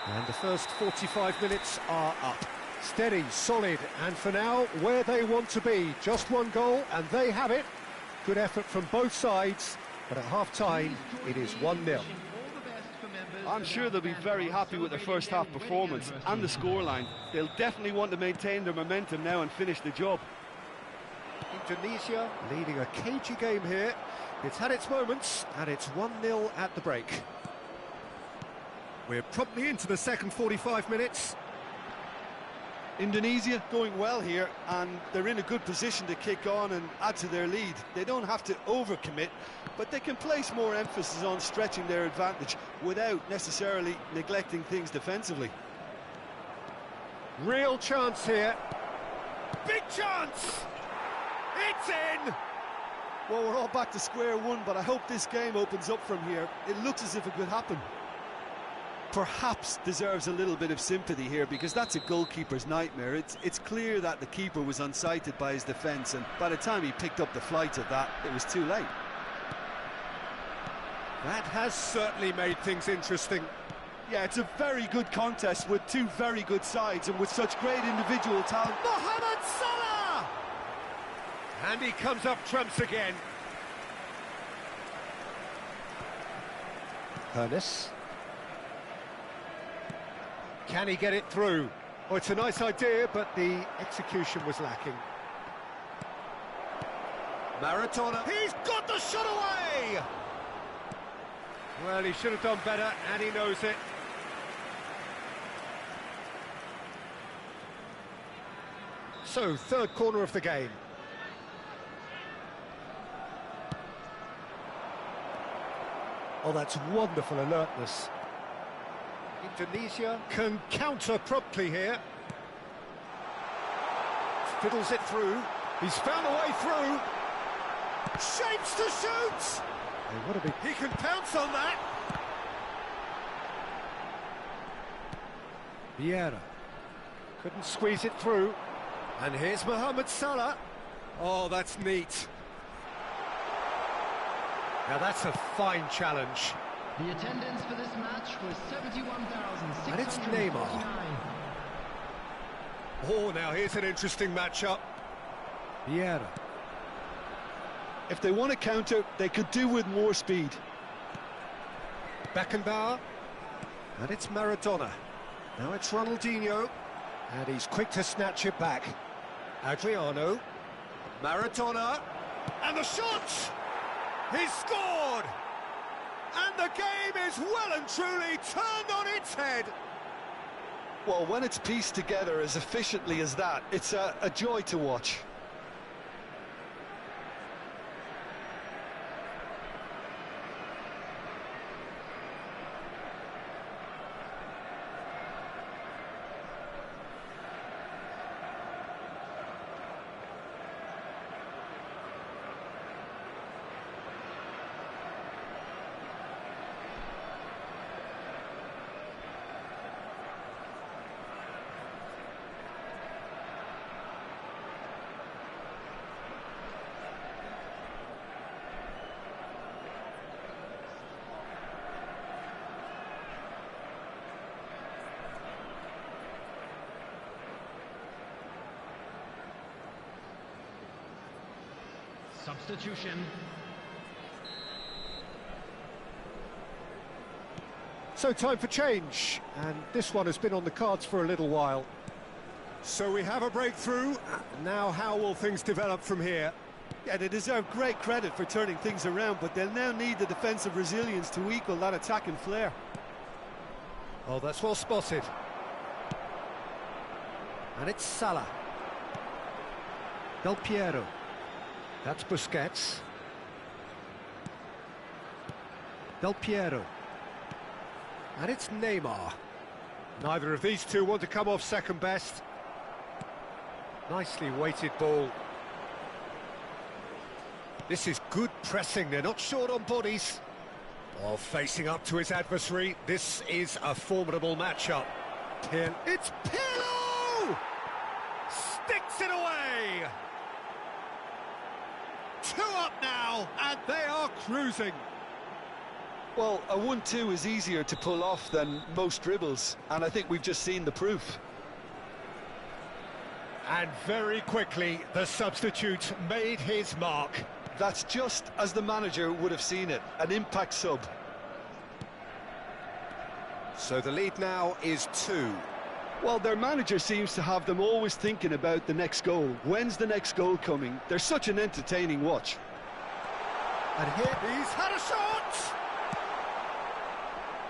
And the first 45 minutes are up. Steady, solid, and for now, where they want to be. Just one goal, and they have it. Good effort from both sides, but at half-time, it is 1-0. I'm sure they'll be very happy with their first half performance and the scoreline. They'll definitely want to maintain their momentum now and finish the job. Indonesia leading a cagey game here. It's had its moments, and it's 1-0 at the break. We're promptly into the second 45 minutes. Indonesia going well here, and they're in a good position to kick on and add to their lead. They don't have to overcommit, but they can place more emphasis on stretching their advantage without necessarily neglecting things defensively. Real chance here. Big chance! It's in! Well, we're all back to square one, but I hope this game opens up from here. It looks as if it could happen. Perhaps deserves a little bit of sympathy here, because that's a goalkeeper's nightmare. It's clear that the keeper was unsighted by his defence, and by the time he picked up the flight of that, it was too late. That has certainly made things interesting. Yeah, it's a very good contest with two very good sides and with such great individual talent. Mohamed Salah! And he comes up trumps again. Ernest. Can he get it through? Oh, it's a nice idea, but the execution was lacking. Maradona. He's got the shot away! Well, he should have done better, and he knows it. So, third corner of the game. Oh, that's wonderful alertness. Indonesia can counter promptly here. Fiddles it through. He's found a way through. Shapes to shoot! He can pounce on that. Vieira couldn't squeeze it through. And here's Mohamed Salah. Oh, that's neat. Now that's a fine challenge. The attendance for this match was 71,649. And it's Neymar. Oh, now here's an interesting matchup. Vieira. If they want to counter, they could do with more speed. Beckenbauer. And it's Maradona. Now it's Ronaldinho. And he's quick to snatch it back. Adriano. Maradona. And the shot! He's scored! And the game is well and truly turned on its head. Well, when it's pieced together as efficiently as that, it's a joy to watch. Substitution. So time for change, and this one has been on the cards for a little while. So we have a breakthrough. Now how will things develop from here? Yeah, they deserve great credit for turning things around, but they'll now need the defensive resilience to equal that attacking flair. Oh, that's well spotted. And it's Salah. Del Piero. That's Busquets. Del Piero. And it's Neymar. Neither of these two want to come off second best. Nicely weighted ball. This is good pressing, they're not short on bodies. While facing up to his adversary, this is a formidable matchup. It's Pirlo! Sticks it away! 2 up now, and they are cruising. Well, a 1-2 is easier to pull off than most dribbles, and I think we've just seen the proof. And very quickly, the substitute made his mark. That's just as the manager would have seen it, an impact sub. So the lead now is 2. Well, their manager seems to have them always thinking about the next goal. When's the next goal coming? They're such an entertaining watch. And here he's had a shot!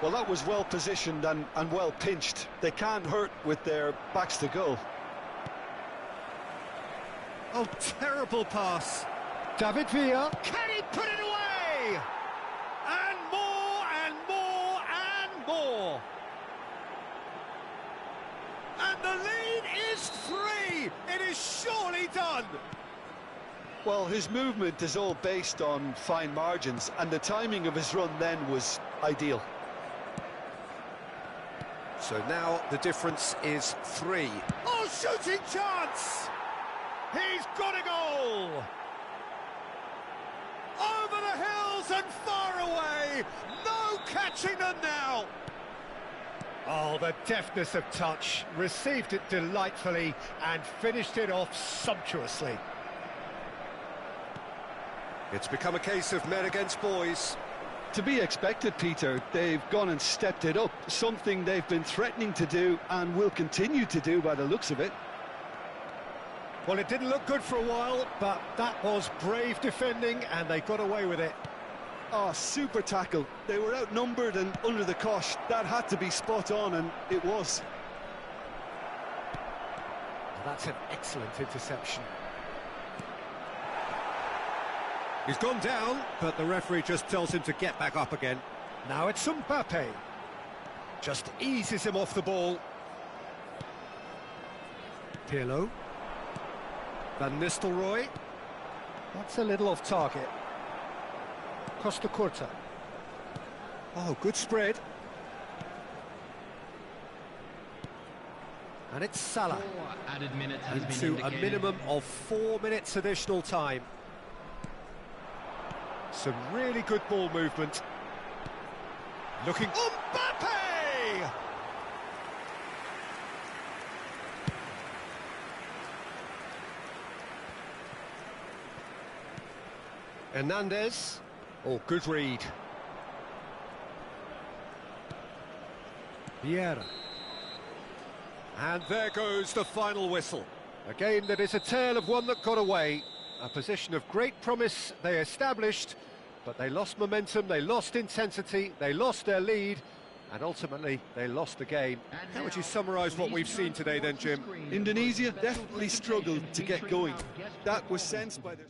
Well, that was well positioned and well pinched. They can't hurt with their backs to goal. Oh, terrible pass. David Villa. Can he put it away? And more, and more, and more. And the lead is 3. It is surely done. Well, his movement is all based on fine margins, and the timing of his run then was ideal. So now the difference is 3. Oh, shooting chance! He's got a goal! Over the hills and far away! No catching them now! Oh, the deftness of touch. Received it delightfully and finished it off sumptuously. It's become a case of men against boys. To be expected, Peter. They've gone and stepped it up, something they've been threatening to do and will continue to do by the looks of it. Well, it didn't look good for a while, but that was brave defending and they got away with it. Oh, super tackle. They were outnumbered and under the cosh. That had to be spot on, and it was. That's an excellent interception. He's gone down, but the referee just tells him to get back up again. Now it's Mbappe. Just eases him off the ball. Pirlo. Van Nistelrooy. That's a little off target. Costa Curta. Oh, good spread. And it's Salah. 4 added minutes has been Into a indicated. minimum of 4 minutes additional time. Some really good ball movement. Looking... Mbappe! Hernandez. Oh, good read. Vieira. And there goes the final whistle. A game that is a tale of one that got away. A position of great promise they established, but they lost momentum, they lost intensity, they lost their lead, and ultimately they lost the game. How would you summarise what we've seen today then, Jim? Indonesia definitely struggled to get going. That was sensed by their...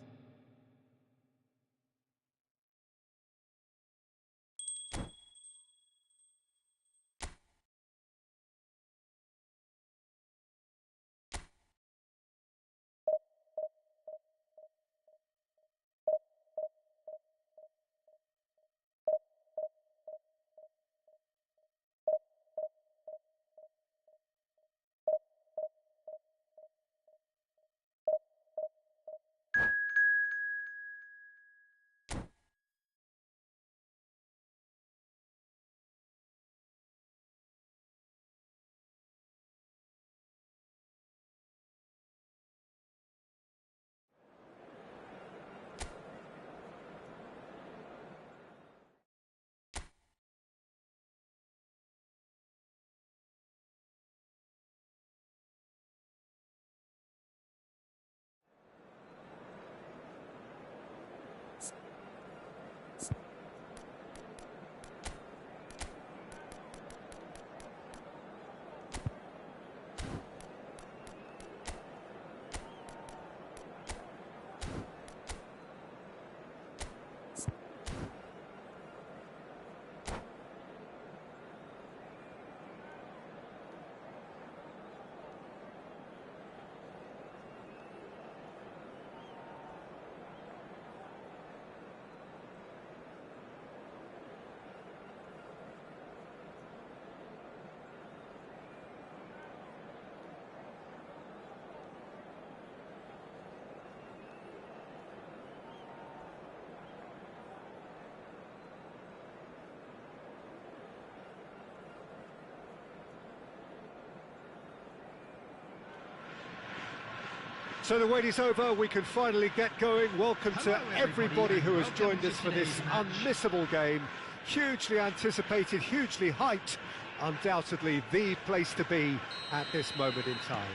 So the wait is over, we can finally get going. Welcome to everybody who has joined us for this unmissable game. Hugely anticipated, hugely hyped, undoubtedly the place to be at this moment in time.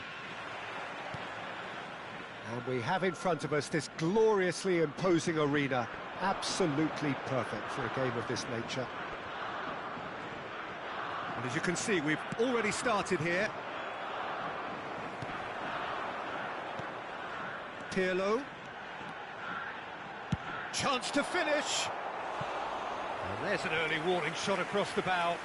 And we have in front of us this gloriously imposing arena, absolutely perfect for a game of this nature. And as you can see, we've already started here. Pirlo. Chance to finish. And there's an early warning shot across the bow.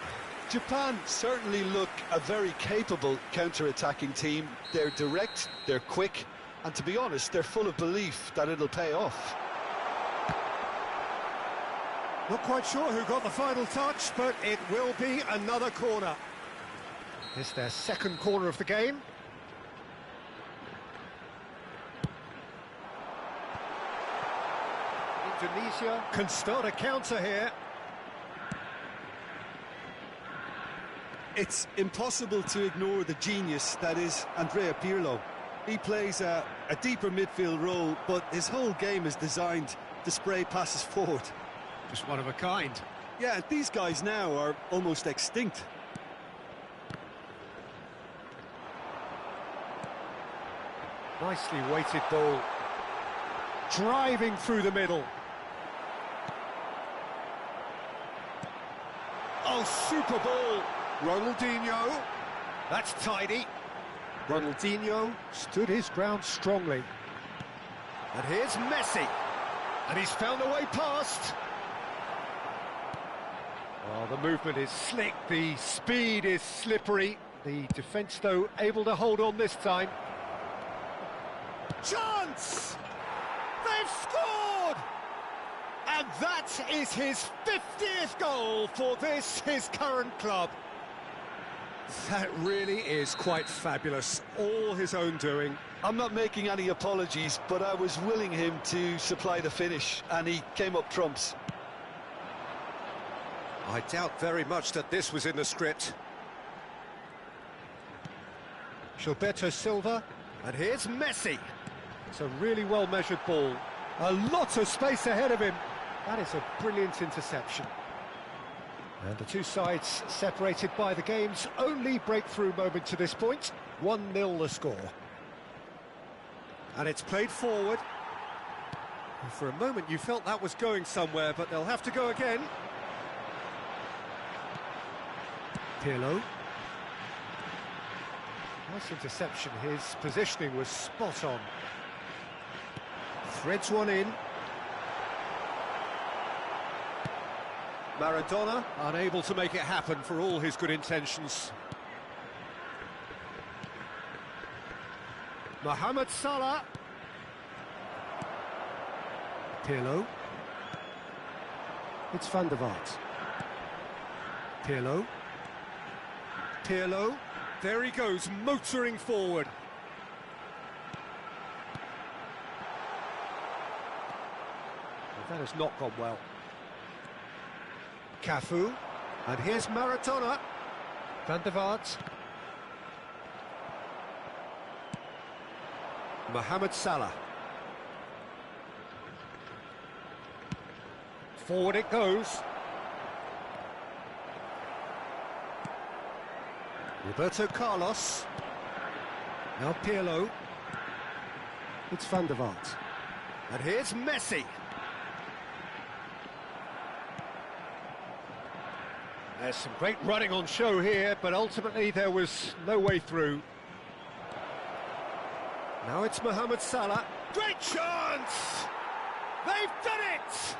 Japan certainly look a very capable counter-attacking team. They're direct, they're quick, and to be honest, they're full of belief that it'll pay off. Not quite sure who got the final touch, but it will be another corner. It's their second corner of the game. Indonesia can start a counter here. It's impossible to ignore the genius that is Andrea Pirlo. He plays a deeper midfield role, but his whole game is designed to spray passes forward. Just one of a kind. Yeah, these guys now are almost extinct. Nicely weighted ball. Driving through the middle. Oh, super ball. Ronaldinho. That's tidy. Ronaldinho stood his ground strongly. And here's Messi. And he's found a way past. Oh, the movement is slick, the speed is slippery. The defence, though, able to hold on this time. Chance! They've scored! And that is his 50th goal for this, his current club. That really is quite fabulous, all his own doing. I'm not making any apologies, but I was willing him to supply the finish, and he came up trumps. I doubt very much that this was in the script. Gilberto Silva, and here's Messi. It's a really well-measured ball. A lot of space ahead of him. That is a brilliant interception. And the two sides separated by the game's only breakthrough moment to this point. 1-0 the score. And it's played forward. And for a moment you felt that was going somewhere, but they'll have to go again. Pirlo. Nice interception, his positioning was spot on. Threads one in. Maradona unable to make it happen for all his good intentions. Mohamed Salah. Pirlo. It's Van der Vaart. Pirlo. Pirlo, there he goes, motoring forward. Well, that has not gone well. Cafu, and here's Maradona. Van der Vaart. Mohamed Salah. Forward it goes. Roberto Carlos. Now Pirlo. It's Van der Vaart. And here's Messi. There's some great running on show here, but ultimately there was no way through. Now it's Mohamed Salah. Great chance! They've done it!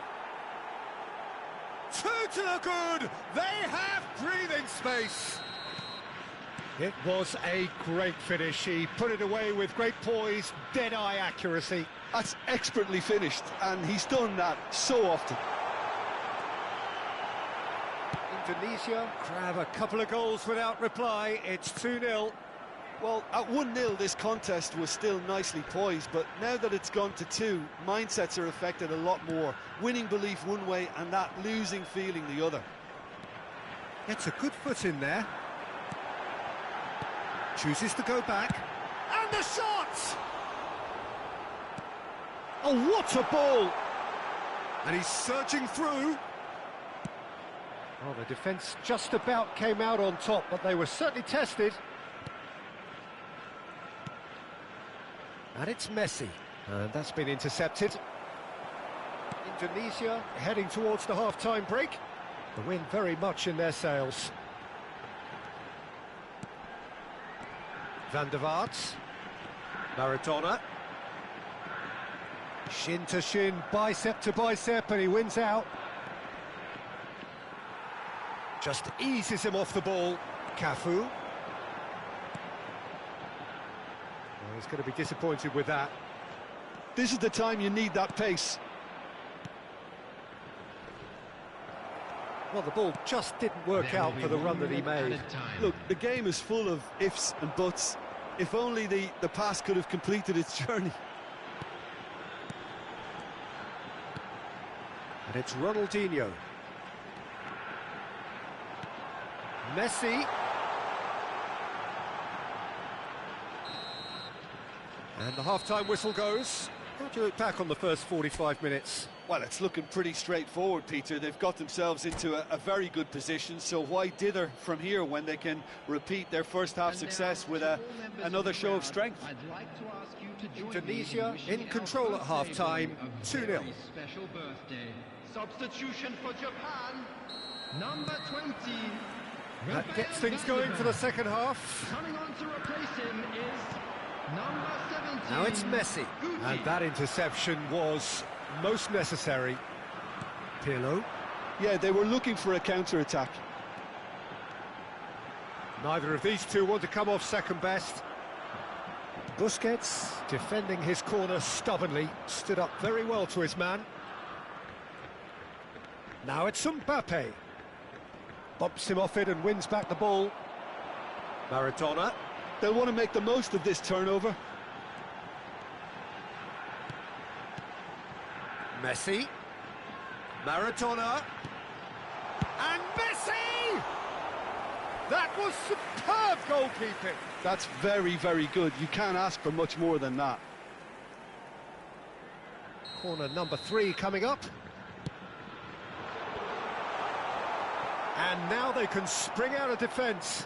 Two to the good! They have breathing space! It was a great finish. He put it away with great poise, dead-eye accuracy. That's expertly finished, and he's done that so often. Indonesia grab a couple of goals without reply. It's 2-0. Well, at 1-0, this contest was still nicely poised, but now that it's gone to 2, mindsets are affected a lot more. Winning belief one way and that losing feeling the other. Gets a good foot in there. Chooses to go back. And the shot! Oh, what a ball! And he's surging through. Oh, the defence just about came out on top, but they were certainly tested. And it's Messi. And that's been intercepted. Indonesia heading towards the half-time break. The wind very much in their sails. Van der Vaart. Maradona. Shin to shin, bicep to bicep, and he wins out. Just eases him off the ball. Cafu. Well, he's going to be disappointed with that. This is the time you need that pace. Well, the ball just didn't work out for the run that he made. Look, the game is full of ifs and buts. If only the pass could have completed its journey. And it's Ronaldinho. Messi. And the half-time whistle goes. How do you look back on the first 45 minutes? Well, it's looking pretty straightforward, Peter. They've got themselves into a very good position, so why dither from here when they can repeat their first half success with another show of strength? I'd like to ask you to join Indonesia me in control at half-time, 2-0. Special birthday. Substitution for Japan, number 20. That gets things going for the second half. Coming on to replace him is number 17. Now it's Messi. And that interception was most necessary. Pirlo. Yeah, they were looking for a counter-attack. Neither of these two want to come off second best. Busquets, defending his corner stubbornly, stood up very well to his man. Now it's Mbappe. Bumps him off it and wins back the ball. Maradona. They'll want to make the most of this turnover. Messi. Maradona. And Messi! That was superb goalkeeping. That's very, very good. You can't ask for much more than that. Corner number 3 coming up. And now they can spring out of defence.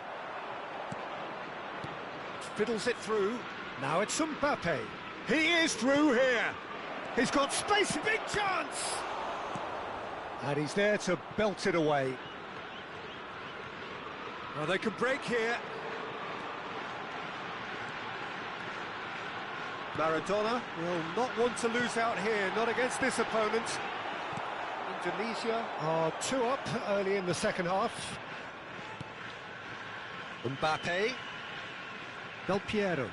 Fiddles it through. Now it's Mbappe. He is through here. He's got space, big chance! And he's there to belt it away. Well, they can break here. Maradona will not want to lose out here, not against this opponent. Indonesia are 2 up early in the second half. Mbappe. Del Piero.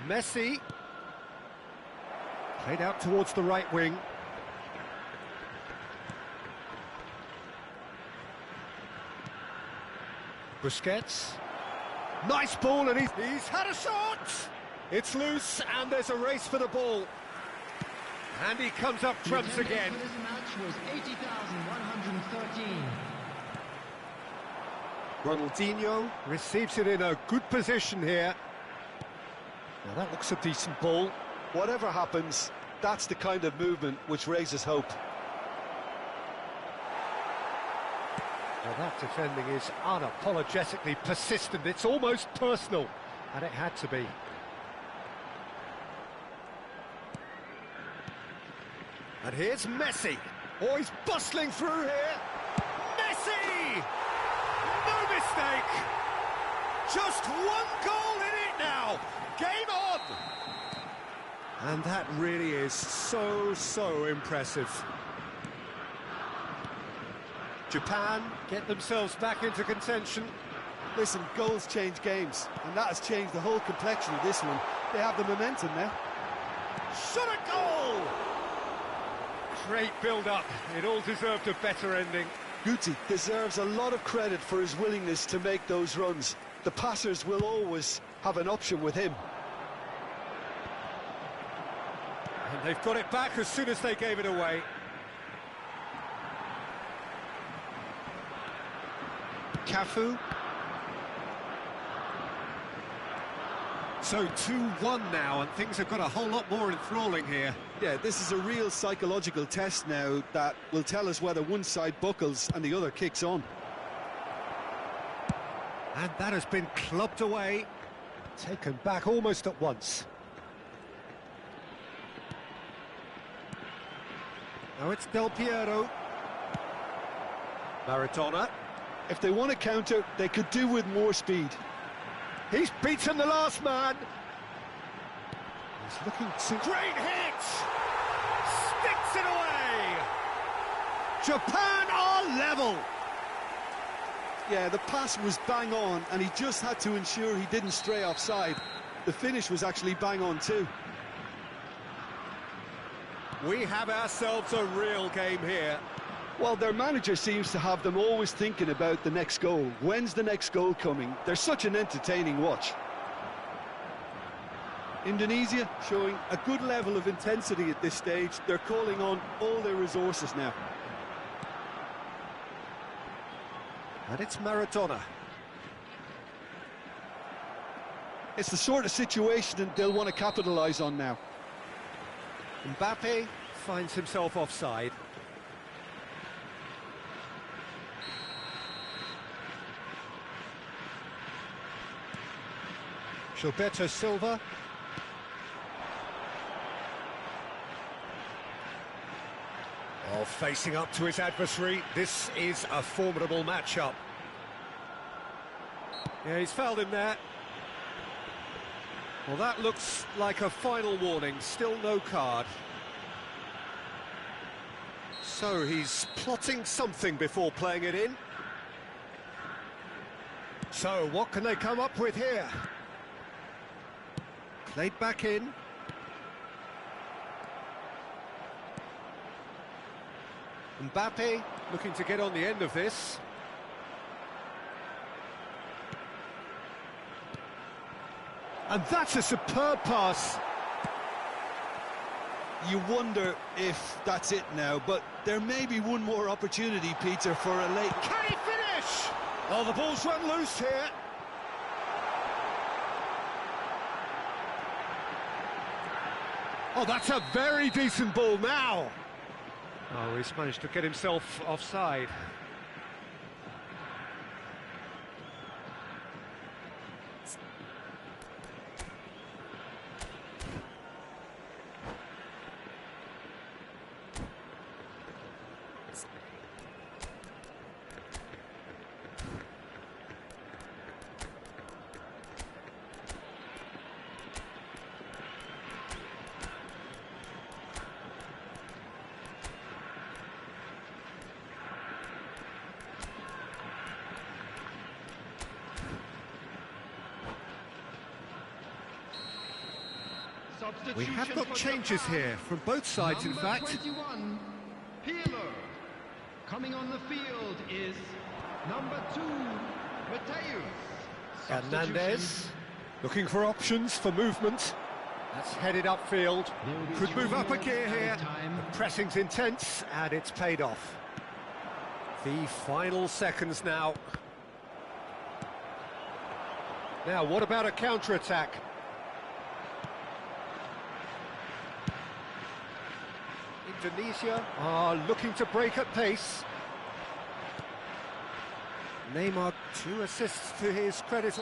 Messi. Played out towards the right wing. Busquets. Nice ball, and he's had a shot! It's loose, and there's a race for the ball. And he comes up trumps again. This match was 80,113. Ronaldinho receives it in a good position here. Now that looks a decent ball. Whatever happens, that's the kind of movement which raises hope. Well, that defending is unapologetically persistent. It's almost personal, and it had to be. And here's Messi. Oh, he's bustling through here. Messi! No mistake! Just one goal in it now. Game on! And that really is so impressive. Japan get themselves back into contention. Listen, goals change games, and that has changed the whole complexion of this one. They have the momentum now. Shot a goal! Great build-up. It all deserved a better ending. Guti deserves a lot of credit for his willingness to make those runs. The passers will always have an option with him. And they've got it back as soon as they gave it away. Cafu. So 2-1 now, and things have got a whole lot more enthralling here. Yeah, this is a real psychological test now that will tell us whether one side buckles and the other kicks on. And that has been clubbed away, taken back almost at once. Now it's Del Piero. Maradona. If they want to counter, they could do with more speed. He's beaten the last man. He's looking to... Great hit! Sticks it away! Japan are level! Yeah, the pass was bang on, and he just had to ensure he didn't stray offside. The finish was actually bang on too. We have ourselves a real game here. Well, their manager seems to have them always thinking about the next goal. When's the next goal coming? They're such an entertaining watch. Indonesia showing a good level of intensity at this stage. They're calling on all their resources now. And it's Maradona. It's the sort of situation that they'll want to capitalise on now. Mbappe finds himself offside. Gilberto Silva. Oh, facing up to his adversary, this is a formidable matchup. Yeah, he's fouled him there. Well, that looks like a final warning, still no card. So he's plotting something before playing it in. So what can they come up with here? Played back in. Mbappe looking to get on the end of this. And that's a superb pass. You wonder if that's it now, but there may be one more opportunity, Peter, for a late... Can he finish? Oh, the ball's run loose here. Oh, that's a very decent ball now. Oh, he's managed to get himself offside. We have got changes here from both sides, in fact. 21, Pirlo. Coming on the field is number 2, Mateus. Hernandez looking for options for movement. That's headed upfield. Could move up a gear here. The pressing's intense and it's paid off. The final seconds now. Now, what about a counter-attack? Indonesia are looking to break at pace. Neymar, 2 assists to his credit.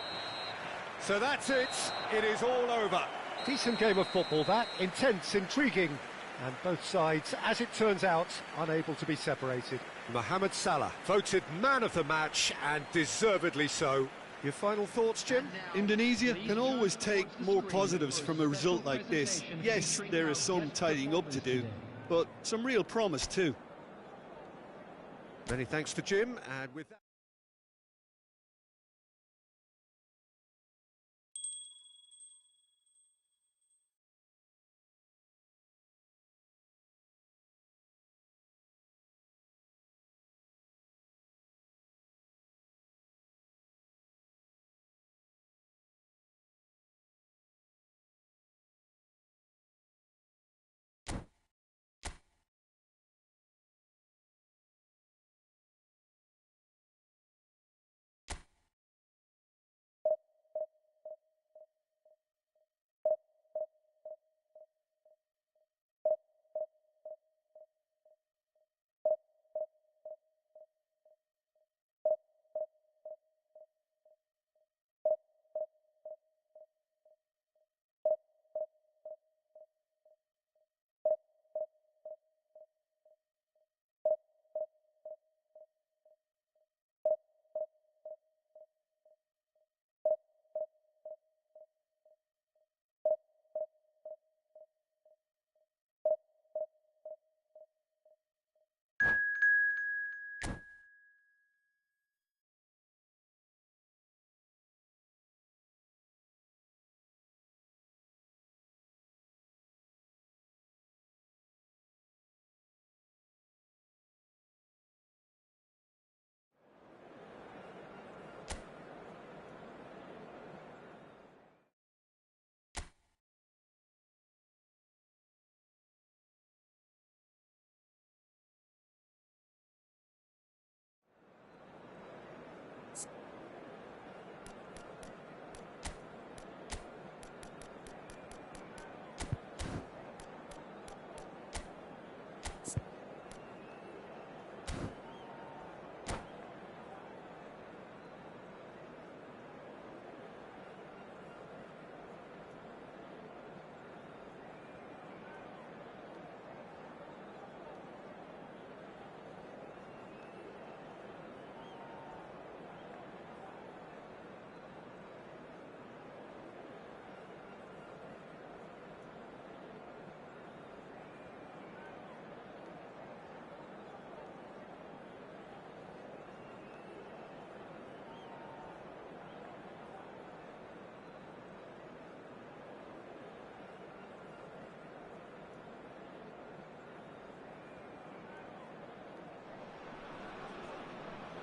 So that's it. It is all over. Decent game of football, that. Intense, intriguing. And both sides, as it turns out, unable to be separated. Mohamed Salah, voted man of the match, and deservedly so. Your final thoughts, Jim? Indonesia can always take more positives from a result like this. Yes, there is some tidying up to do, but some real promise too. Many thanks to Jim, and with that...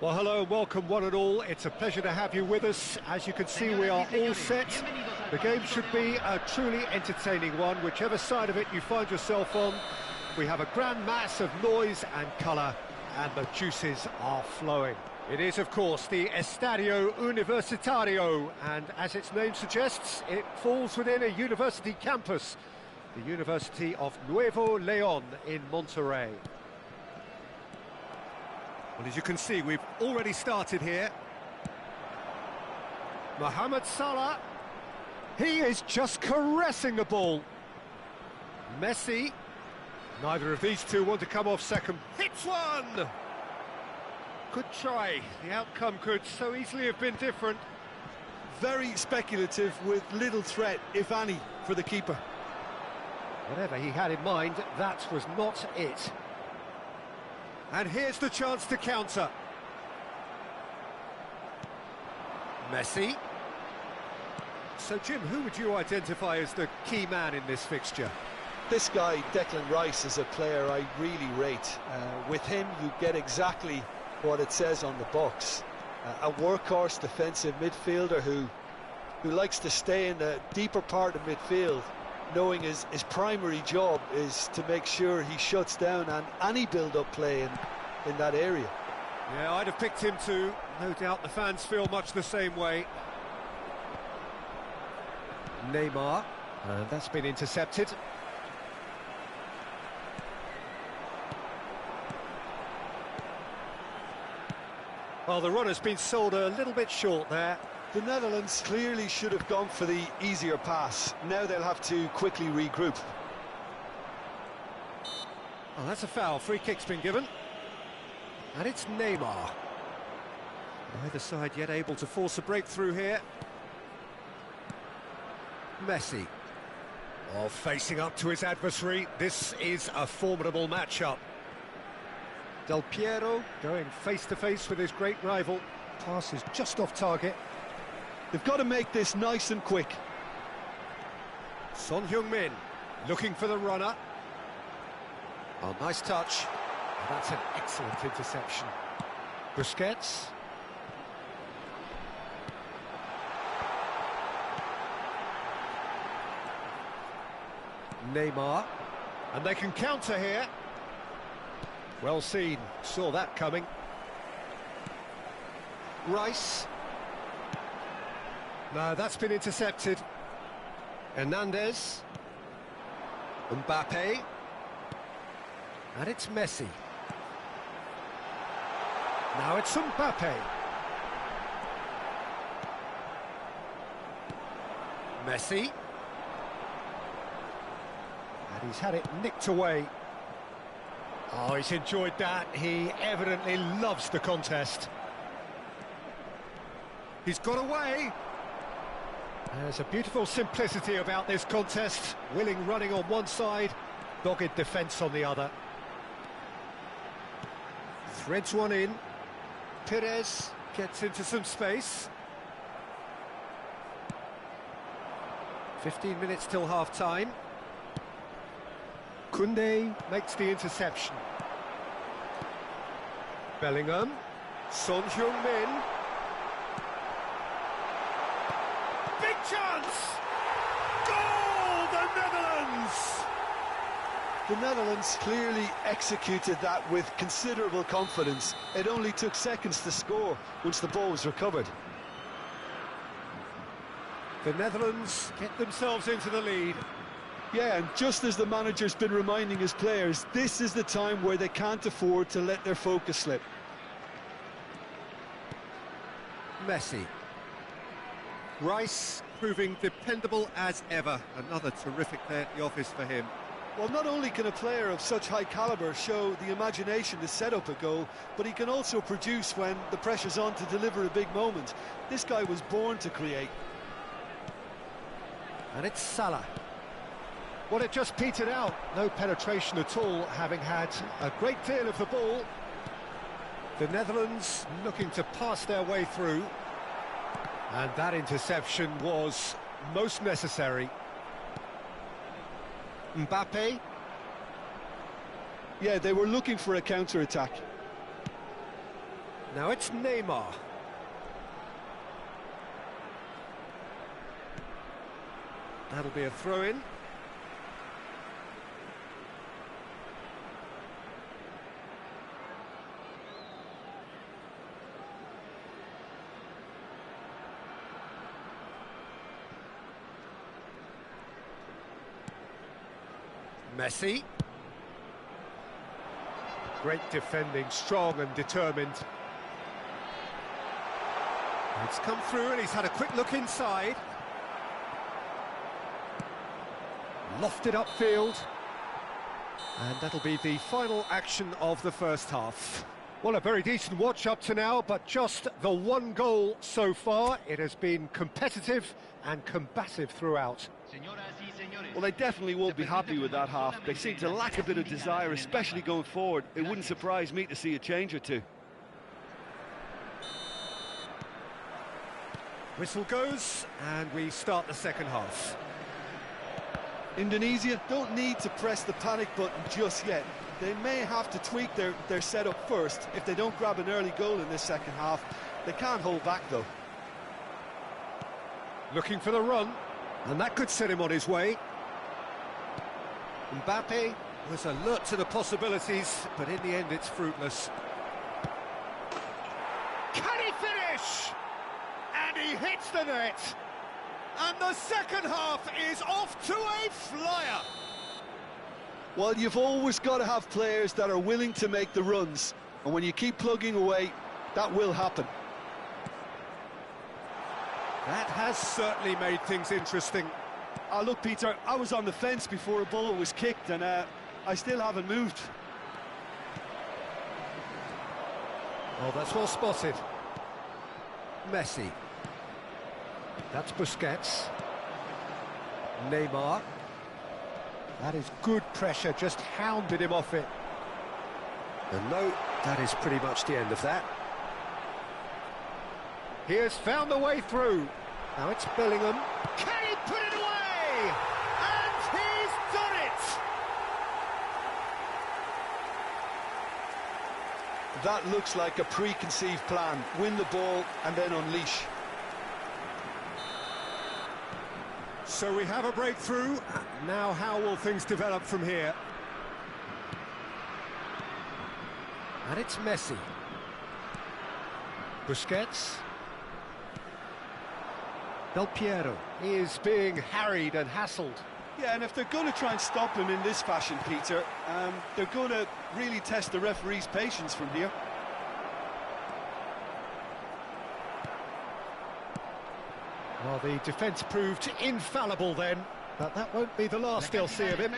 Well, hello and welcome one and all. It's a pleasure to have you with us. As you can see, we are all set. The game should be a truly entertaining one, whichever side of it you find yourself on. We have a grand mass of noise and colour, and the juices are flowing. It is, of course, the Estadio Universitario, and as its name suggests, it falls within a university campus, the University of Nuevo León in Monterrey. Well, as you can see, we've already started here. Mohamed Salah, he is just caressing the ball. Messi, neither of these two want to come off second. Hits one! Good try. The outcome could so easily have been different. Very speculative with little threat, if any, for the keeper. Whatever he had in mind, that was not it. And here's the chance to counter. Messi. So, Jim, who would you identify as the key man in this fixture? This guy, Declan Rice, is a player I really rate. With him, you get exactly what it says on the box. A workhorse defensive midfielder who likes to stay in the deeper part of midfield, knowing his primary job is to make sure he shuts down any build-up play in that area. Yeah, I'd have picked him too. No doubt the fans feel much the same way. Neymar, and that's been intercepted. Well, the run has been sold a little bit short there. The Netherlands clearly should have gone for the easier pass. Now they'll have to quickly regroup. Oh, that's a foul. Free kick's been given. And it's Neymar. Neither side yet able to force a breakthrough here. Messi. Oh, facing up to his adversary. This is a formidable matchup. Del Piero going face-to-face with his great rival. Pass is just off target. They've got to make this nice and quick. Son Heung-min looking for the runner. Oh, nice touch. Oh, that's an excellent interception. Busquets. Neymar. And they can counter here. Well seen. Saw that coming. Rice. No, that's been intercepted. Hernandez. Mbappe. And it's Messi. Now it's Mbappe. Messi. And he's had it nicked away. Oh, he's enjoyed that. He evidently loves the contest. He's got away. There's a beautiful simplicity about this contest. Willing running on one side, dogged defence on the other. Threads one in. Perez gets into some space. 15 minutes till half-time. Koundé makes the interception. Bellingham. Son Heung-min. Big chance! Goal, the Netherlands! The Netherlands clearly executed that with considerable confidence. It only took seconds to score once the ball was recovered. The Netherlands get themselves into the lead. Yeah, and just as the manager's been reminding his players, this is the time where they can't afford to let their focus slip. Messi. Rice proving dependable as ever. Another terrific day at the office for him. Well, not only can a player of such high calibre show the imagination to set up a goal, but he can also produce when the pressure's on to deliver a big moment. This guy was born to create. And it's Salah. Well, it just petered out. No penetration at all, having had a great deal of the ball. The Netherlands looking to pass their way through. And that interception was most necessary. Mbappe. Yeah, they were looking for a counter-attack. Now it's Neymar. That'll be a throw-in. Messi. Great defending, strong and determined. It's come through and he's had a quick look inside. Lofted upfield. And that'll be the final action of the first half. Well, a very decent watch up to now, but just the one goal so far. It has been competitive and combative throughout. Well, they definitely won't be happy with that half. They seem to lack a bit of desire, especially going forward. It wouldn't surprise me to see a change or two. Whistle goes, and we start the second half. Indonesia don't need to press the panic button just yet. They may have to tweak their setup first if they don't grab an early goal in this second half. They can't hold back, though. Looking for the run, and that could set him on his way. Mbappe was alert to the possibilities, but in the end it's fruitless. Can he finish? And he hits the net. And the second half is off to a flyer. Well, you've always got to have players that are willing to make the runs, and when you keep plugging away, that will happen. That has certainly made things interesting. Look, Peter, I was on the fence before a ball was kicked, and I still haven't moved. Oh, that's well spotted. Messi. That's Busquets. Neymar. That is good pressure, just hounded him off it. And no, that is pretty much the end of that. He has found the way through. Now it's Bellingham. Can he put it away? And he's done it! That looks like a preconceived plan. Win the ball and then unleash. So we have a breakthrough. Now how will things develop from here? And it's Messi. Busquets. Del Piero. He is being harried and hassled. Yeah, and if they're going to try and stop him in this fashion, Peter, they're going to really test the referee's patience from here. Well, the defence proved infallible then, but that won't be the last they'll see of him.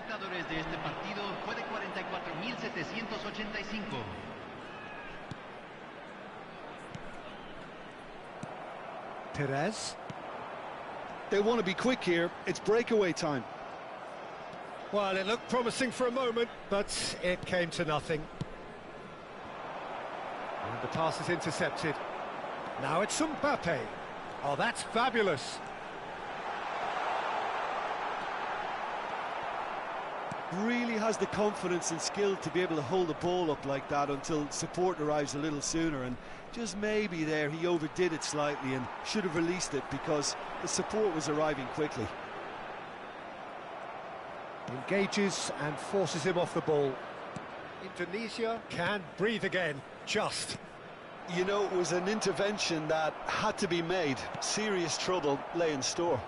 Perez. They want to be quick here. It's breakaway time. Well, it looked promising for a moment, but it came to nothing. And the pass is intercepted. Now it's Mbappe. Oh, that's fabulous. Really has the confidence and skill to be able to hold the ball up like that until support arrives a little sooner, and just maybe there he overdid it slightly and should have released it because the support was arriving quickly. Engages and forces him off the ball. Indonesia can breathe again, just. You know, it was an intervention that had to be made. Serious trouble lay in store.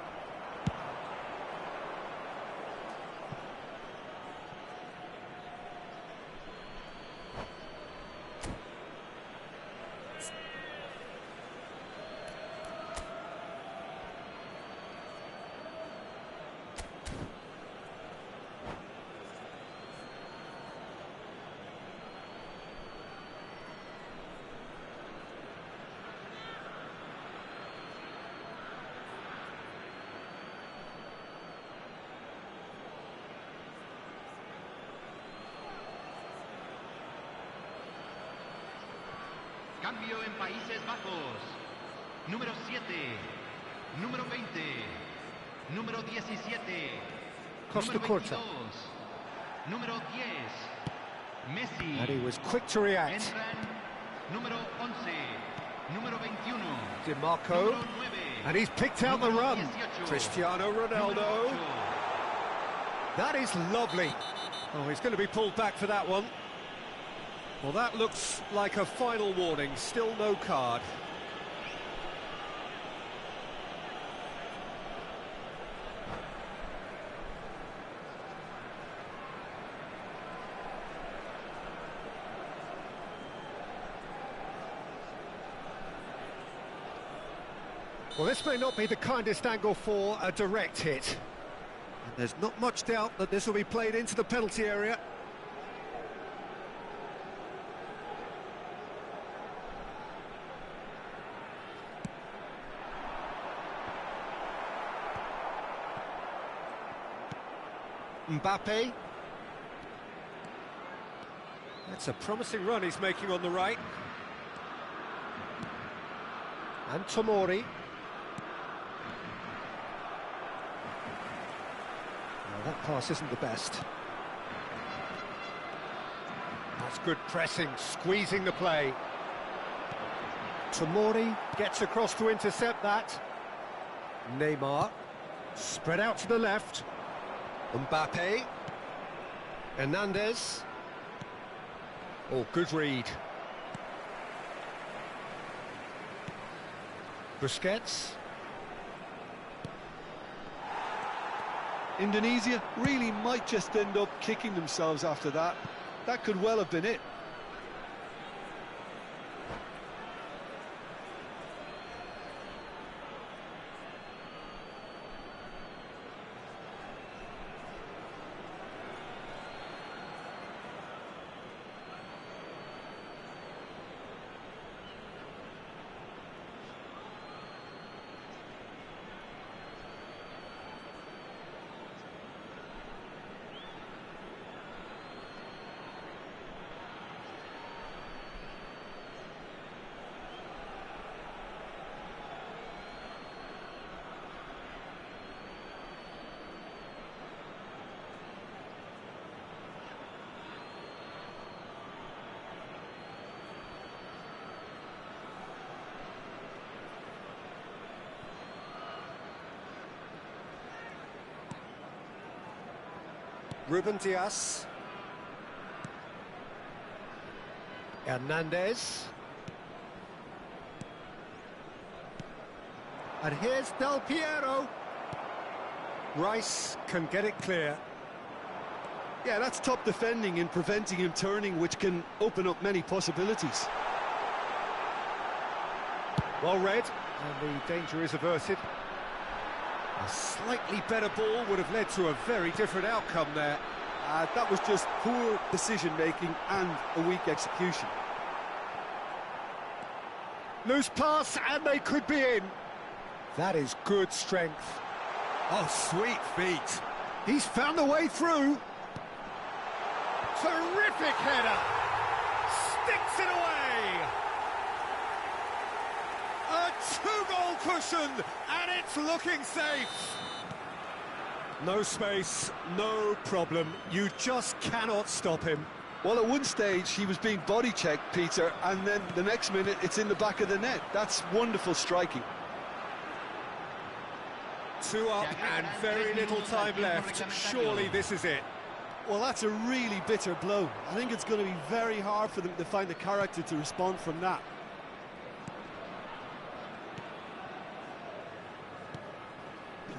Cambio en Países Bajos. Número 7, número 20, número 17, Costa número Corta. 22, número 10, Messi. And he was quick to react. Entran Número 11. Número 21. DiMarco. Número 9. And he's picked out the Número run. 18. Cristiano Ronaldo. Número 8. That is lovely. Oh, he's going to be pulled back for that one. Well, that looks like a final warning. Still no card. Well, this may not be the kindest angle for a direct hit. And there's not much doubt that this will be played into the penalty area. Mbappe. That's a promising run he's making on the right. And Tomori. That pass isn't the best. That's good pressing, squeezing the play. Tomori gets across to intercept that. Neymar, spread out to the left. Mbappe. Hernandez. Oh, good read. Busquets. Indonesia really might just end up kicking themselves after that. That could well have been it. Ruben Dias. Hernandez. And here's Del Piero. Rice can get it clear. Yeah, that's top defending and preventing him turning, which can open up many possibilities. Well read, and the danger is averted. A slightly better ball would have led to a very different outcome there. That was just poor decision-making and a weak execution. Loose pass, and they could be in. That is good strength. Oh, sweet feet. He's found a way through. Terrific header. Sticks it away. A two-goal cushion, and it's looking safe. No space, no problem. You just cannot stop him. Well, at one stage, he was being body-checked, Peter, and then the next minute, it's in the back of the net. That's wonderful striking. 2 up and very little time left. Surely this is it. Well, that's a really bitter blow. I think it's going to be very hard for them to find the character to respond from that.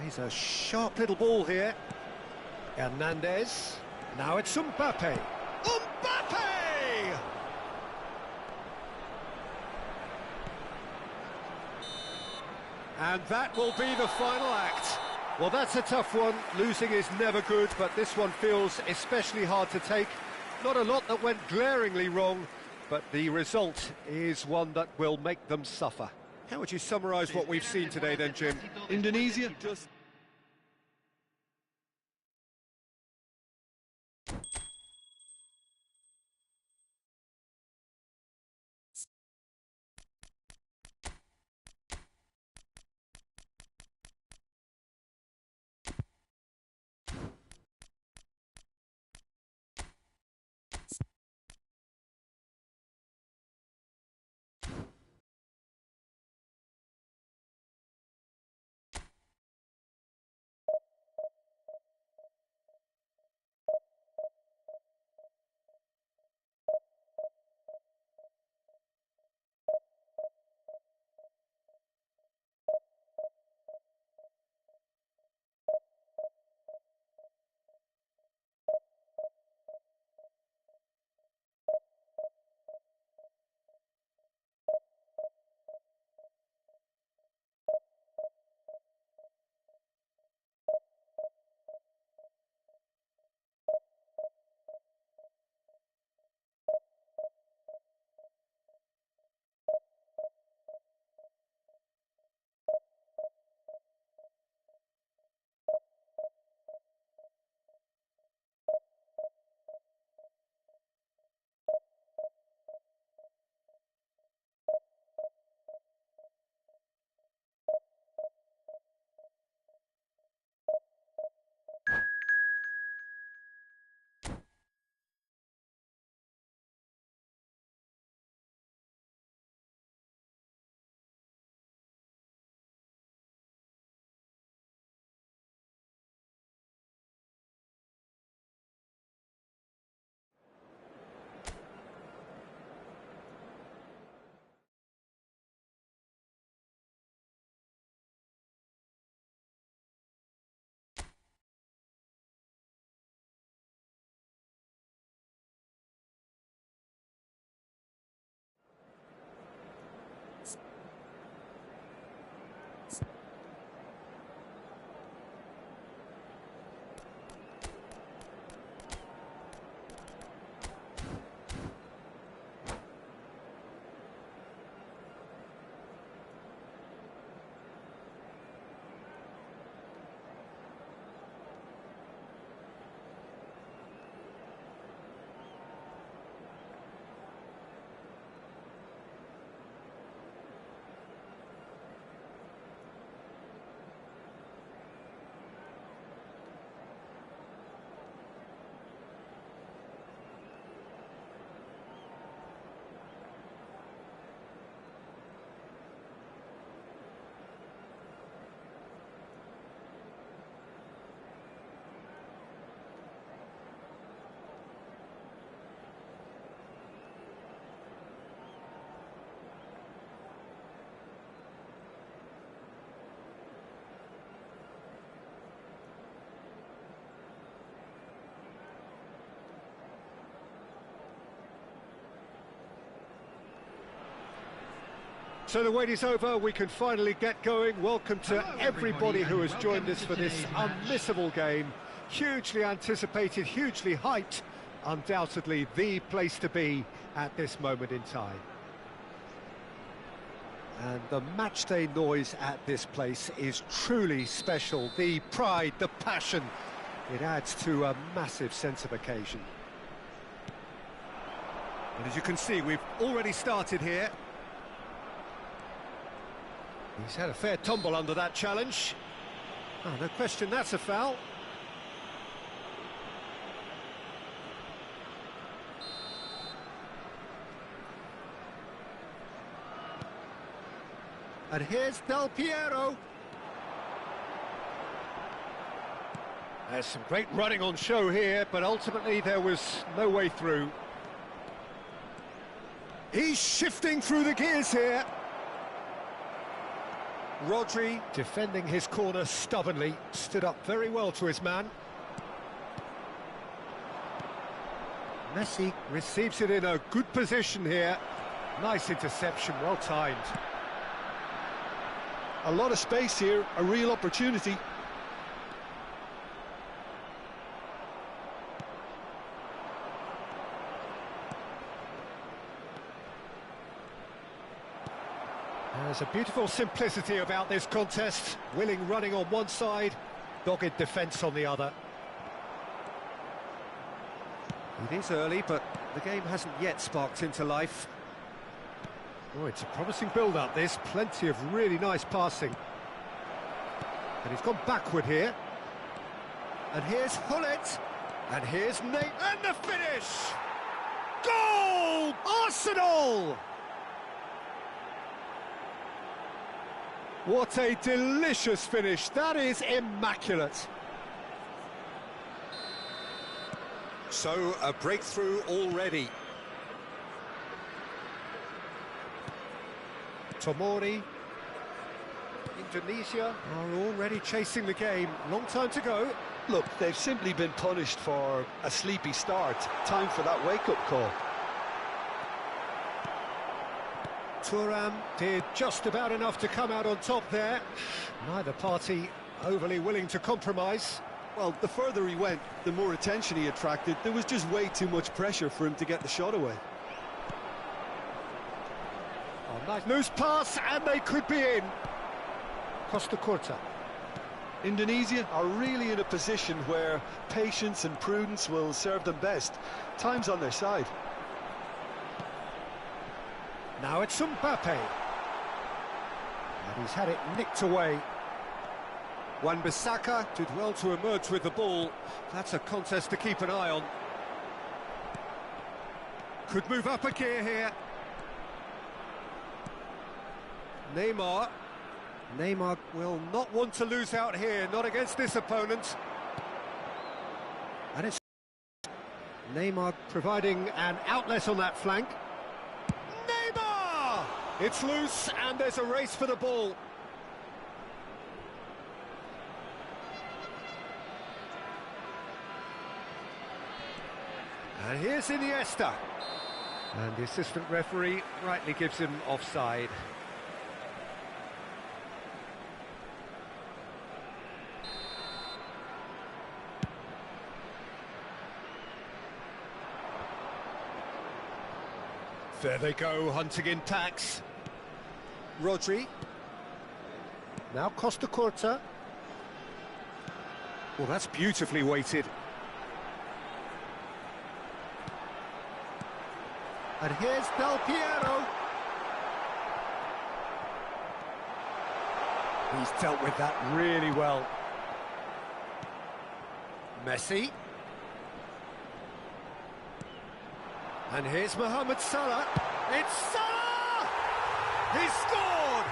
He's a sharp little ball here. Hernandez. Now it's Mbappe. Mbappe! And that will be the final act. Well, that's a tough one. Losing is never good, but this one feels especially hard to take. Not a lot that went glaringly wrong, but the result is one that will make them suffer. How would you summarise what we've seen today then, Jim? Indonesia just... So the wait is over, we can finally get going. Welcome to everybody who has joined us for this unmissable game. Hugely anticipated, hugely hyped, undoubtedly the place to be at this moment in time. And the matchday noise at this place is truly special. The pride, the passion, it adds to a massive sense of occasion. And as you can see, we've already started here. He's had a fair tumble under that challenge. Oh, no question, that's a foul. And here's Del Piero. There's some great running on show here, but ultimately there was no way through. He's shifting through the gears here. Rodri, defending his corner stubbornly, stood up very well to his man. Messi receives it in a good position here. Nice interception, well timed. A lot of space here, a real opportunity. There's a beautiful simplicity about this contest. Willing running on one side, dogged defence on the other. It is early, but the game hasn't yet sparked into life. Oh, it's a promising build-up, this. Plenty of really nice passing. And he's gone backward here. And here's Hullet. And here's Nate. And the finish! Goal! Arsenal! What a delicious finish. That is immaculate. So, a breakthrough already. Tomori. Indonesia are already chasing the game. Long time to go. Look, they've simply been punished for a sleepy start. Time for that wake-up call. Thuram did just about enough to come out on top there. Neither party overly willing to compromise. Well, the further he went, the more attention he attracted. There was just way too much pressure for him to get the shot away. Oh, nice loose pass, and they could be in. Costa Curta. Indonesia are really in a position where patience and prudence will serve them best. Time's on their side. Now it's Mbappe. And he's had it nicked away. Wan-Bissaka did well to emerge with the ball. That's a contest to keep an eye on. Could move up a gear here. Neymar. Neymar will not want to lose out here, not against this opponent. And it's Neymar providing an outlet on that flank. Neymar! It's loose and there's a race for the ball. And here's Iniesta. And the assistant referee rightly gives him offside. There they go, hunting in packs. Rodri. Now Costa Curta. Well, that's beautifully weighted. And here's Del Piero. He's dealt with that really well. Messi. And here's Mohamed Salah. It's Salah! He's scored!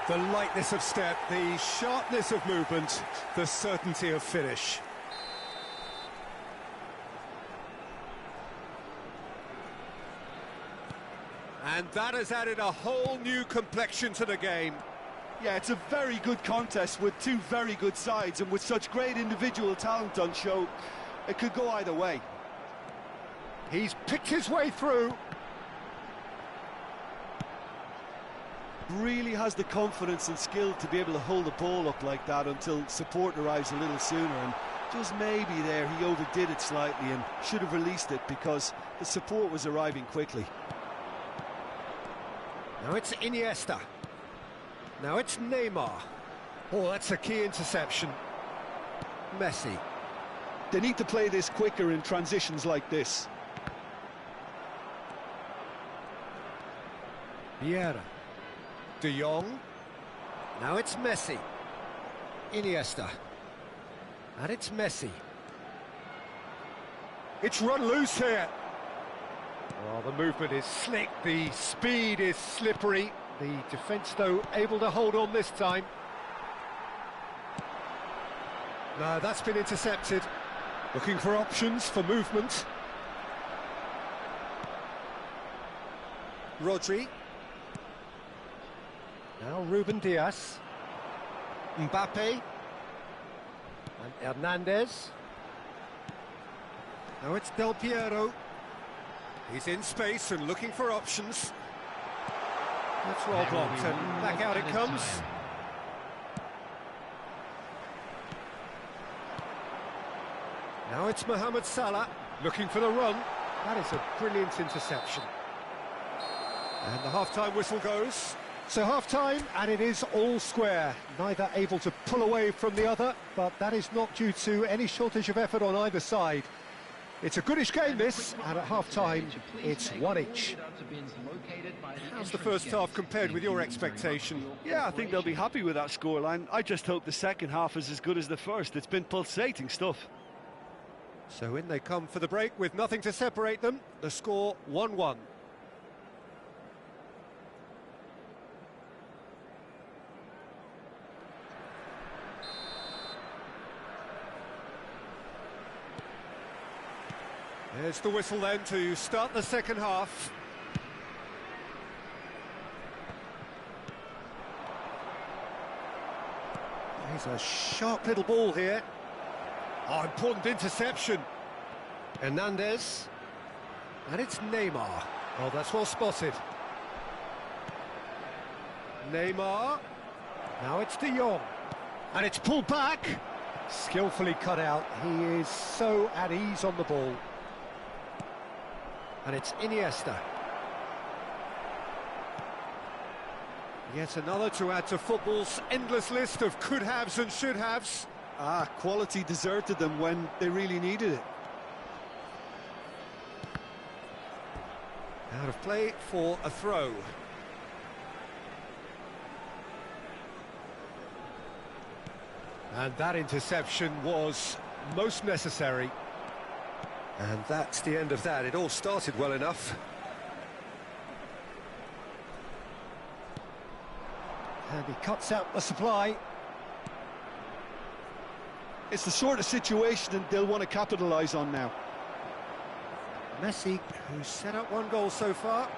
The lightness of step, the sharpness of movement, the certainty of finish. And that has added a whole new complexion to the game. Yeah, it's a very good contest with two very good sides, and with such great individual talent on show, it could go either way. He's picked his way through. really has the confidence and skill to be able to hold the ball up like that until support arrives a little sooner, and just maybe there he overdid it slightly and should have released it because the support was arriving quickly. Now it's Iniesta. Now it's Neymar. Oh, that's a key interception. Messi. They need to play this quicker in transitions like this. Vieira. De Jong. Now it's Messi. Iniesta. And it's Messi. It's run loose here. Well, the movement is slick, the speed is slippery. The defence, though, able to hold on this time. No, that's been intercepted. Looking for options for movement. Rodri. Now Ruben Diaz. Mbappe. And Hernandez. Now it's Del Piero. He's in space and looking for options. That's well blocked, and back out it comes. Now it's Mohamed Salah, looking for the run. That is a brilliant interception. And the half-time whistle goes. So half-time, and it is all square. Neither able to pull away from the other, but that is not due to any shortage of effort on either side. It's a goodish game, this, and at half-time, it's one each. How's the first half compared with your expectation? Yeah, I think they'll be happy with that scoreline. I just hope the second half is as good as the first. It's been pulsating stuff. So in they come for the break with nothing to separate them. The score 1-1. There's the whistle then to start the second half. There's a sharp little ball here. Oh, important interception. Hernandez. And it's Neymar. Oh, that's well spotted. Neymar. Now it's De Jong. And it's pulled back. Skillfully cut out. He is so at ease on the ball. And it's Iniesta. Yet another to add to football's endless list of could-haves and should-haves. Quality deserted them when they really needed it. Out of play for a throw. And that interception was most necessary. And that's the end of that. It all started well enough. And he cuts out the supply. It's the sort of situation that they'll want to capitalise on now. Messi, who's set up one goal so far.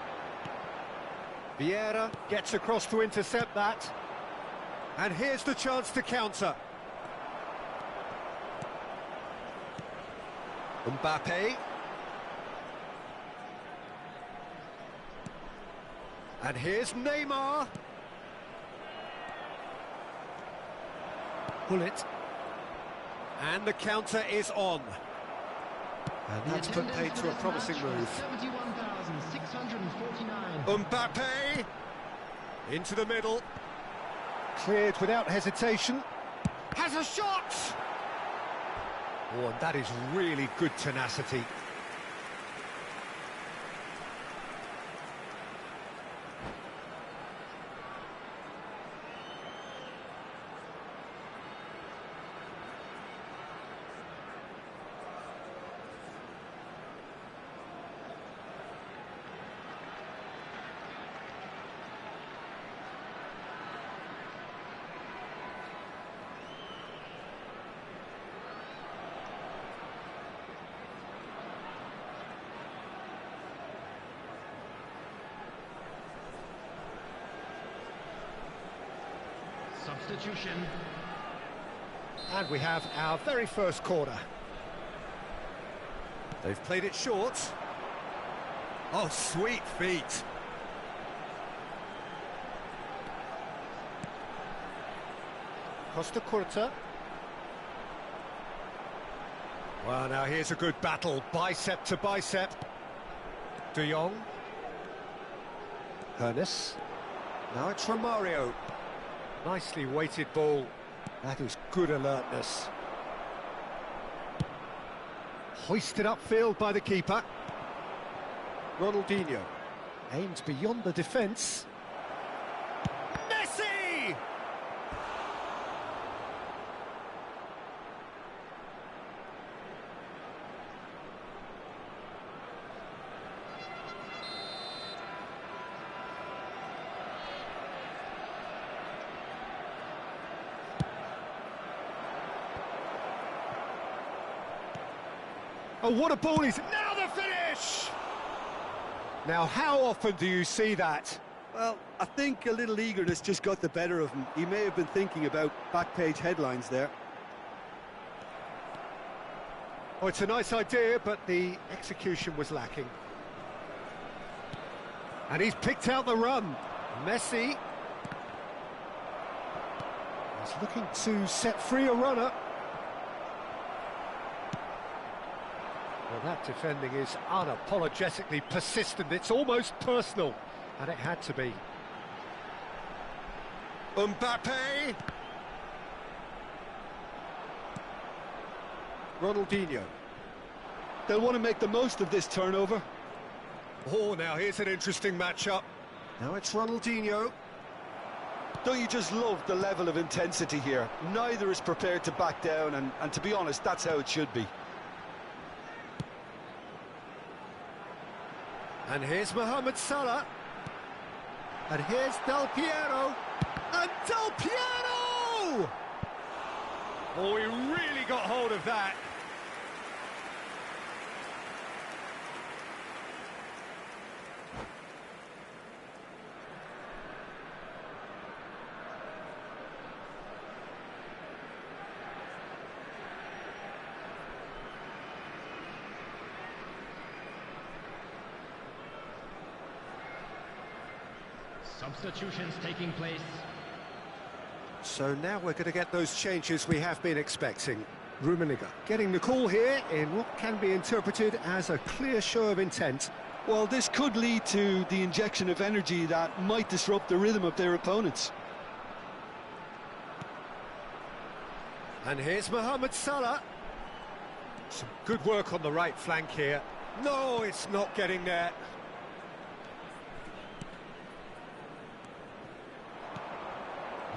Vieira gets across to intercept that. And here's the chance to counter. Mbappe. And here's Neymar. Pull it. And the counter is on. And that's put paid to a promising move. 71,649. Mbappe. Into the middle. Cleared without hesitation. Has a shot! Oh, and that is really good tenacity. Substitution. And we have our very first corner. They've played it short. Oh, sweet feet. Costa Curta. Well, now here's a good battle, bicep to bicep. De Jong. Hernes. Now it's Romario. Nicely weighted ball. That is good alertness. Hoisted upfield by the keeper. Ronaldinho. Aims beyond the defence. Messi! Oh, what a ball is... Now the finish! Now, how often do you see that? Well, I think a little eagerness just got the better of him. He may have been thinking about back-page headlines there. Oh, it's a nice idea, but the execution was lacking. And he's picked out the run. Messi. He's looking to set free a runner. Well, that defending is unapologetically persistent. It's almost personal, and it had to be. Mbappe! Ronaldinho. They'll want to make the most of this turnover. Oh, now here's an interesting matchup. Now it's Ronaldinho. Don't you just love the level of intensity here? Neither is prepared to back down, and to be honest, that's how it should be. And here's Mohamed Salah. And here's Del Piero. And Del Piero! Oh, he really got hold of that. Substitutions taking place. So now we're going to get those changes we have been expecting. Rummenigge getting the call here in what can be interpreted as a clear show of intent. Well, this could lead to the injection of energy that might disrupt the rhythm of their opponents. And here's Mohamed Salah. Some good work on the right flank here. No, it's not getting there.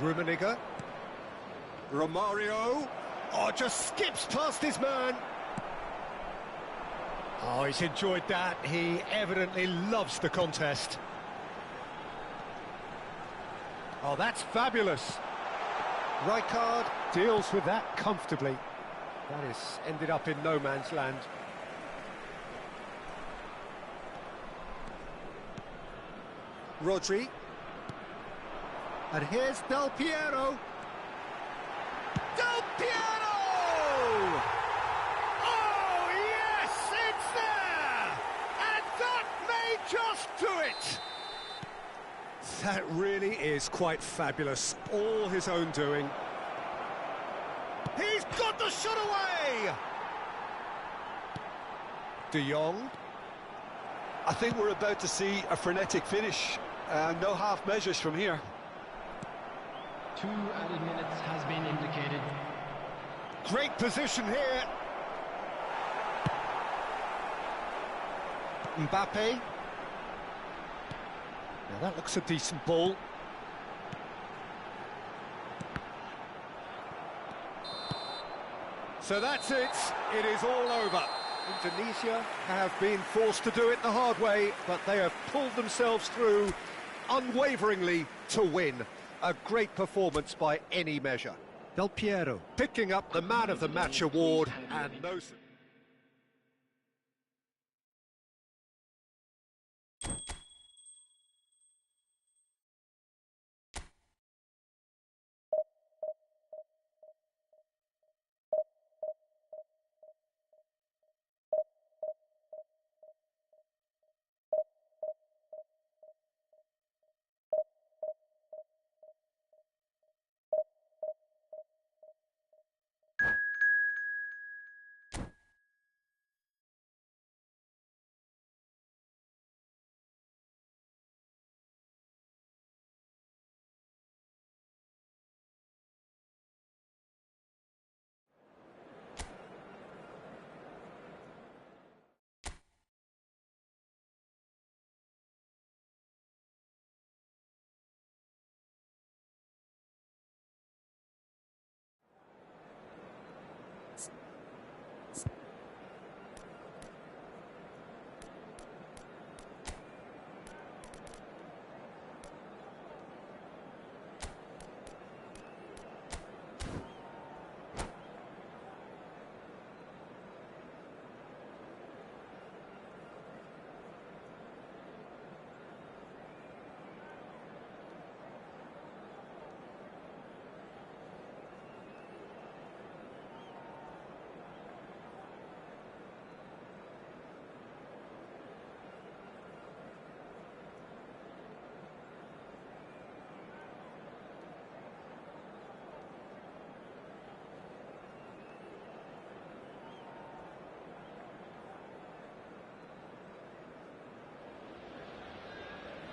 Rummenigge. Romario. Oh, just skips past his man. Oh, he's enjoyed that. He evidently loves the contest. Oh, that's fabulous. Rijkaard deals with that comfortably. That has ended up in no man's land. Rodri. And here's Del Piero. Del Piero! Oh, yes, it's there! And that may just do it! That really is quite fabulous. All his own doing. He's got the shot away! De Jong. I think we're about to see a frenetic finish. No half measures from here. 2 added minutes has been indicated. Great position here. Mbappe. Now that looks a decent ball. So that's it. It is all over. Indonesia have been forced to do it the hard way, but they have pulled themselves through unwaveringly to win. A great performance by any measure. Del Piero picking up the Man of the Match award, and no...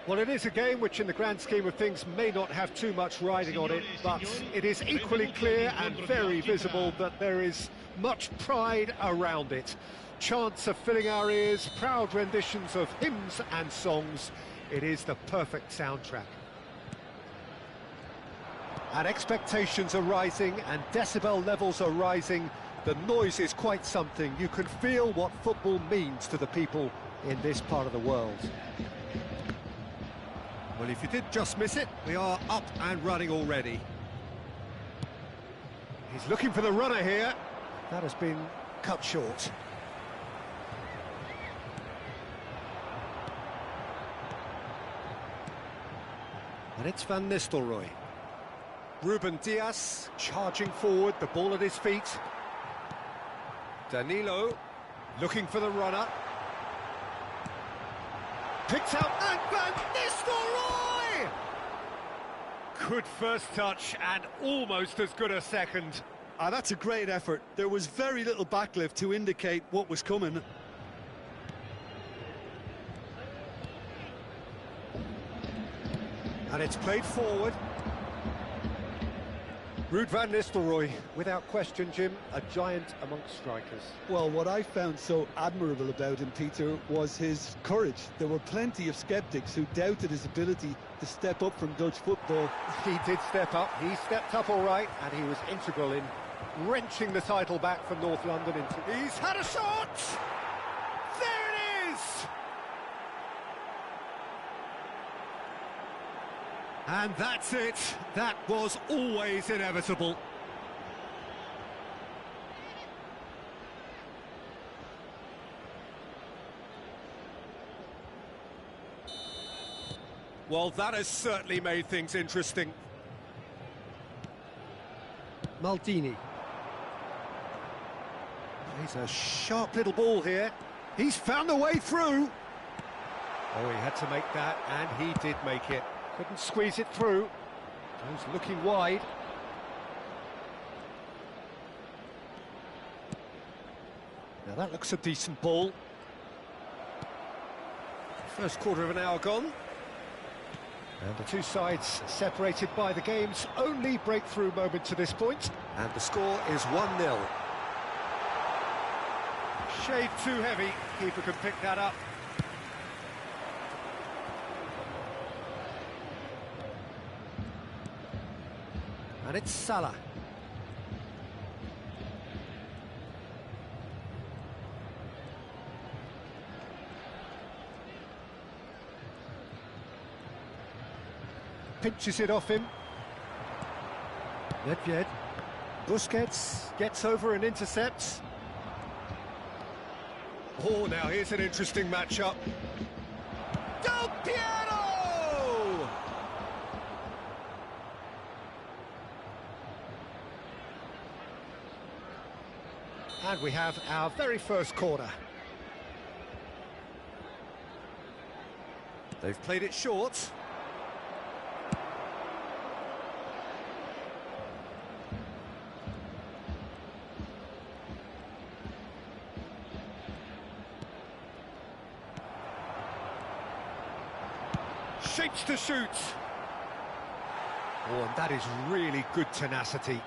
Well, it is a game which, in the grand scheme of things, may not have too much riding on it, but it is equally clear and very visible that there is much pride around it. Chants are filling our ears, proud renditions of hymns and songs. It is the perfect soundtrack. And expectations are rising and decibel levels are rising. The noise is quite something. You can feel what football means to the people in this part of the world. Well, if you did just miss it, we are up and running already. He's looking for the runner here. That has been cut short. And it's Van Nistelrooy. Ruben Dias charging forward, the ball at his feet. Danilo looking for the runner. Picked out, and Van Nistelrooy! Good first touch and almost as good a second. That's a great effort. There was very little backlift to indicate what was coming. And it's played forward. Ruud van Nistelrooy, without question, Jim, a giant amongst strikers. Well, what I found so admirable about him, Peter, was his courage. There were plenty of skeptics who doubted his ability to step up from Dutch football. He did step up, he stepped up all right, and he was integral in wrenching the title back from North London into... He's had a shot! There it is! And that's it. That was always inevitable. Well, that has certainly made things interesting. Maldini. He's a sharp little ball here. He's found a way through. Oh, he had to make that, and he did make it. Couldn't squeeze it through. Goes looking wide. Now that looks a decent ball. First quarter of an hour gone. And the two sides separated by the game's only breakthrough moment to this point. And the score is 1-0. Shade too heavy. Keeper can pick that up. And it's Salah. Pinches it off him. Nedved. Busquets gets over and intercepts. Oh, now here's an interesting matchup. Del Piero! And we have our very first corner. They've played it short. Shapes to shoot. Oh, and that is really good tenacity.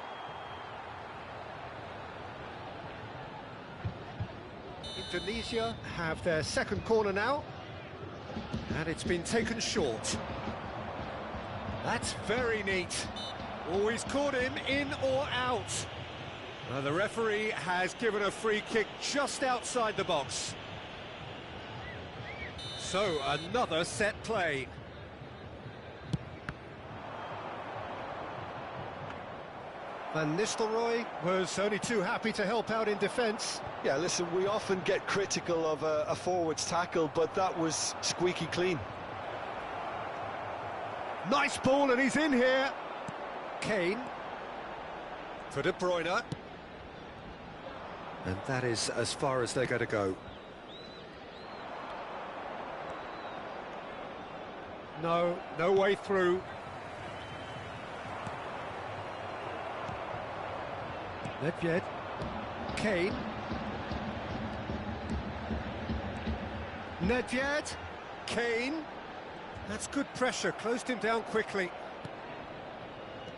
Indonesia have their second corner now. And it's been taken short. That's very neat. Always caught him in or out. Now the referee has given a free kick just outside the box. So another set play. Van Nistelrooy was only too happy to help out in defence. Yeah, listen, we often get critical of a forward's tackle, but that was squeaky clean. Nice ball, and he's in here. Kane. For De Bruyne. And that is as far as they're going to go. No way through. Nedved. Kane. Nedved. Kane. That's good pressure, closed him down quickly.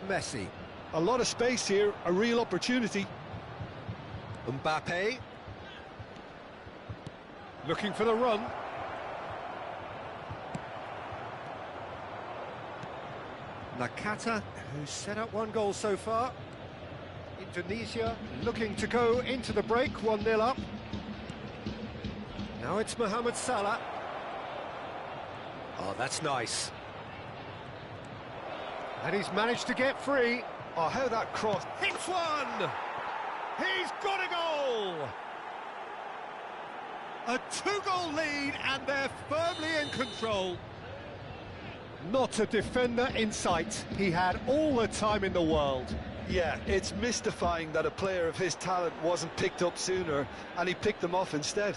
Messi. A lot of space here, a real opportunity. Mbappe. Looking for the run. Nakata, who's set up one goal so far. Indonesia looking to go into the break, 1-0 up. Now it's Mohamed Salah. Oh, that's nice. And he's managed to get free. Oh, how that cross. Hits one! He's got a goal! A 2-goal lead, and they're firmly in control. Not a defender in sight. He had all the time in the world. Yeah, it's mystifying that a player of his talent wasn't picked up sooner, and he picked them off instead.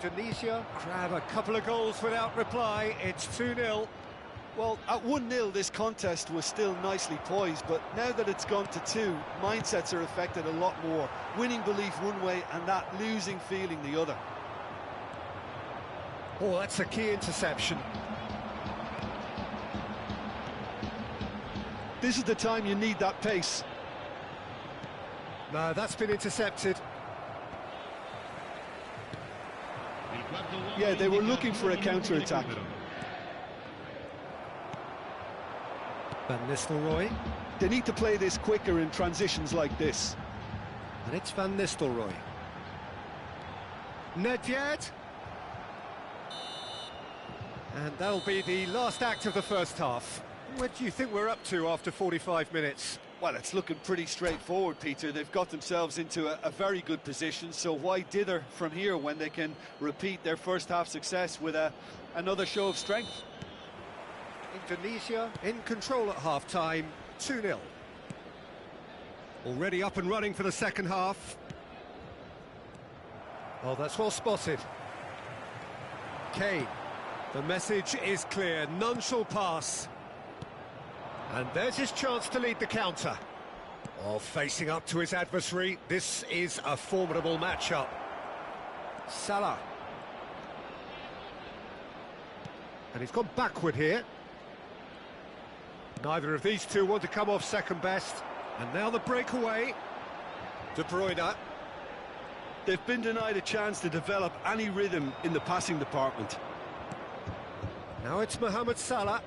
Indonesia grab a couple of goals without reply. It's 2-0. Well, at 1-0 this contest was still nicely poised, but now that it's gone to 2, mindsets are affected a lot more. Winning belief one way and that losing feeling the other. Oh, that's a key interception. This is the time you need that pace. No, that's been intercepted. Yeah, they were looking for a counter-attack. Van Nistelrooy. They need to play this quicker in transitions like this. And it's Van Nistelrooy. Nedved. And that'll be the last act of the first half. What do you think we're up to after 45 minutes? Well, it's looking pretty straightforward, Peter. They've got themselves into a very good position, so why dither from here when they can repeat their first half success with another show of strength? Indonesia in control at half-time, 2-0. Already up and running for the second half. Oh, that's well spotted. Kane. The message is clear, none shall pass. And there's his chance to lead the counter. Oh, facing up to his adversary, this is a formidable matchup. Salah. And he's gone backward here. Neither of these two want to come off second best. And now the breakaway. De Bruyne. They've been denied a chance to develop any rhythm in the passing department. Now it's Mohamed Salah.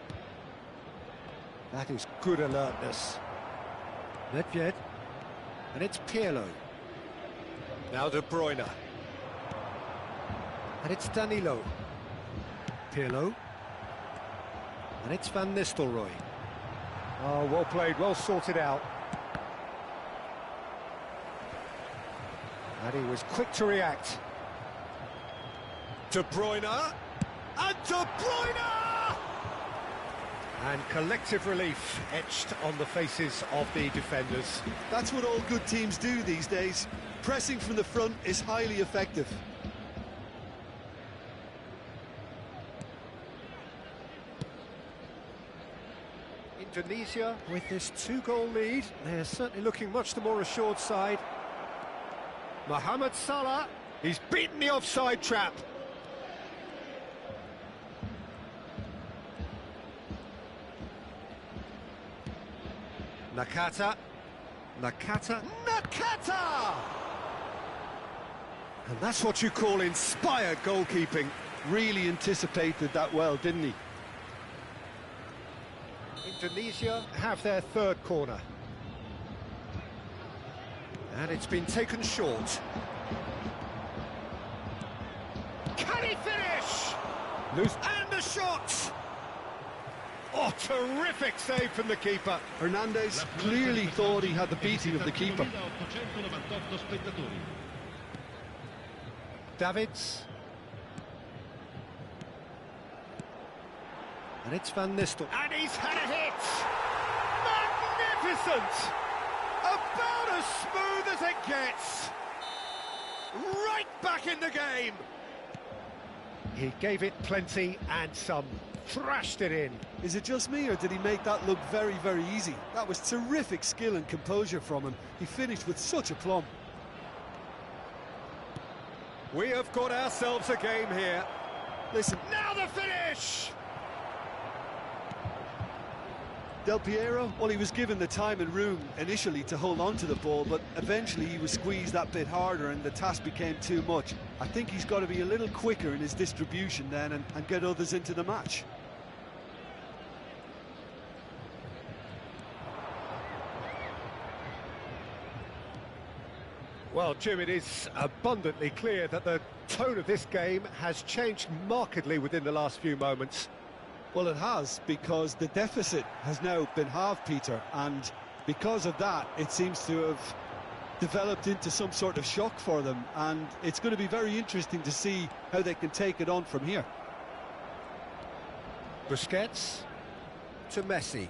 That is good alertness. Nedved. And it's Pirlo. Now De Bruyne. And it's Danilo. Pirlo. And it's Van Nistelrooy. Oh, well played, well sorted out. And he was quick to react. De Bruyne. And De Bruyne! And collective relief etched on the faces of the defenders. That's what all good teams do these days. Pressing from the front is highly effective. Indonesia with this 2-goal lead, they're certainly looking much the more assured side. Mohamed Salah, he's beaten the offside trap. Nakata. Nakata. Nakata! And that's what you call inspired goalkeeping. Really anticipated that well, didn't he? Indonesia have their third corner. And it's been taken short. Can he finish? Loose. And the shot! Oh, terrific save from the keeper. Hernandez clearly thought he had the beating of the keeper. Davids. And it's Van Nistelrooy. And he's had a hit! Magnificent! About as smooth as it gets! Right back in the game! He gave it plenty and some. Thrashed it in. Is it just me, or did he make that look very, very easy? That was terrific skill and composure from him. He finished with such aplomb. We have got ourselves a game here. Listen, Now the finish! Del Piero, well, he was given the time and room initially to hold on to the ball, but eventually he was squeezed that bit harder and the task became too much. I think he's got to be a little quicker in his distribution then and get others into the match. Well, Jim, it is abundantly clear that the tone of this game has changed markedly within the last few moments. Well, it has, because the deficit has now been halved, Peter, and because of that, it seems to have developed into some sort of shock for them, and it's going to be very interesting to see how they can take it on from here. Busquets to Messi.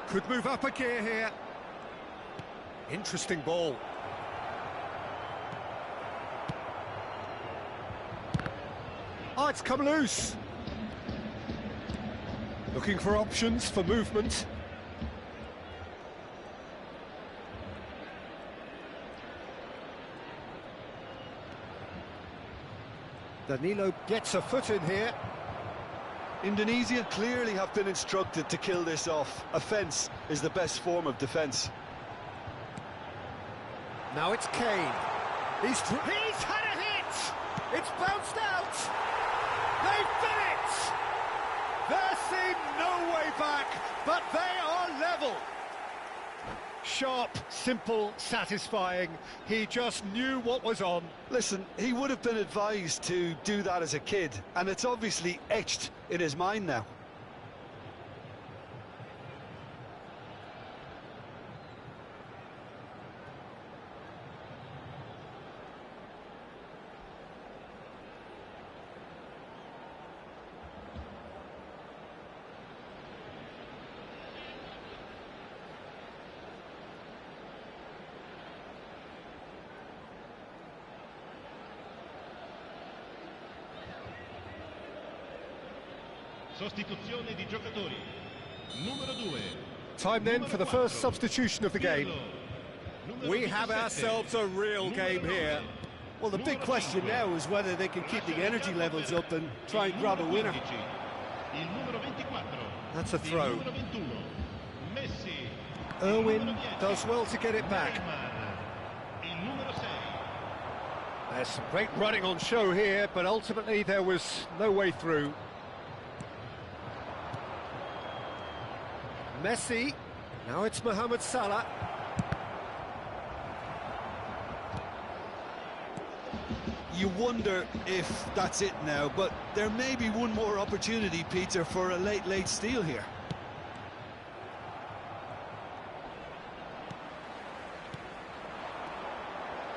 Could move up a gear here. Interesting ball. Oh, it's come loose. Looking for options for movement. Danilo gets a foot in here. Indonesia clearly have been instructed to kill this off. Offence is the best form of defence. Now it's Kane. He's had a hit! It's bounced out! They've done it! There seemed no way back, but they are level. Sharp, simple, satisfying. He just knew what was on. Listen, he would have been advised to do that as a kid, and it's obviously etched in his mind now. Sostituzione di giocatori. Numero 2. Time then for the first substitution of the game. We have ourselves a real game here. well, the big question now is whether they can keep the energy levels up and try and grab a winner. That's a throw. Irwin does well to get it back. There's some great running on show here, but ultimately there was no way through. Messi, now it's Mohamed Salah. You wonder if that's it now, but there may be one more opportunity, Peter, for a late steal here.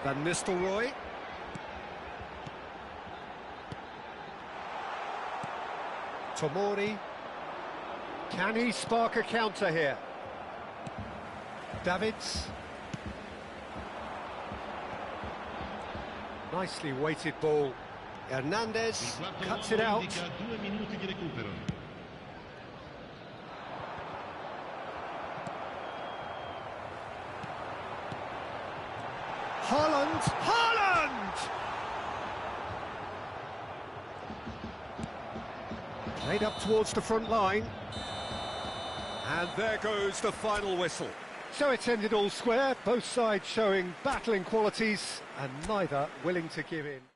Van Nistelrooy. Tomori. Can he spark a counter here? Davids. Nicely weighted ball. Hernandez cuts it out. Haaland! Haaland! Played up towards the front line. And there goes the final whistle. So it's ended all square, both sides showing battling qualities and neither willing to give in.